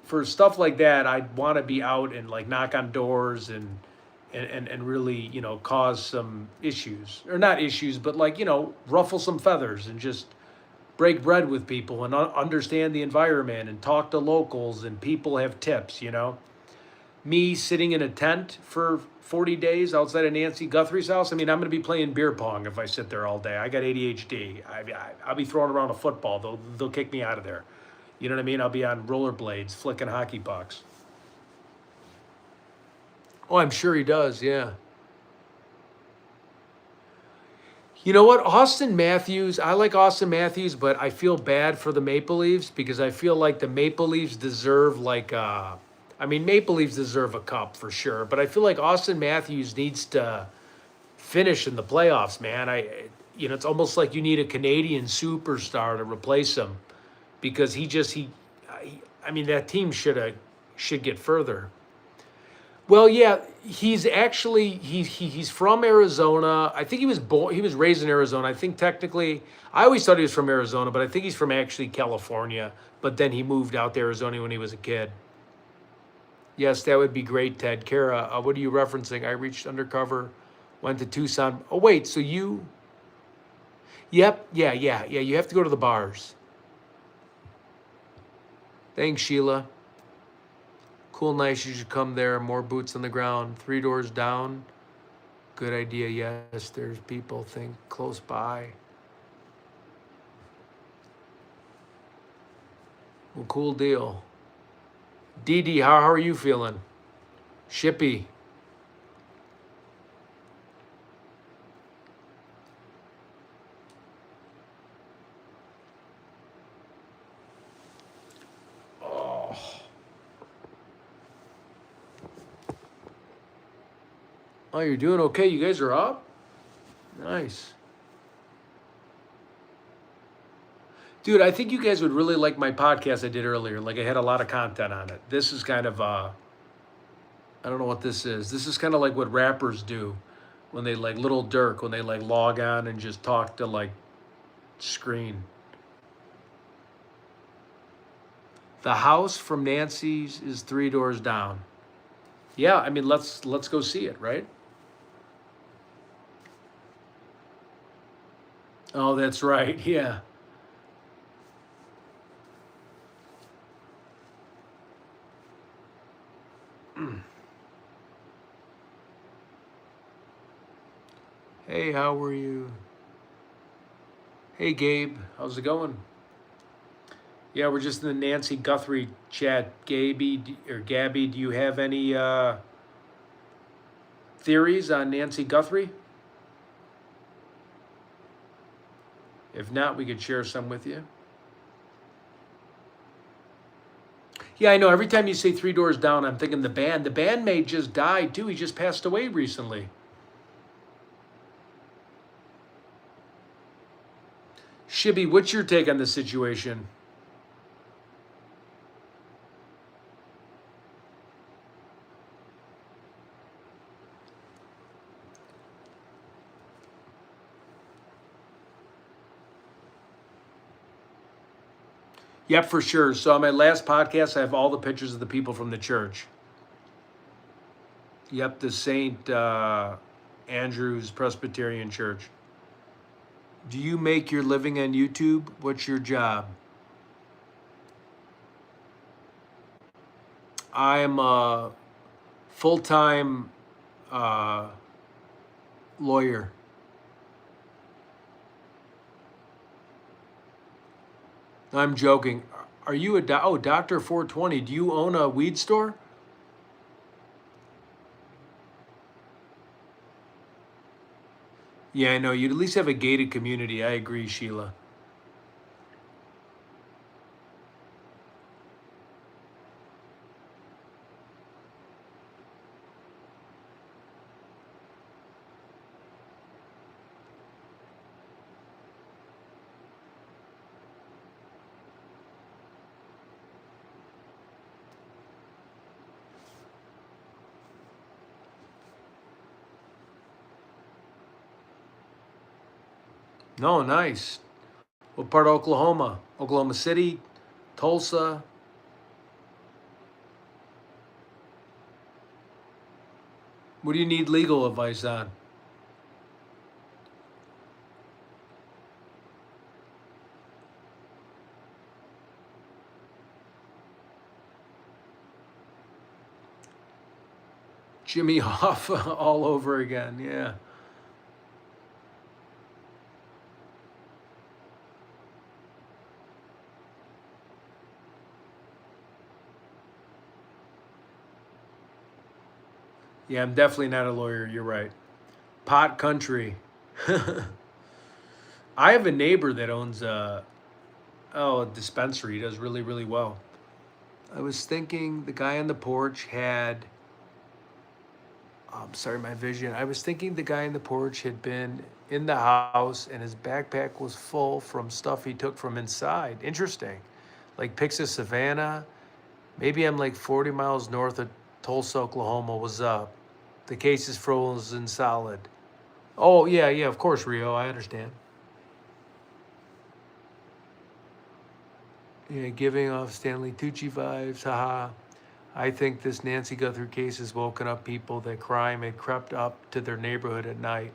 for stuff like that, I'd want to be out and like knock on doors and really, cause some issues. Or not issues, but like, ruffle some feathers and just break bread with people and understand the environment and talk to locals and people have tips. Me sitting in a tent for 40 days outside of Nancy Guthrie's house. I mean, I'm going to be playing beer pong if I sit there all day. I got ADHD. I'll be throwing around a football. They'll kick me out of there. You know what I mean? I'll be on rollerblades, flicking hockey pucks. Oh, I'm sure he does. Yeah. You know what? Austin Matthews, I like Austin Matthews, but I feel bad for the Maple Leafs because I feel like the Maple Leafs deserve Maple Leafs deserve a cup for sure, but I feel like Austin Matthews needs to finish in the playoffs, man. It's almost like you need a Canadian superstar to replace him because that team should get further. Well, yeah, he's from Arizona. I think he was raised in Arizona. I think technically I always thought he was from Arizona, but I think he's from actually California, but then he moved out to Arizona when he was a kid. Yes, that would be great, Ted. Kara, what are you referencing? I reached undercover, went to Tucson. Oh wait, so you Yep, yeah, you have to go to the bars. Thanks, Sheila. Cool, nice. You should come there. More boots on the ground. 3 doors down. Good idea. Yes, there's people think close by. Well, cool deal. Dee Dee, how are you feeling? Shippy. Oh. Oh, you're doing okay. You guys are up? Nice. Dude, I think you guys would really like my podcast I did earlier. Like I had a lot of content on it. This is kind of I don't know what this is. This is kind of like what rappers do when they like Little Dirk when they like log on and just talk to like screen. The house from Nancy's is 3 doors down. Yeah, I mean let's go see it, right? Oh, that's right. Yeah. Hey, how are you? Hey, Gabe, how's it going? Yeah, we're just in the Nancy Guthrie chat. Gabby, do you have any theories on Nancy Guthrie? If not, we could share some with you. Yeah, I know. Every time you say 3 doors down, I'm thinking the band. The bandmate just died too. He just passed away recently. Shibby, what's your take on this situation? Yep, for sure. So on my last podcast, I have all the pictures of the people from the church. Yep, the St. Andrew's Presbyterian Church. Do you make your living on YouTube? What's your job? I am a full-time uh, lawyer. I'm joking. Are you a Dr. 420? Do you own a weed store? Yeah, I know. You'd at least have a gated community. I agree, Sheila. No, nice. What part of Oklahoma? Oklahoma City, Tulsa. What do you need legal advice on? Jimmy Hoff all over again. Yeah. Yeah, I'm definitely not a lawyer. You're right. Pot country. I have a neighbor that owns a dispensary. He does really, really well. I was thinking the guy on the porch had. I'm sorry, my vision. I was thinking the guy on the porch had been in the house and his backpack was full from stuff he took from inside. Interesting. Like pics of Savannah. Maybe I'm like 40 miles north of Tulsa, Oklahoma. What's up? The case is frozen solid. Oh, yeah, yeah, of course, Rio. I understand. Yeah, giving off Stanley Tucci vibes. Haha. I think this Nancy Guthrie case has woken up people that crime had crept up to their neighborhood at night.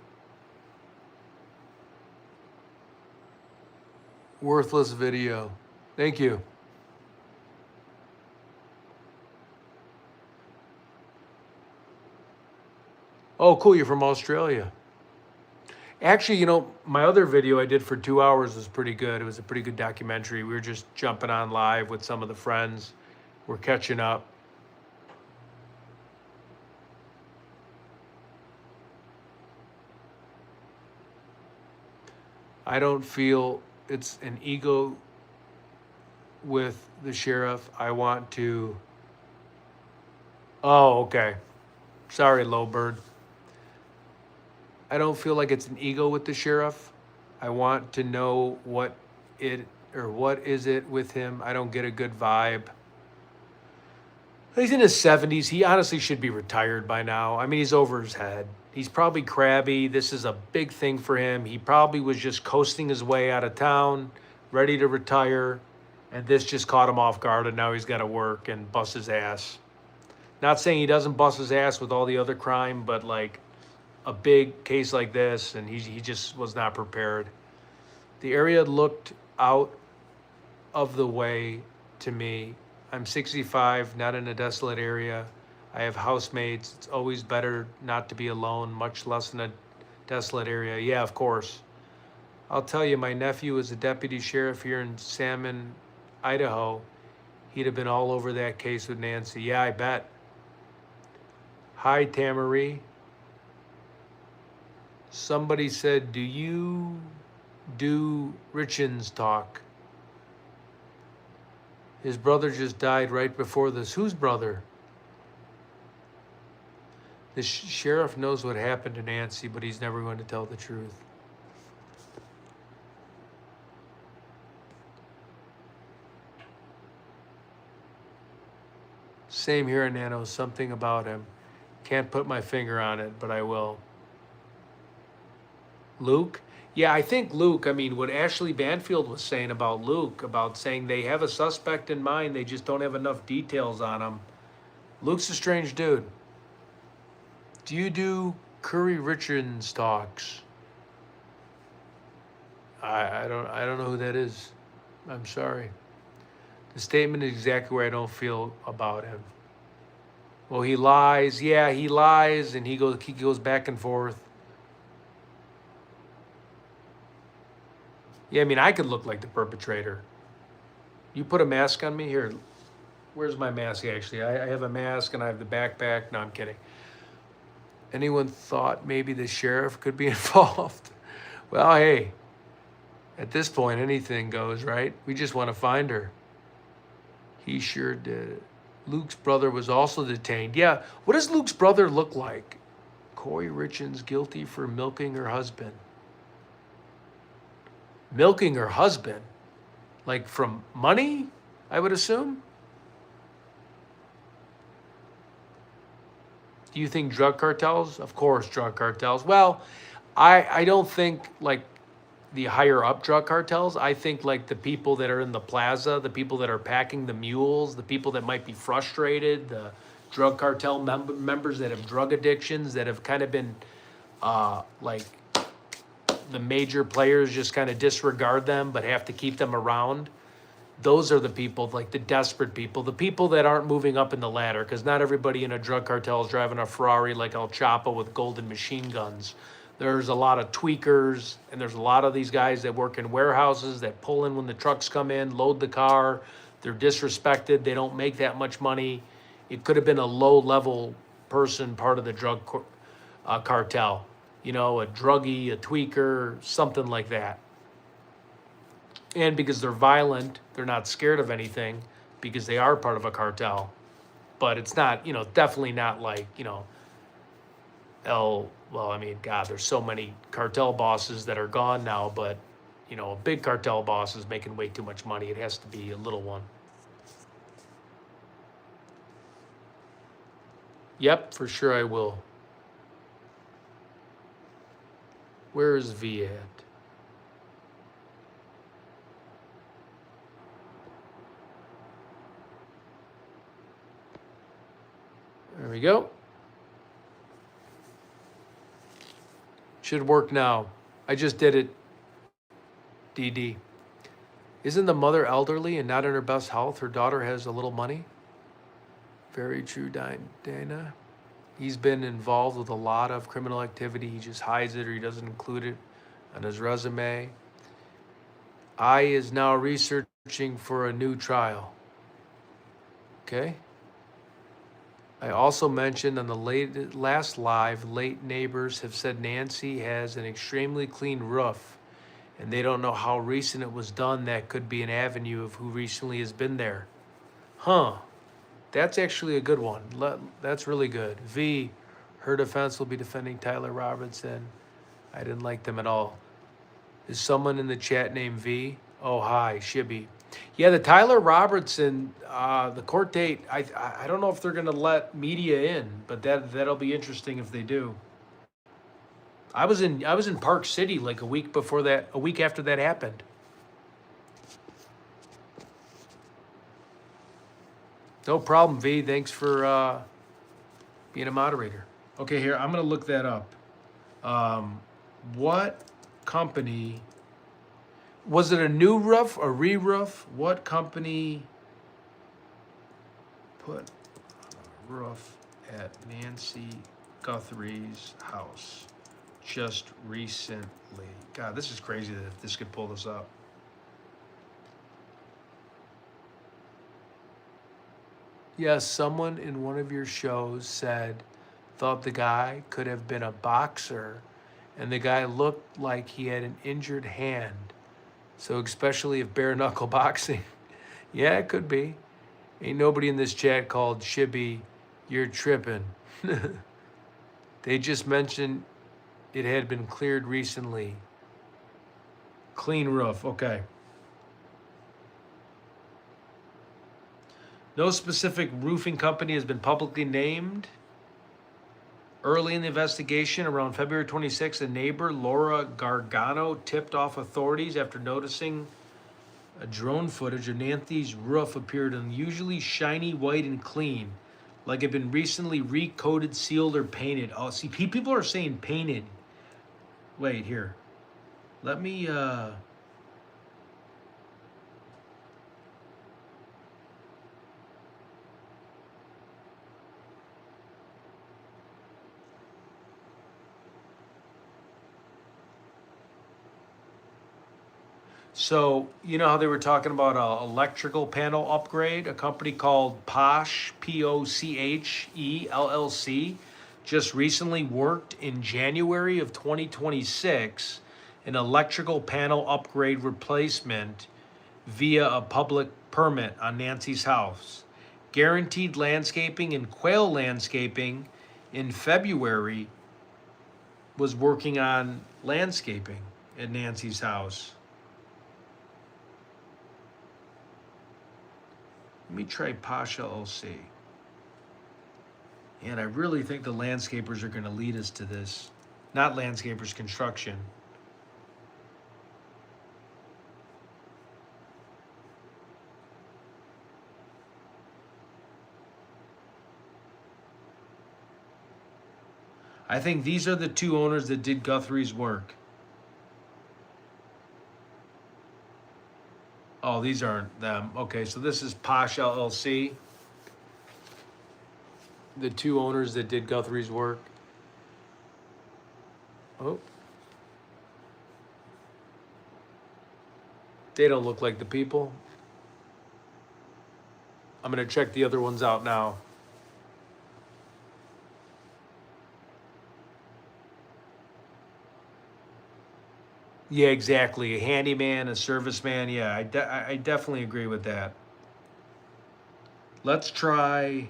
Worthless video. Thank you. Oh, cool. You're from Australia. Actually, my other video I did for 2 hours was pretty good. It was a pretty good documentary. We were just jumping on live with some of the friends. We're catching up. I don't feel it's an ego with the sheriff. I want to. Oh, okay. Sorry, Lowbird. I don't feel like it's an ego with the sheriff. I want to know what is it with him. I don't get a good vibe. He's in his 70s. He honestly should be retired by now. I mean, he's over his head. He's probably crabby. This is a big thing for him. He probably was just coasting his way out of town, ready to retire, and this just caught him off guard, and now he's got to work and bust his ass. Not saying he doesn't bust his ass with all the other crime, but like a big case like this, and he just was not prepared. The area looked out of the way to me. I'm 65, not in a desolate area. I have housemates. It's always better not to be alone, much less in a desolate area. Yeah, of course. I'll tell you, my nephew is a deputy sheriff here in Salmon, Idaho. He'd have been all over that case with Nancy. Yeah, I bet. Hi, Tamarie. Somebody said, do you do Richens talk? His brother just died right before this. Whose brother? The sheriff knows what happened to Nancy, but he's never going to tell the truth. Same here, Nano. Something about him. Can't put my finger on it, but I will. Luke? Yeah, I think Luke, I mean, what Ashley Banfield was saying about Luke, about saying they have a suspect in mind, they just don't have enough details on him. Luke's a strange dude. Do you do Curry Richards talks? I don't know who that is. I'm sorry. The statement is exactly where I don't feel about him. Well, he lies. Yeah, he lies, and he goes back and forth. Yeah, I mean, I could look like the perpetrator. You put a mask on me here. Where's my mask actually? I have a mask and I have the backpack. No, I'm kidding. Anyone thought maybe the sheriff could be involved? Well, hey, at this point, anything goes, right? We just want to find her. He sure did. Luke's brother was also detained. Yeah, what does Luke's brother look like? Corey Richens guilty for milking her husband. Milking her husband? Like from money, I would assume? Do you think drug cartels? Of course, drug cartels. Well, I don't think like the higher up drug cartels. I think like the people that are in the plaza, the people that are packing the mules, the people that might be frustrated, the drug cartel members that have drug addictions, that have kind of been like the major players just kind of disregard them but have to keep them around. Those are the people, like the desperate people, the people that aren't moving up in the ladder, because not everybody in a drug cartel is driving a Ferrari like El Chapo with golden machine guns. There's a lot of tweakers, and there's a lot of these guys that work in warehouses that pull in when the trucks come in, load the car. They're disrespected. They don't make that much money. It could have been a low-level person, part of the drug cartel. You know, a druggie, a tweaker, something like that. And because they're violent, they're not scared of anything because they are part of a cartel. But it's not, definitely not like, well, I mean, God, there's so many cartel bosses that are gone now, but, a big cartel boss is making way too much money. It has to be a little one. Yep, for sure I will. Where is V at? There we go. Should work now. I just did it. DD. Isn't the mother elderly and not in her best health? Her daughter has a little money. Very true, Dana. He's been involved with a lot of criminal activity. He just hides it or he doesn't include it on his resume. I is now researching for a new trial. Okay. I also mentioned on the last live, late neighbors have said Nancy has an extremely clean roof, and they don't know how recent it was done. That could be an avenue of who recently has been there. Huh. That's actually a good one. That's really good. V, her defense will be defending Tyler Robertson. I didn't like them at all. Is someone in the chat named V? Oh, hi, Shibby. Yeah, the Tyler Robertson, the court date. I don't know if they're gonna let media in, but that'll be interesting if they do. I was in Park City like a week after that happened. No problem, V. Thanks for being a moderator. Okay, here I'm gonna look that up. What company? Was it a new roof, a re-roof? What company put a roof at Nancy Guthrie's house just recently? God, this is crazy that this could pull this up. Yes, someone in one of your shows thought the guy could have been a boxer, and the guy looked like he had an injured hand. So especially if bare knuckle boxing. Yeah, it could be. Ain't nobody in this chat called Shibby, you're tripping. They just mentioned it had been cleared recently. Clean roof, okay. No specific roofing company has been publicly named. Early in the investigation, around February 26th, a neighbor, Laura Gargano, tipped off authorities after noticing a drone footage of Nancy's roof appeared unusually shiny, white, and clean, like it had been recently recoated, sealed, or painted. Oh, see, people are saying painted. Wait, here. Let me, So, you know how they were talking about a electrical panel upgrade? A company called Posh, Poche LLC, just recently worked in January of 2026 an electrical panel upgrade replacement via a public permit on Nancy's house. Guaranteed Landscaping and Quail Landscaping in February was working on landscaping at Nancy's house. Let me try Posh LLC. And I really think the landscapers are going to lead us to this. Not landscapers, construction. I think these are the two owners that did Guthrie's work. Oh, these aren't them. Okay, so this is Posh LLC. The two owners that did Guthrie's work. Oh. They don't look like the people. I'm going to check the other ones out now. Yeah, exactly. A handyman, a serviceman. Yeah, I definitely agree with that. Let's try.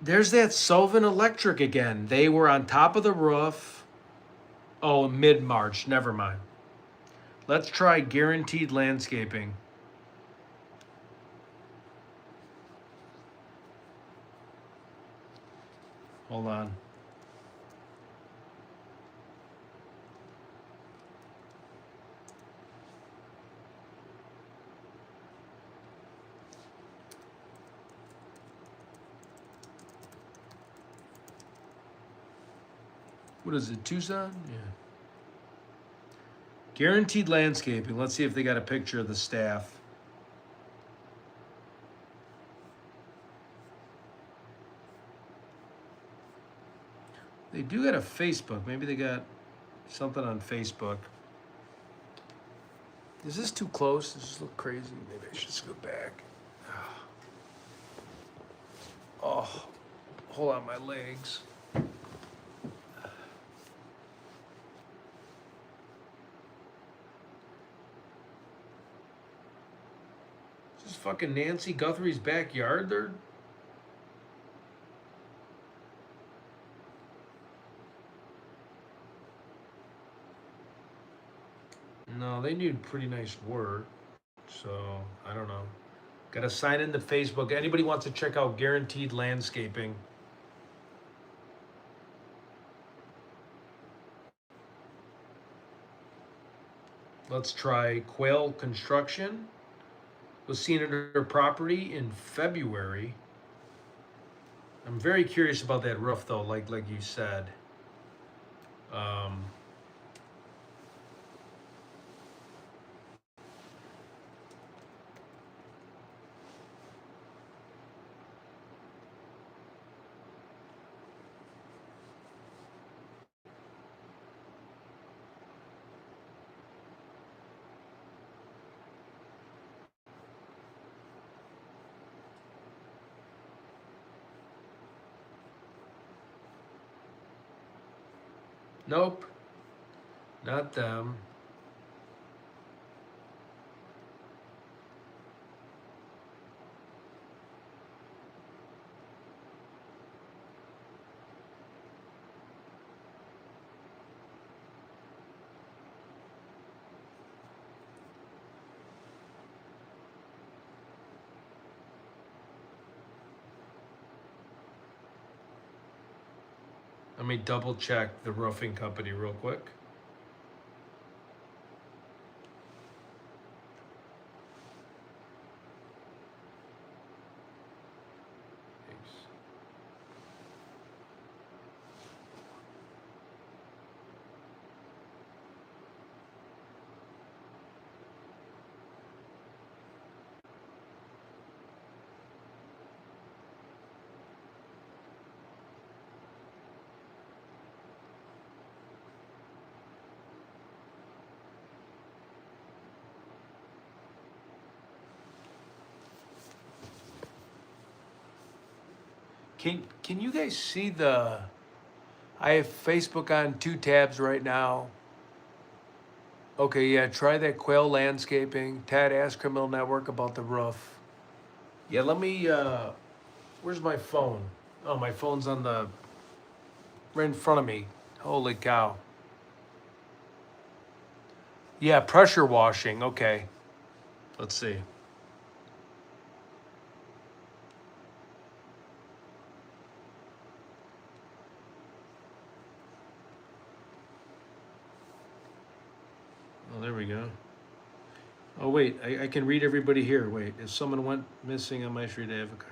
There's that Sullivan Electric again. They were on top of the roof. Oh, mid-March. Never mind. Let's try Guaranteed Landscaping. Hold on. What is it, Tucson? Yeah. Guaranteed Landscaping. Let's see if they got a picture of the staff. They do got a Facebook. Maybe they got something on Facebook. Is this too close? Does this look crazy? Maybe I should just go back. Oh, hold on my legs. Is this fucking Nancy Guthrie's backyard? They're... No, they need pretty nice work. So, I don't know. Got to sign into Facebook. Anybody wants to check out Guaranteed Landscaping? Let's try Quail Construction. Was seen at her property in February. I'm very curious about that roof, though. Like you said. Um, nope, not them. Let me double check the roofing company real quick. Thanks. Can you guys see the? I have Facebook on 2 tabs right now. Okay, yeah, try that Quail Landscaping. Tad asked Criminal Network about the roof. Yeah, let me. Where's my phone? Oh, my phone's on the right in front of me. Holy cow! Yeah, pressure washing. Okay, let's see. Oh, there we go. Oh wait, I can read everybody here. Wait, if someone went missing on my street, I have a car.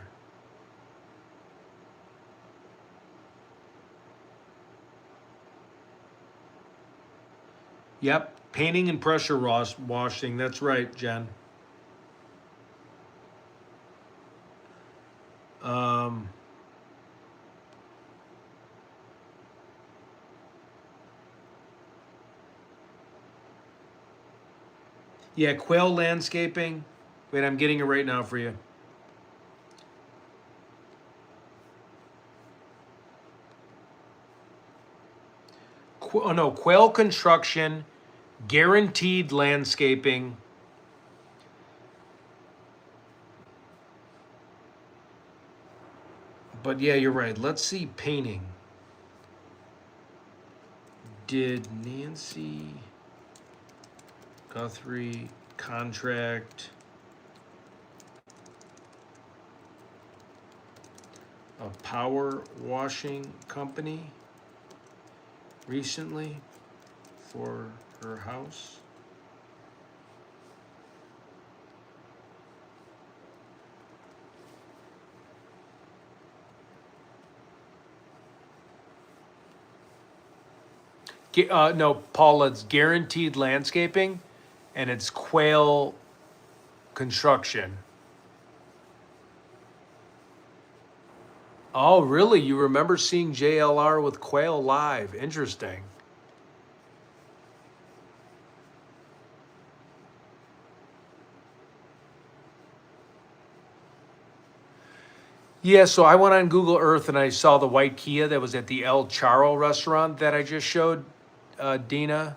Yep, painting and pressure washing. That's right, Jen. Um, yeah, Quail Landscaping. Wait, I'm getting it right now for you. Oh no, Quail Construction, Guaranteed Landscaping. But yeah, you're right. Let's see painting. Did Nancy Guthrie contract a power washing company recently for her house? No, Paula, it's Guaranteed Landscaping, and it's Quail Construction. Oh, really? You remember seeing JLR with Quail live? Interesting. Yeah, so I went on Google Earth and I saw the white Kia that was at the El Charo restaurant that I just showed Dina.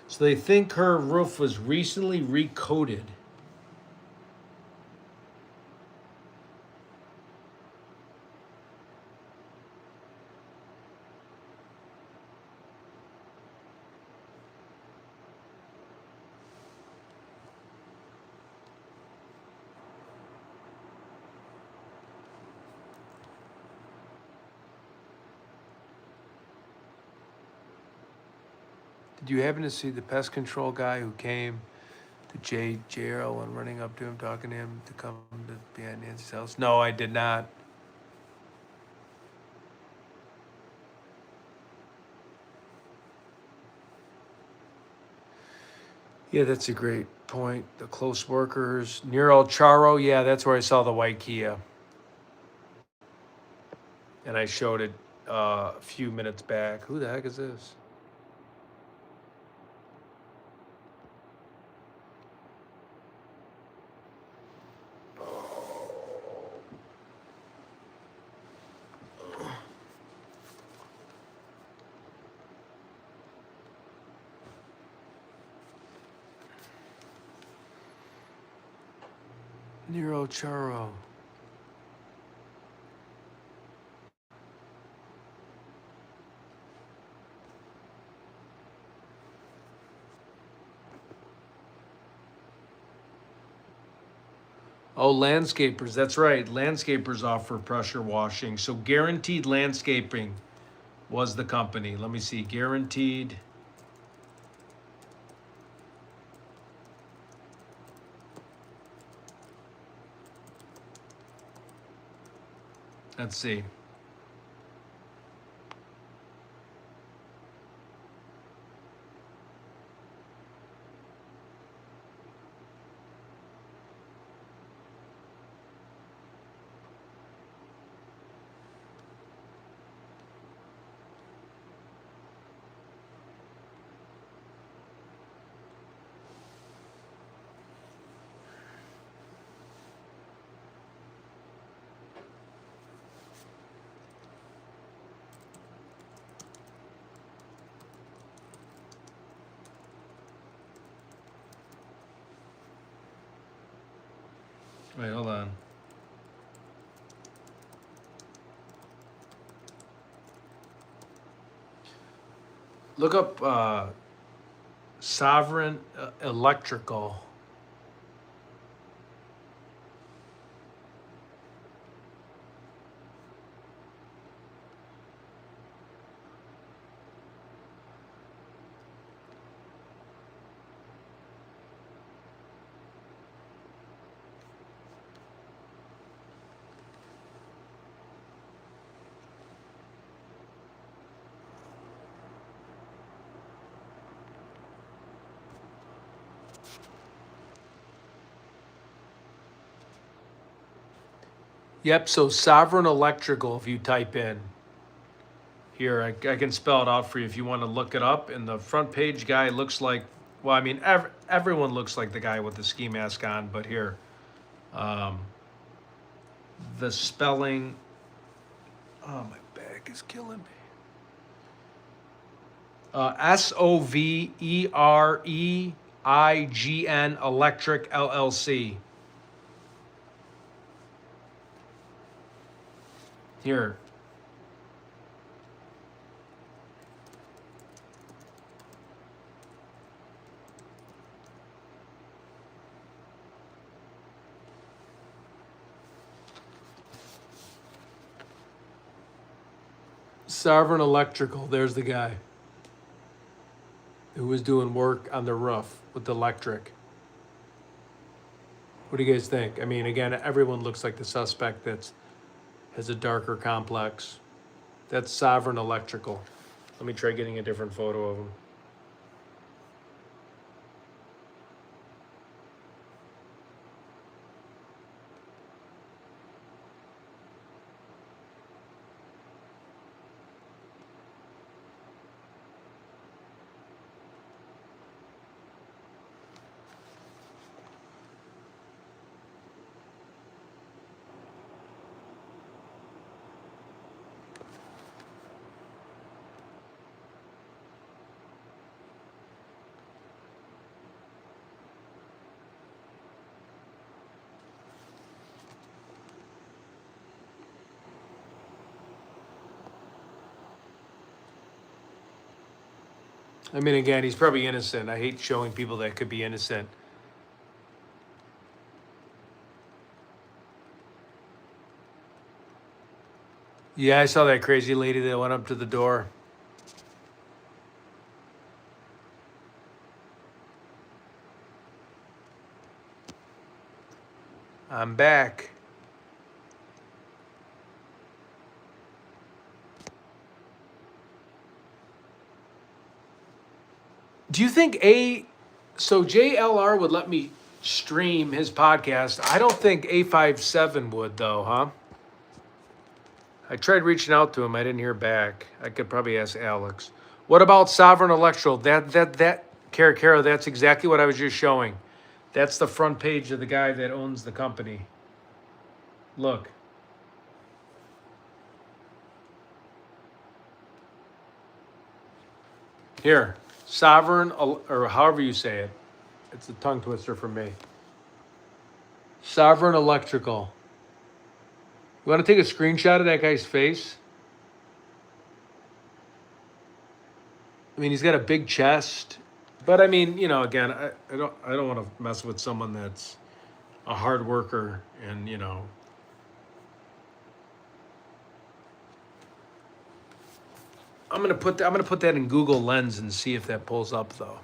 So they think her roof was recently recoated. Did you happen to see the pest control guy who came to JRL and running up to him, talking to him to come to be at Nancy's house? No, I did not. Yeah, that's a great point. The close workers near El Charo. Yeah, that's where I saw the white Kia, and I showed it a few minutes back. Who the heck is this? Nero Charo. Oh, landscapers. That's right. Landscapers offer pressure washing. So Guaranteed Landscaping was the company. Let me see. Guaranteed. Let's see. Wait, hold on. Look up Sovereign Electrical. Yep, so Sovereign Electrical, if you type in here, I can spell it out for you if you want to look it up. And the front page guy looks like, well, I mean, everyone looks like the guy with the ski mask on, but here, um, the spelling, oh, my back is killing me. SOVEREIGN Electric LLC. Here. Sovereign Electrical, there's the guy who was doing work on the roof with the electric. What do you guys think? I mean, again, everyone looks like the suspect that has a darker complex. That's Sovereign Electrical. Let me try getting a different photo of him. I mean, again, he's probably innocent. I hate showing people that could be innocent. Yeah, I saw that crazy lady that went up to the door. I'm back. Do you think so JLR would let me stream his podcast? I don't think A57 would though, huh? I tried reaching out to him. I didn't hear back. I could probably ask Alex. What about Sovereign Electrical? Cara, that's exactly what I was just showing. That's the front page of the guy that owns the company. Look. Here. Sovereign, or however you say it. It's a tongue twister for me. Sovereign Electrical. You want to take a screenshot of that guy's face? I mean, he's got a big chest, but I mean, you know, again, I don't want to mess with someone that's a hard worker, and you know, I'm gonna put that in Google Lens and see if that pulls up though.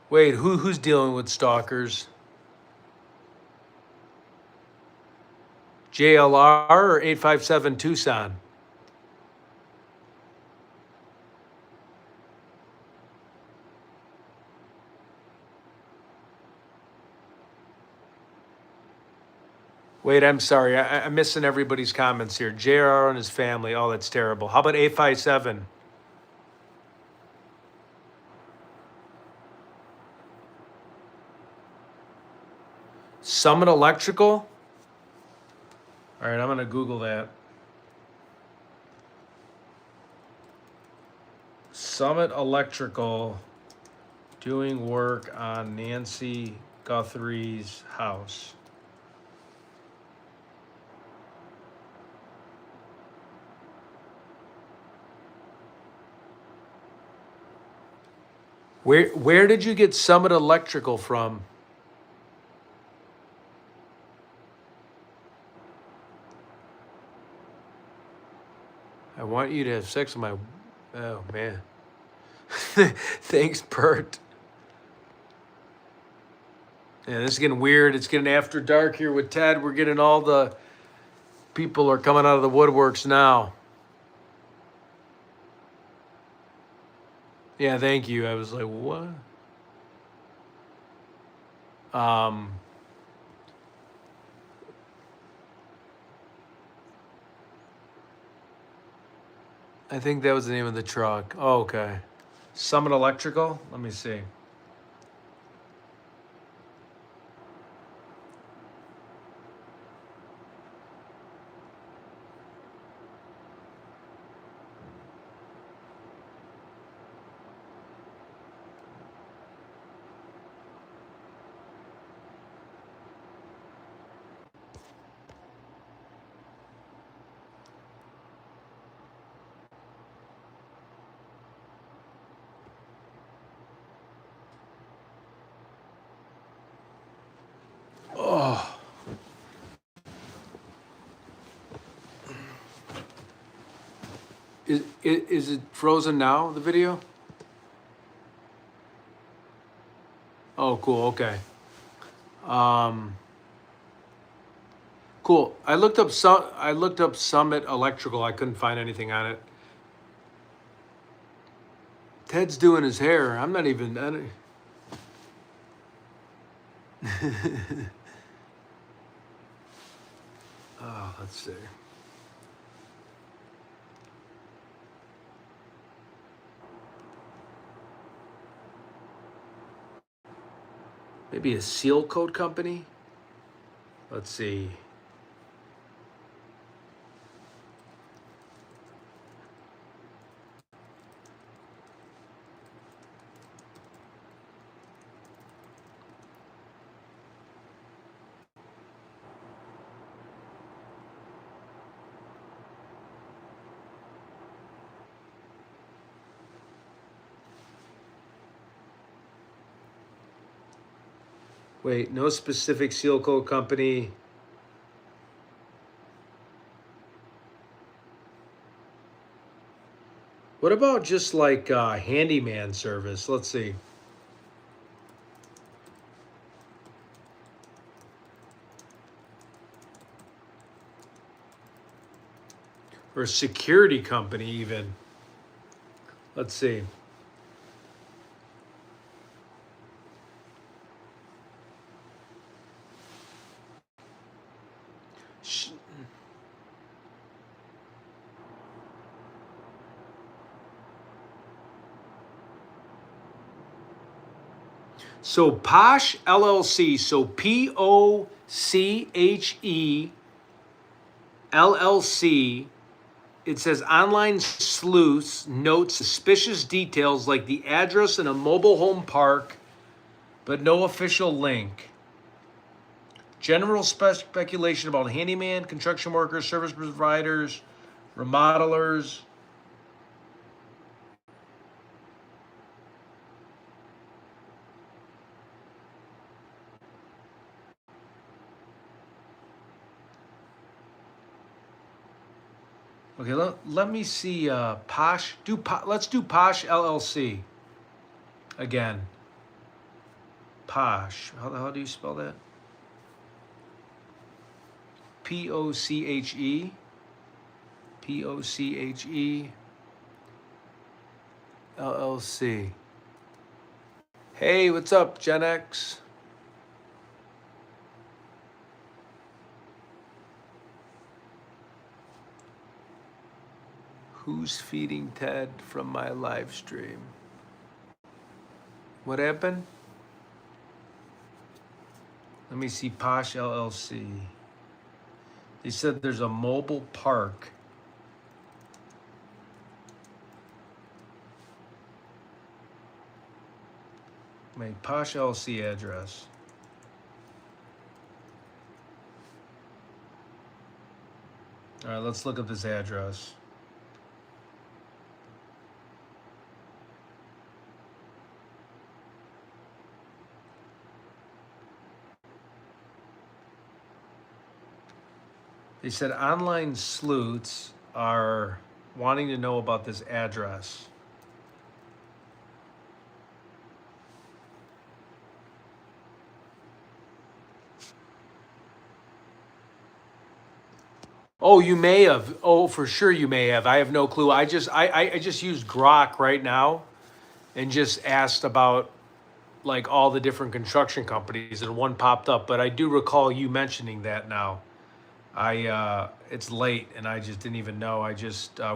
Wait, who's dealing with stalkers? JLR or 857 Tucson? Wait, I'm sorry. I'm missing everybody's comments here. JR and his family. Oh, that's terrible. How about 857? Summit Electrical? All right, I'm going to Google that. Summit Electrical doing work on Nancy Guthrie's house. Where did you get Summit Electrical from? I want you to have sex with my... Oh, man. Thanks, Bert. Yeah, this is getting weird. It's getting after dark here with Ted. We're getting all the people are coming out of the woodworks now. Yeah, thank you. I was like, what? I think that was the name of the truck. Oh, okay. Summit Electrical? Let me see. Oh. Is it frozen now, the video? Oh, cool. Okay. Cool. I looked up Summit Electrical. I couldn't find anything on it. Ted's doing his hair. I'm not even. Oh, let's see. Maybe a seal coat company? Let's see. Wait, no specific seal coat company. What about just like handyman service? Let's see. Or security company even. Let's see. So Posh LLC, so POSH LLC. It says online sleuths note suspicious details like the address in a mobile home park, but no official link. General speculation about handyman, construction workers, service providers, remodelers. Okay, let me see. Posh. Let's do Posh LLC again. Posh. How do you spell that? Poche. Poche. LLC. Hey, what's up, Gen X? Who's feeding Ted from my live stream? What happened? Let me see. Posh LLC. They said there's a mobile park. My Posh LLC address. All right, let's look up this address. They said online sleuths are wanting to know about this address. Oh, you may have. Oh, for sure you may have. I have no clue. I just used Grok right now and just asked about like all the different construction companies and one popped up, but I do recall you mentioning that now. It's late and I just didn't even know.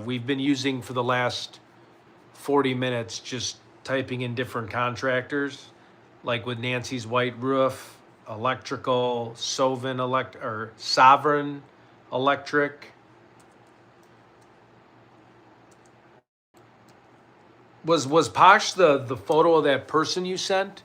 We've been using for the last 40 minutes just typing in different contractors, like with Nancy's White Roof, Electrical, Sovereign Electric. Was Posh the photo of that person you sent?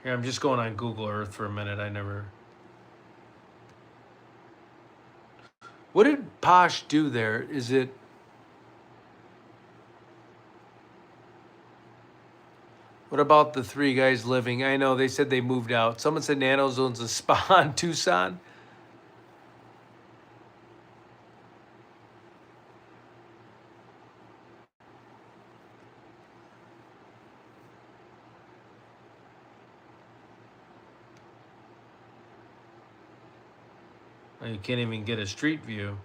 Here, I'm just going on Google Earth for a minute. What did Posh do there? Is it? What about the three guys living? I know they said they moved out. Someone said Nanos owns a spa in Tucson. You can't even get a street view.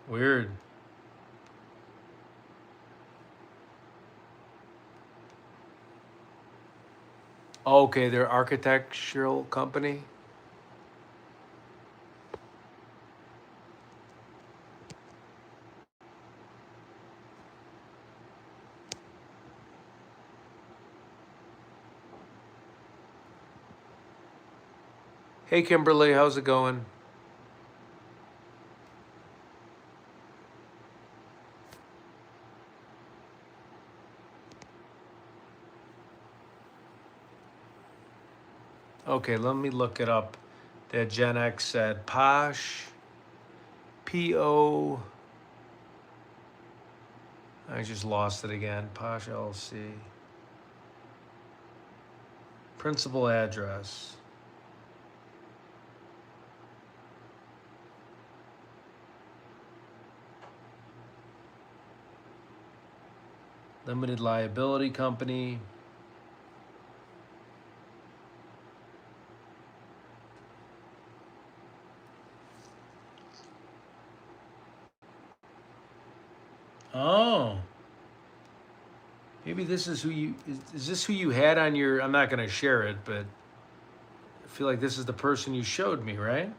Weird. Okay, they're architectural company. Hey Kimberly, how's it going? Okay, let me look it up. That Gen X said Posh, P-O, I just lost it again. Posh LC. Principal address. Limited liability company. Oh. Maybe this is who you is this who you had on your I'm not gonna share it, but I feel like this is the person you showed me, right?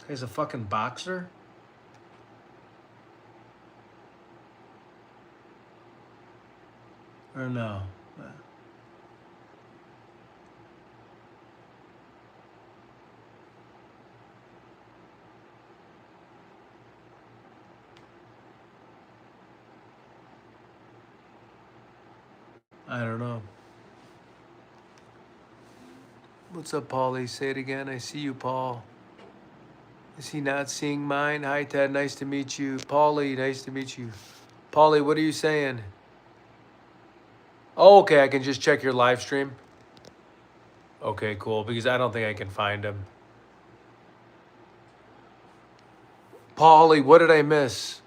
He's a fucking boxer? Or no? I don't know. What's up, Paulie? Say it again. I see you, Paul. Is he not seeing mine? Hi, Ted. Nice to meet you. Paulie, nice to meet you. Paulie, what are you saying? Oh, okay. I can just check your live stream. Okay, cool. Because I don't think I can find him. Paulie, what did I miss?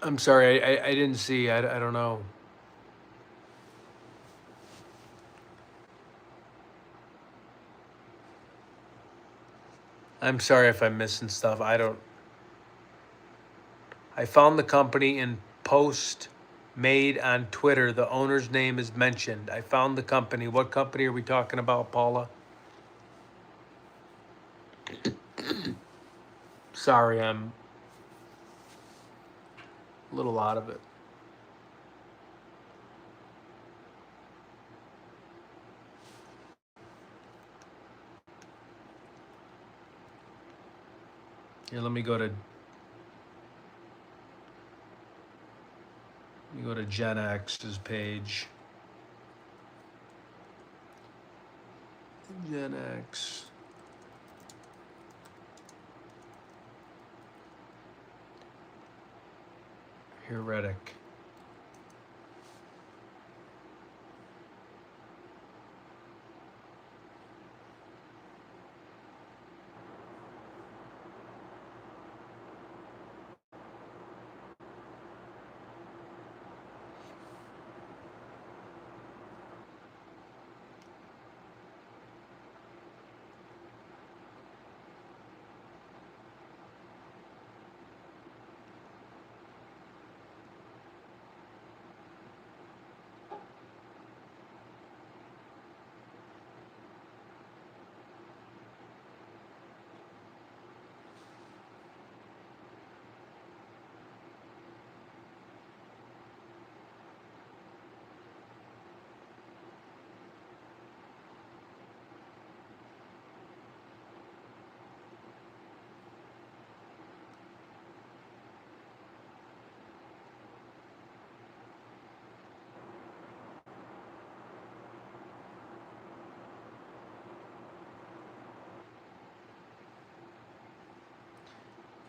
I'm sorry. I didn't see. I don't know. I'm sorry if I'm missing stuff. I found the company in post made on Twitter. The owner's name is mentioned. I found the company. What company are we talking about, Paula? Sorry, I'm a little out of it. Here, let me go to Gen X's page. Gen X. Heretic.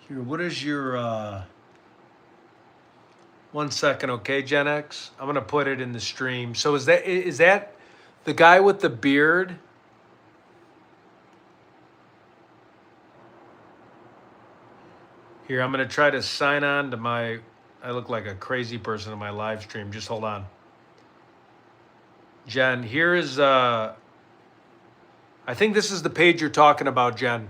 Here, what is your 1 second, okay, Gen X? I'm gonna put it in the stream. So is that the guy with the beard? Here, I'm gonna try to sign on to my. I look like a crazy person in my live stream. Just hold on. Jen, here is I think this is the page you're talking about, Jen.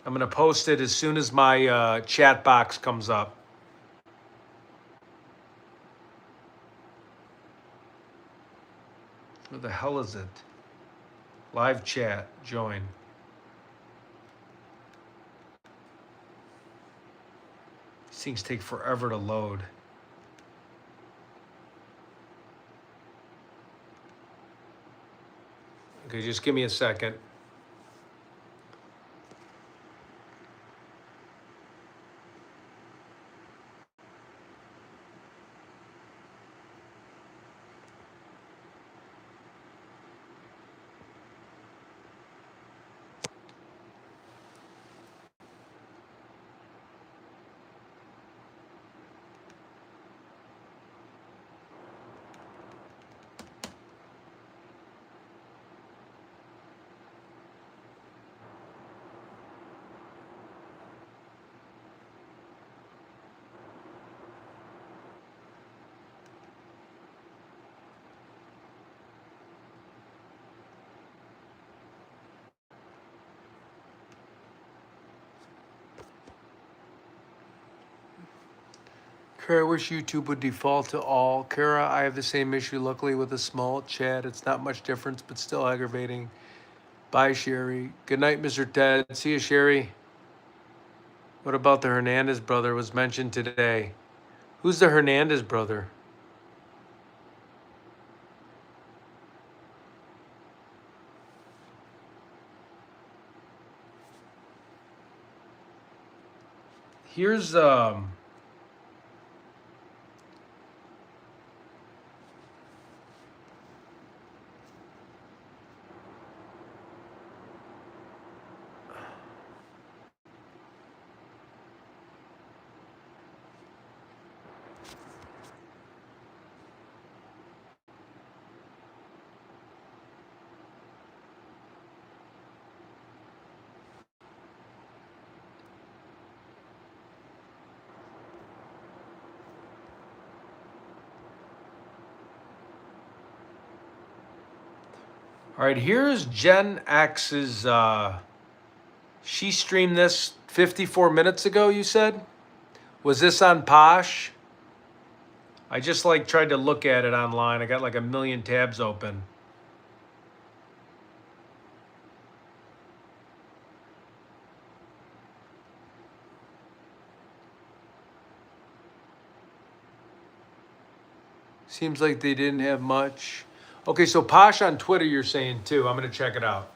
I'm gonna post it as soon as my chat box comes up. Where the hell is it? Live chat, join. These things take forever to load. Okay, just give me a second. Kara, I wish YouTube would default to all. Kara, I have the same issue, luckily, with a small chat. It's not much difference, but still aggravating. Bye, Sherry. Good night, Mr. Ted. See you, Sherry. What about the Hernandez brother was mentioned today? Who's the Hernandez brother? Here's all right, here's Gen X's she streamed this 54 minutes ago, you said? Was this on Posh? I just like tried to look at it online. I got like a million tabs open. Seems like they didn't have much. Okay, so Posh on Twitter, you're saying too. I'm gonna check it out.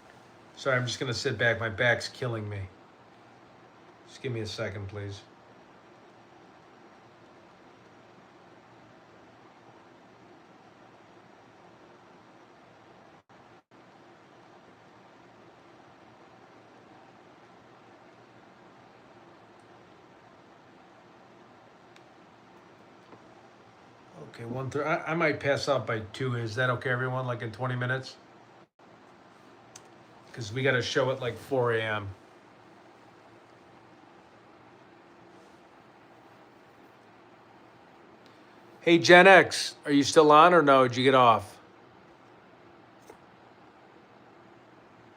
Sorry, I'm just gonna sit back. My back's killing me. Just give me a second, please. Okay, 1:30. I might pass out by 2. Is that okay, everyone? Like in 20 minutes? Because we got a show at like 4 a.m. Hey, Gen X, are you still on or no? Did you get off?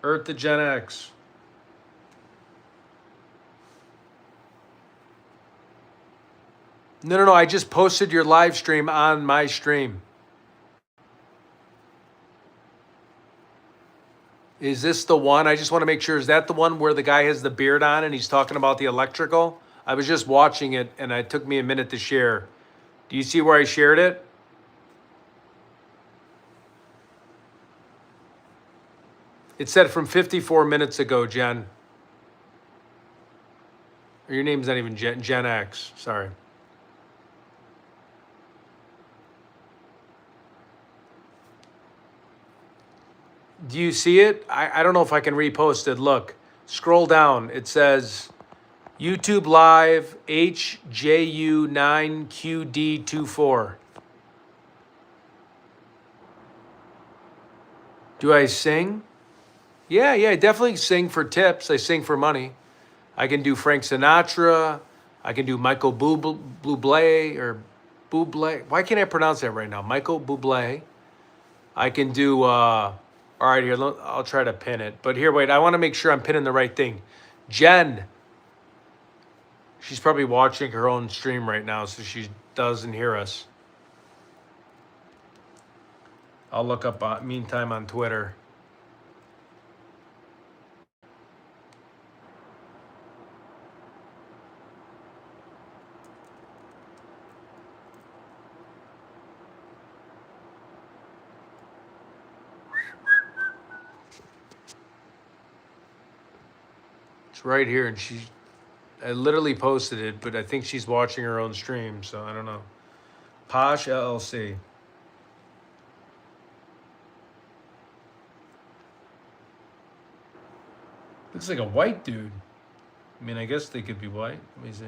Earth to Gen X. No, I just posted your live stream on my stream. Is this the one? I just want to make sure. Is that the one where the guy has the beard on and he's talking about the electrical? I was just watching it and it took me a minute to share. Do you see where I shared it? It said from 54 minutes ago, Jen. Or your name's not even Gen X. Sorry. Do you see it? I don't know if I can repost it. Look, scroll down. It says YouTube Live HJU9QD24. Do I sing? Yeah, I definitely sing for tips. I sing for money. I can do Frank Sinatra. I can do Michael Bublé or Bublé. Why can't I pronounce that right now? Michael Bublé. I can do, all right, here, I'll try to pin it. But here, wait, I want to make sure I'm pinning the right thing. Jen. She's probably watching her own stream right now, so she doesn't hear us. I'll look up, meantime, on Twitter. It's right here, and I literally posted it, but I think she's watching her own stream, so I don't know. Posh LLC. Looks like a white dude. I mean, I guess they could be white. Let me see.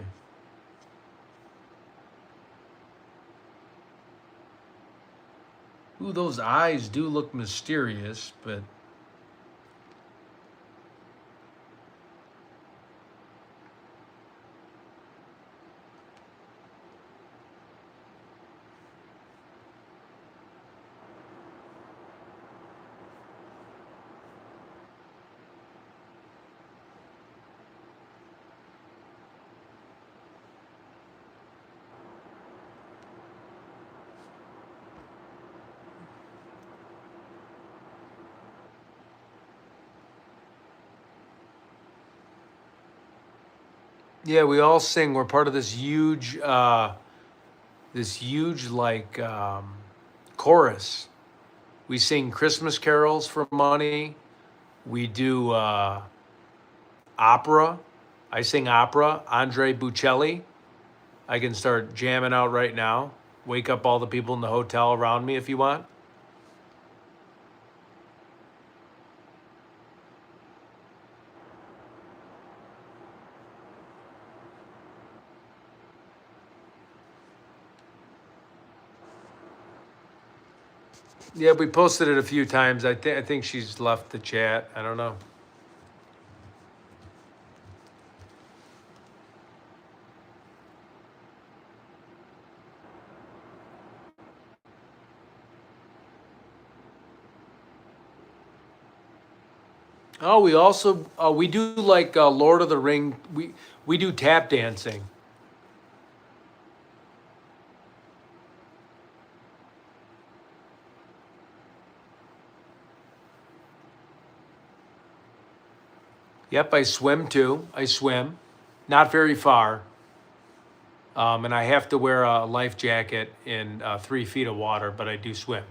Ooh, those eyes do look mysterious, but Yeah, we all sing. We're part of this huge like chorus. We sing Christmas carols for money. We do opera. I sing opera. Andre Bocelli. I can start jamming out right now. Wake up all the people in the hotel around me if you want. Yeah, we posted it a few times. I think she's left the chat. I don't know. Oh, we also we do like Lord of the Ring. We do tap dancing. Yep, I swim too. I swim, not very far, and I have to wear a life jacket in 3 feet of water, but I do swim.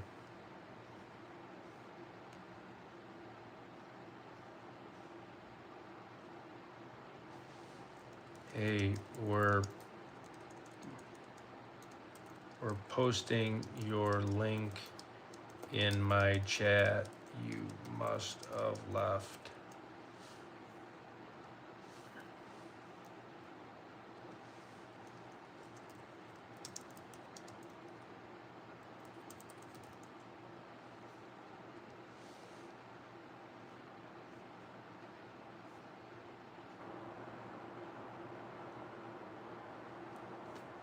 Hey, we're posting your link in my chat. You must have left.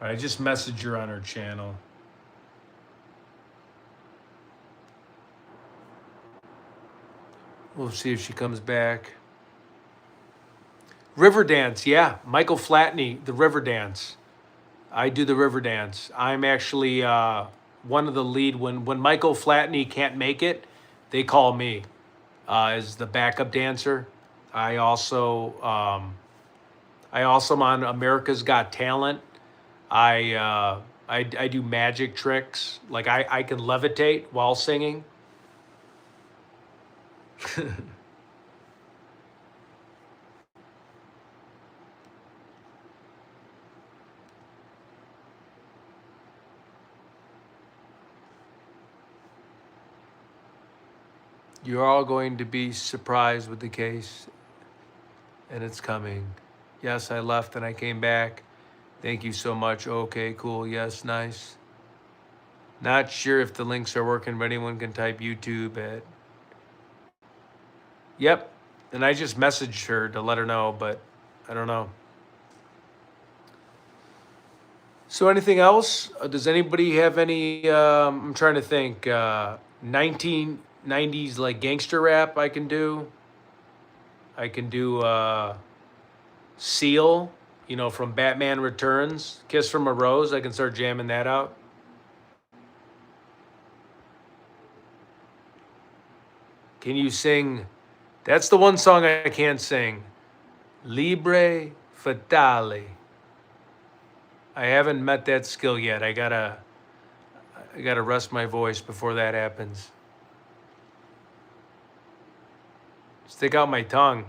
I just messaged her on her channel. We'll see if she comes back. River dance, yeah. Michael Flatney, the river dance. I do the river dance. I'm actually one of the lead. When Michael Flatney can't make it, they call me as the backup dancer. I also am on America's Got Talent. I do magic tricks. Like I can levitate while singing. You're all going to be surprised with the case, and it's coming. Yes, I left and I came back. Thank you so much. Okay, cool. Yes, nice. Not sure if the links are working, but anyone can type YouTube at. Yep. And I just messaged her to let her know, but I don't know. So anything else? Does anybody have any? I'm trying to think. 1990s like gangster rap I can do. I can do Seal, from Batman Returns. Kiss from a Rose. I can start jamming that out. Can you sing? That's the one song I can't sing. Libre Fatale. I haven't met that skill yet. I gotta rest my voice before that happens. Stick out my tongue.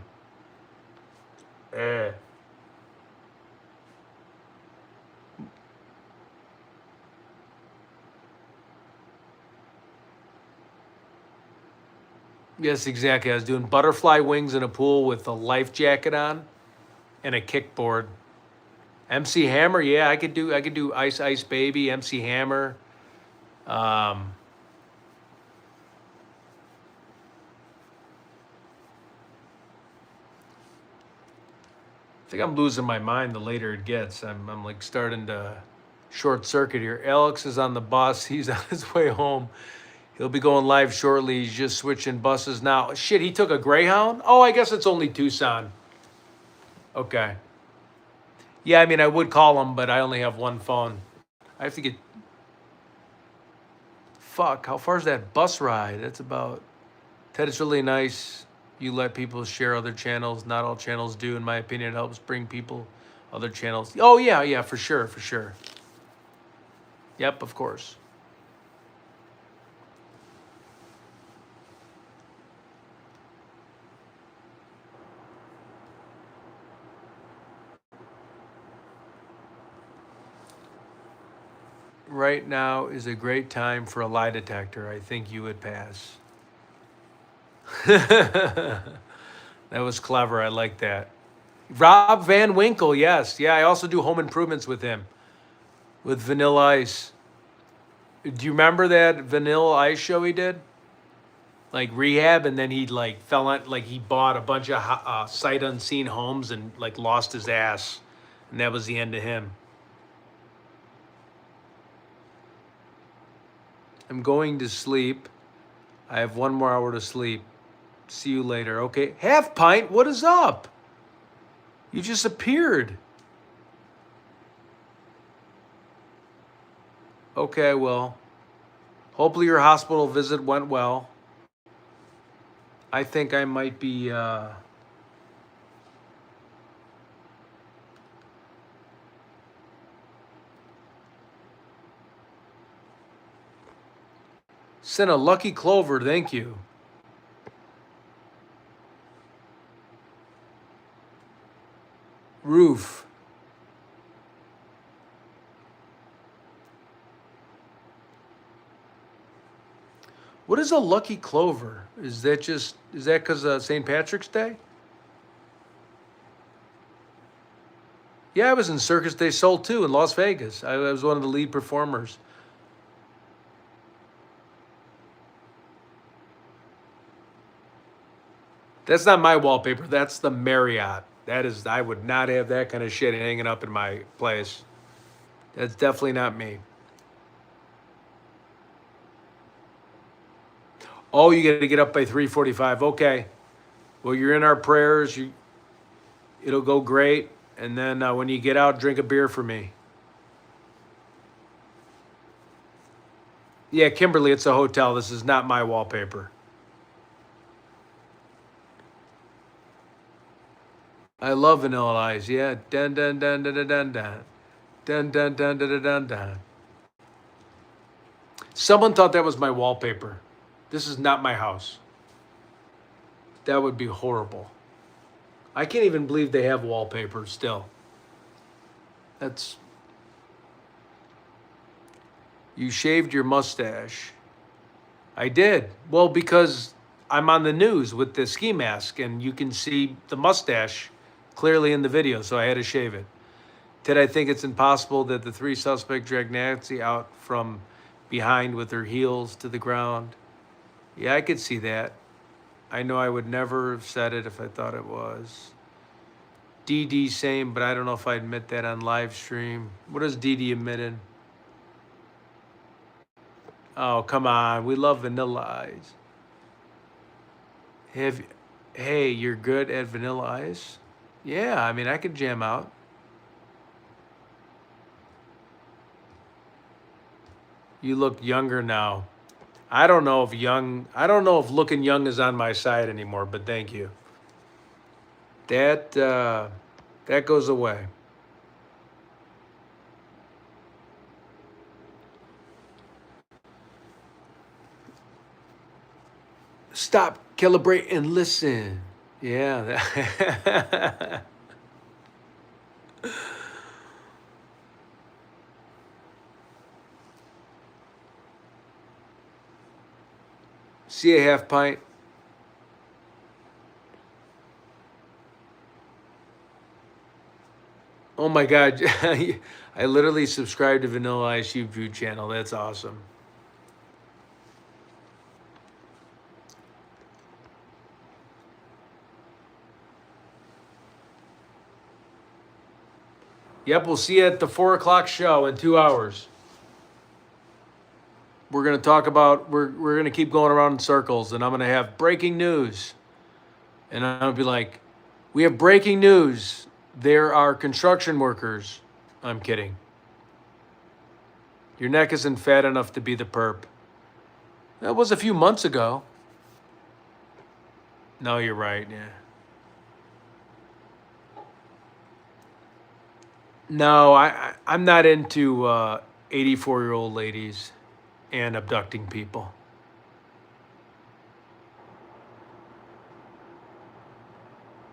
Yes, exactly. I was doing butterfly wings in a pool with a life jacket on and a kickboard. MC Hammer, yeah, I could do Ice Ice Baby, MC Hammer. I think I'm losing my mind the later it gets. I'm like starting to short circuit here. Alex is on the bus. He's on his way home. He'll be going live shortly. He's just switching buses now. Shit, he took a Greyhound? Oh, I guess it's only Tucson. Okay. Yeah, I mean, I would call him, but I only have one phone. I have to get. Fuck, how far is that bus ride? That's about. Ted, it's really nice. You let people share other channels. Not all channels do, in my opinion. It helps bring people Other channels. Oh, yeah, yeah, for sure, for sure. Yep, of course. Right now is a great time for a lie detector. I think you would pass. That was clever. I like that. Rob Van Winkle, yes. Yeah, I also do home improvements with him, with Vanilla Ice. Do you remember that Vanilla Ice show he did? Like rehab, and then he like fell on, like he bought a bunch of sight unseen homes and like lost his ass. And that was the end of him. I'm going to sleep. I have 1 more hour to sleep. See you later. Okay. Half pint, what is up? You just appeared. Okay, well, hopefully your hospital visit went well. I think I might be sent a lucky clover, thank you. Roof. What is a lucky clover? Is that because of St. Patrick's Day? Yeah, I was in Circus de Sol too in Las Vegas. I was one of the lead performers. That's not my wallpaper. That's the Marriott. That is, I would not have that kind of shit hanging up in my place. That's definitely not me. Oh, you got to get up by 3:45. Okay. Well, you're in our prayers. It'll go great. And then when you get out, drink a beer for me. Yeah, Kimberly, it's a hotel. This is not my wallpaper. I love Vanilla Ice. Yeah. Dun dun dun dun dun dun dun. Dun dun dun dun dun dun dun. Someone thought that was my wallpaper. This is not my house. That would be horrible. I can't even believe they have wallpaper still. That's. You shaved your mustache. I did. Well, because I'm on the news with the ski mask and you can see the mustache clearly in the video, so I had to shave it. Did I think it's impossible that the three suspects dragged Nancy out from behind with her heels to the ground? Yeah, I could see that. I know I would never have said it if I thought it was. DD same, but I don't know if I admit that on live stream. What is DD admitted? Oh, come on. We love Vanilla Ice. Hey, you're good at Vanilla Ice? Yeah, I mean, I could jam out. You look younger now. I don't know if looking young is on my side anymore, but thank you. That goes away. Stop, calibrate, and listen. Yeah. See a half pint. Oh my God. I literally subscribed to Vanilla Ice YouTube channel. That's awesome. Yep, we'll see you at the 4 o'clock show in 2 hours. We're gonna talk about we're gonna keep going around in circles, and I'm gonna have breaking news. And I'm gonna be like, we have breaking news. There are construction workers. I'm kidding. Your neck isn't fat enough to be the perp. That was a few months ago. No, you're right, yeah. No, I'm not into 84-year-old ladies and abducting people.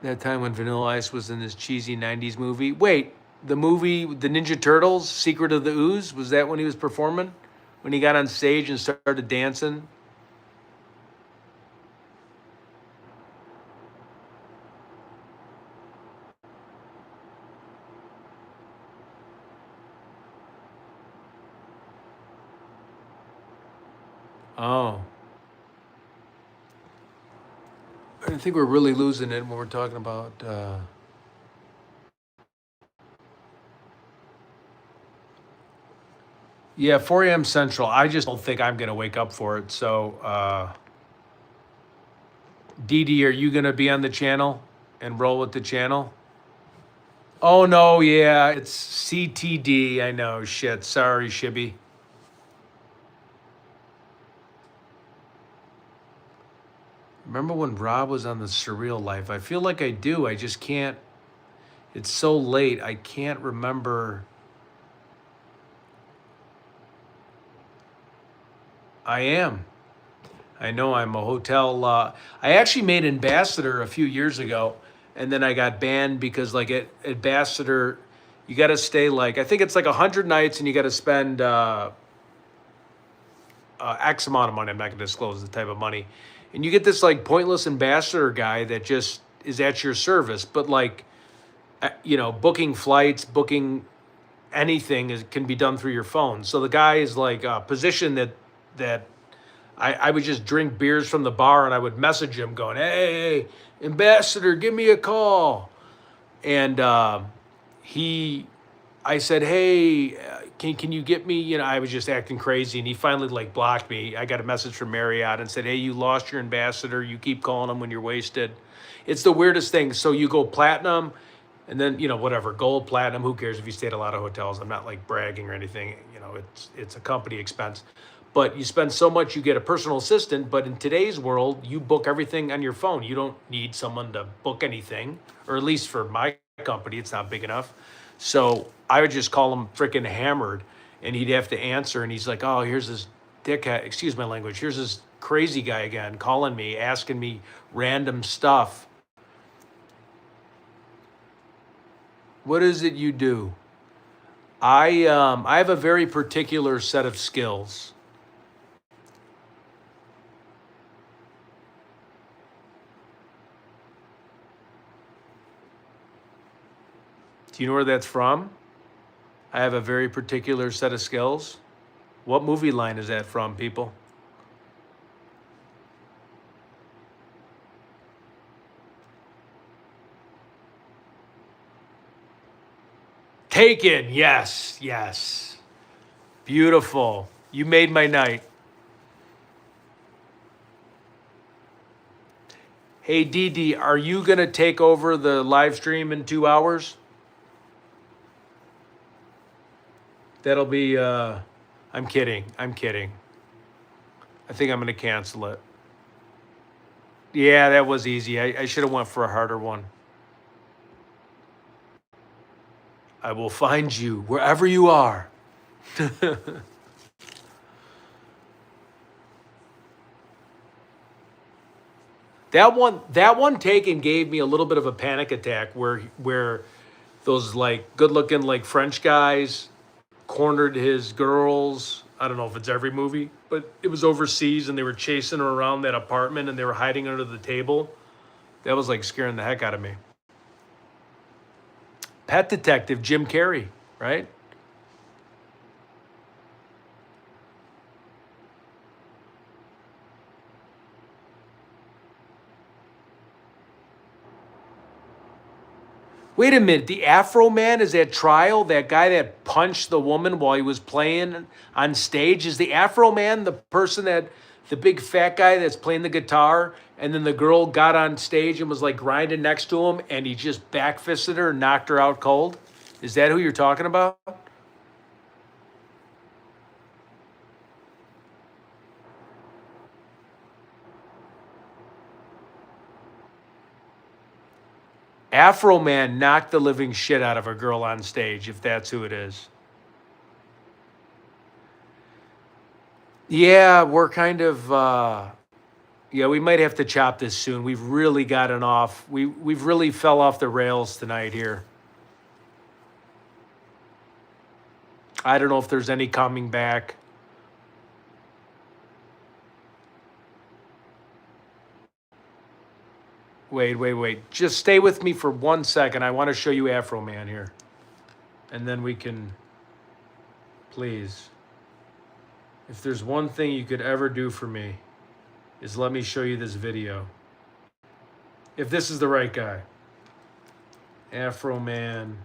That time when Vanilla Ice was in this cheesy 90s movie. Wait, the movie, The Ninja Turtles, Secret of the Ooze, was that when he was performing? When he got on stage and started dancing? Oh, I think we're really losing it when we're talking about. Yeah, 4 a.m. Central. I just don't think I'm going to wake up for it. So, Dee Dee, are you going to be on the channel and roll with the channel? Oh, no, yeah, it's CTD. I know. Shit. Sorry, Shibby. Remember when Rob was on the Surreal Life? I feel like I do. I just can't. It's so late. I can't remember. I am. I know I'm a hotel. I actually made ambassador a few years ago, and then I got banned because, like, at ambassador, you got to stay like I think it's like 100 nights, and you got to spend X amount of money. I'm not going to disclose the type of money, and you get this like pointless ambassador guy that just is at your service, but like, booking flights, booking anything can be done through your phone. So the guy is like a position that I would just drink beers from the bar and I would message him going, "Hey, ambassador, give me a call." And he, I said, "Hey, can you get me?" I was just acting crazy, and he finally like blocked me. I got a message from Marriott and said, "Hey, you lost your ambassador. You keep calling him when you're wasted." It's the weirdest thing. So you go platinum, and then whatever, gold, platinum. Who cares if you stay at a lot of hotels? I'm not like bragging or anything. It's a company expense. But you spend so much, you get a personal assistant. But in today's world, you book everything on your phone. You don't need someone to book anything, or at least for my company, it's not big enough. So I would just call him freaking hammered, and he'd have to answer. And he's like, "Oh, here's this dickhead. Excuse my language. Here's this crazy guy again, calling me, asking me random stuff. What is it you do?" I have a very particular set of skills. Do you know where that's from? I have a very particular set of skills. What movie line is that from, people? Taken. Yes, yes. Beautiful. You made my night. Hey, Dee Dee, are you going to take over the live stream in 2 hours? That'll be, I'm kidding. I'm kidding. I think I'm going to cancel it. Yeah, that was easy. I should have went for a harder one. I will find you wherever you are. That one taken gave me a little bit of a panic attack where those like good looking like French guys cornered his girls. I don't know if it's every movie, but it was overseas and they were chasing her around that apartment and they were hiding under the table. That was like scaring the heck out of me. Pet Detective Jim Carrey, right? Wait a minute, the Afro Man is at trial? That guy that punched the woman while he was playing on stage? Is the Afro Man the person the big fat guy that's playing the guitar, and then the girl got on stage and was like grinding next to him, and he just backfisted her and knocked her out cold? Is that who you're talking about? Afro Man knocked the living shit out of a girl on stage, if that's who it is. Yeah, we're kind of, yeah, we might have to chop this soon. We've really gotten off, we've really fell off the rails tonight here. I don't know if there's any coming back. Wait. Just stay with me for 1 second. I want to show you Afro Man here. And then we can, please. If there's one thing you could ever do for me, is let me show you this video. If this is the right guy. Afro Man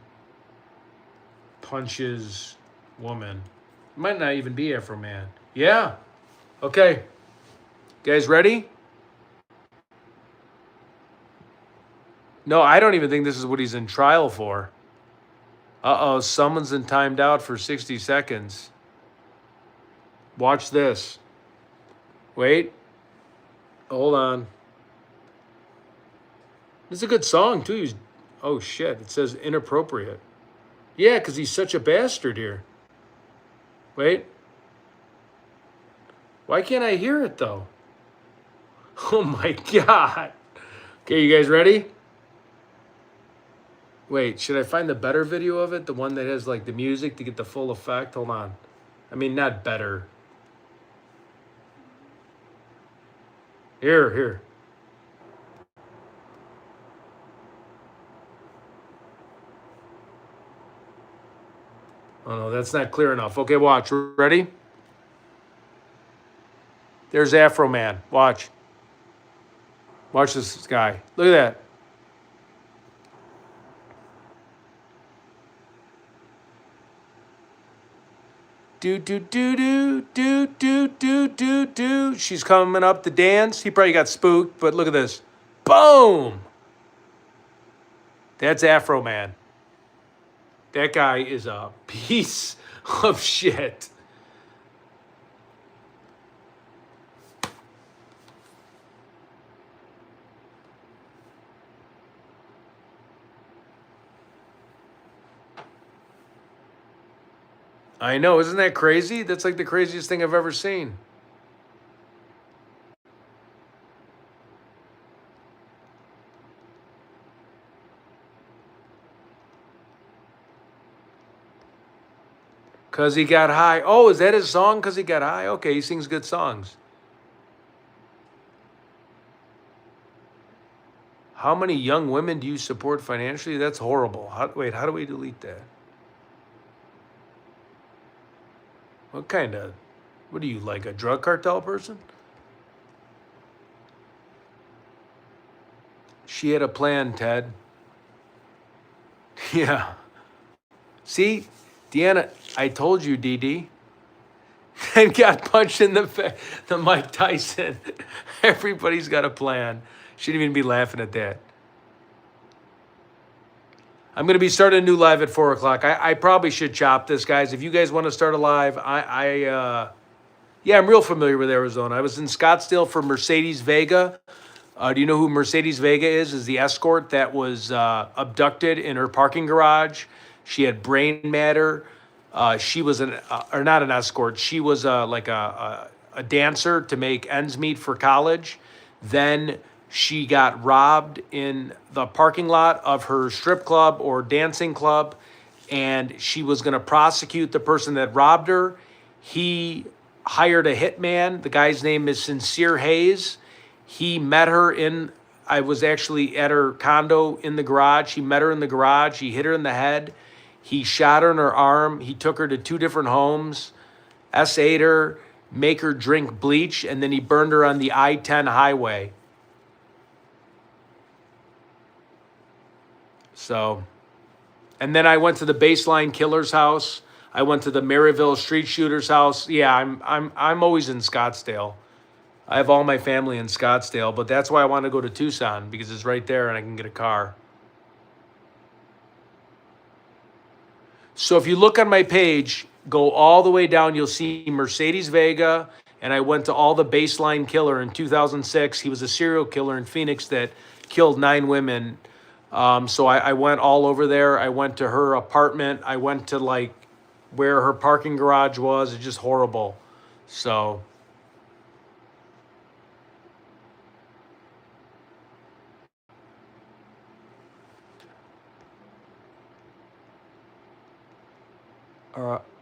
punches woman. Might not even be Afro Man. Yeah. Okay. Guys ready? No, I don't even think this is what he's in trial for. Uh-oh, someone's been timed out for 60 seconds. Watch this. Wait. Hold on. This is a good song, too. Oh, shit. It says inappropriate. Yeah, because he's such a bastard here. Wait. Why can't I hear it, though? Oh, my God. Okay, you guys ready? Wait, should I find the better video of it? The one that has, like, the music to get the full effect? Hold on. I mean, not better. Here. Oh, no, that's not clear enough. Okay, watch. Ready? There's Afro Man. Watch. Watch this guy. Look at that. Do. She's coming up to dance. He probably got spooked, but look at this. Boom! That's Afro Man. That guy is a piece of shit. I know, isn't that crazy? That's like the craziest thing I've ever seen. Cause he got high. Oh, is that his song? Cause he got high? Okay, he sings good songs. How many young women do you support financially? That's horrible. Wait, how do we delete that? What are you, like a drug cartel person? She had a plan, Ted. Yeah. See, Deanna, I told you, DD. And got punched in the face. The Mike Tyson. Everybody's got a plan. Shouldn't even be laughing at that. I'm going to be starting a new live at 4 o'clock. I probably should chop this, guys. If you guys want to start a live, yeah, I'm real familiar with Arizona. I was in Scottsdale for Mercedes Vega. Do you know who Mercedes Vega is? Is the escort that was abducted in her parking garage. She had brain matter. She was or not an escort. She was like a dancer to make ends meet for college. Then she got robbed in the parking lot of her strip club or dancing club, and she was going to prosecute the person that robbed her. He hired a hitman. The guy's name is Sincere Hayes. He met her I was actually at her condo in the garage. He met her in the garage. He hit her in the head. He shot her in her arm. He took her to 2 different homes, S8'd her, make her drink bleach, and then he burned her on the I-10 highway. So, and then I went to the Baseline Killer's house. I went to the Maryville Street Shooter's house. Yeah, I'm always in Scottsdale. I have all my family in Scottsdale, but that's why I want to go to Tucson, because it's right there and I can get a car. So if you look on my page, go all the way down, you'll see Mercedes Vega, and I went to all the Baseline Killer in 2006. He was a serial killer in Phoenix that killed 9 women. So I went all over there. I went to her apartment. I went to like where her parking garage was. It's just horrible. So,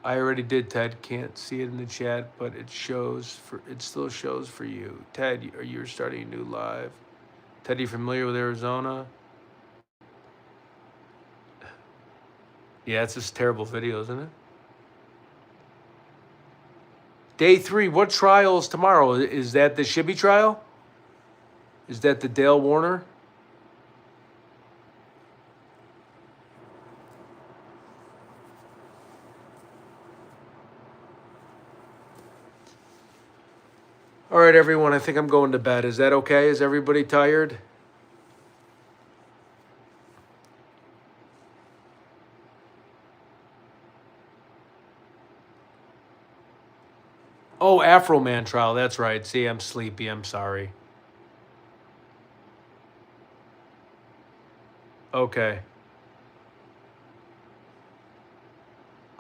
I already did, Ted. Can't see it in the chat, but it still shows for you. Ted, you're starting a new live. Ted, you familiar with Arizona? Yeah, it's this terrible video, isn't it? Day 3, what trial is tomorrow? Is that the Shibby trial? Is that the Dale Warner? All right, everyone, I think I'm going to bed. Is that okay? Is everybody tired? Oh, Afro Man trial. That's right. See, I'm sleepy. I'm sorry. Okay.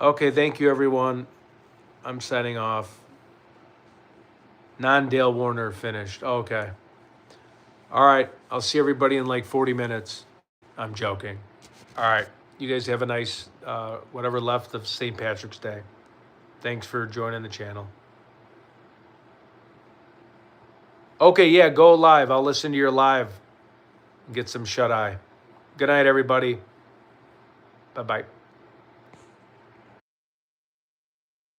Okay, thank you, everyone. I'm signing off. Non-Dale Warner finished. Okay. All right. I'll see everybody in like 40 minutes. I'm joking. All right. You guys have a nice, whatever left of St. Patrick's Day. Thanks for joining the channel. Okay, yeah, go live. I'll listen to your live and get some shut eye. Good night, everybody. Bye-bye.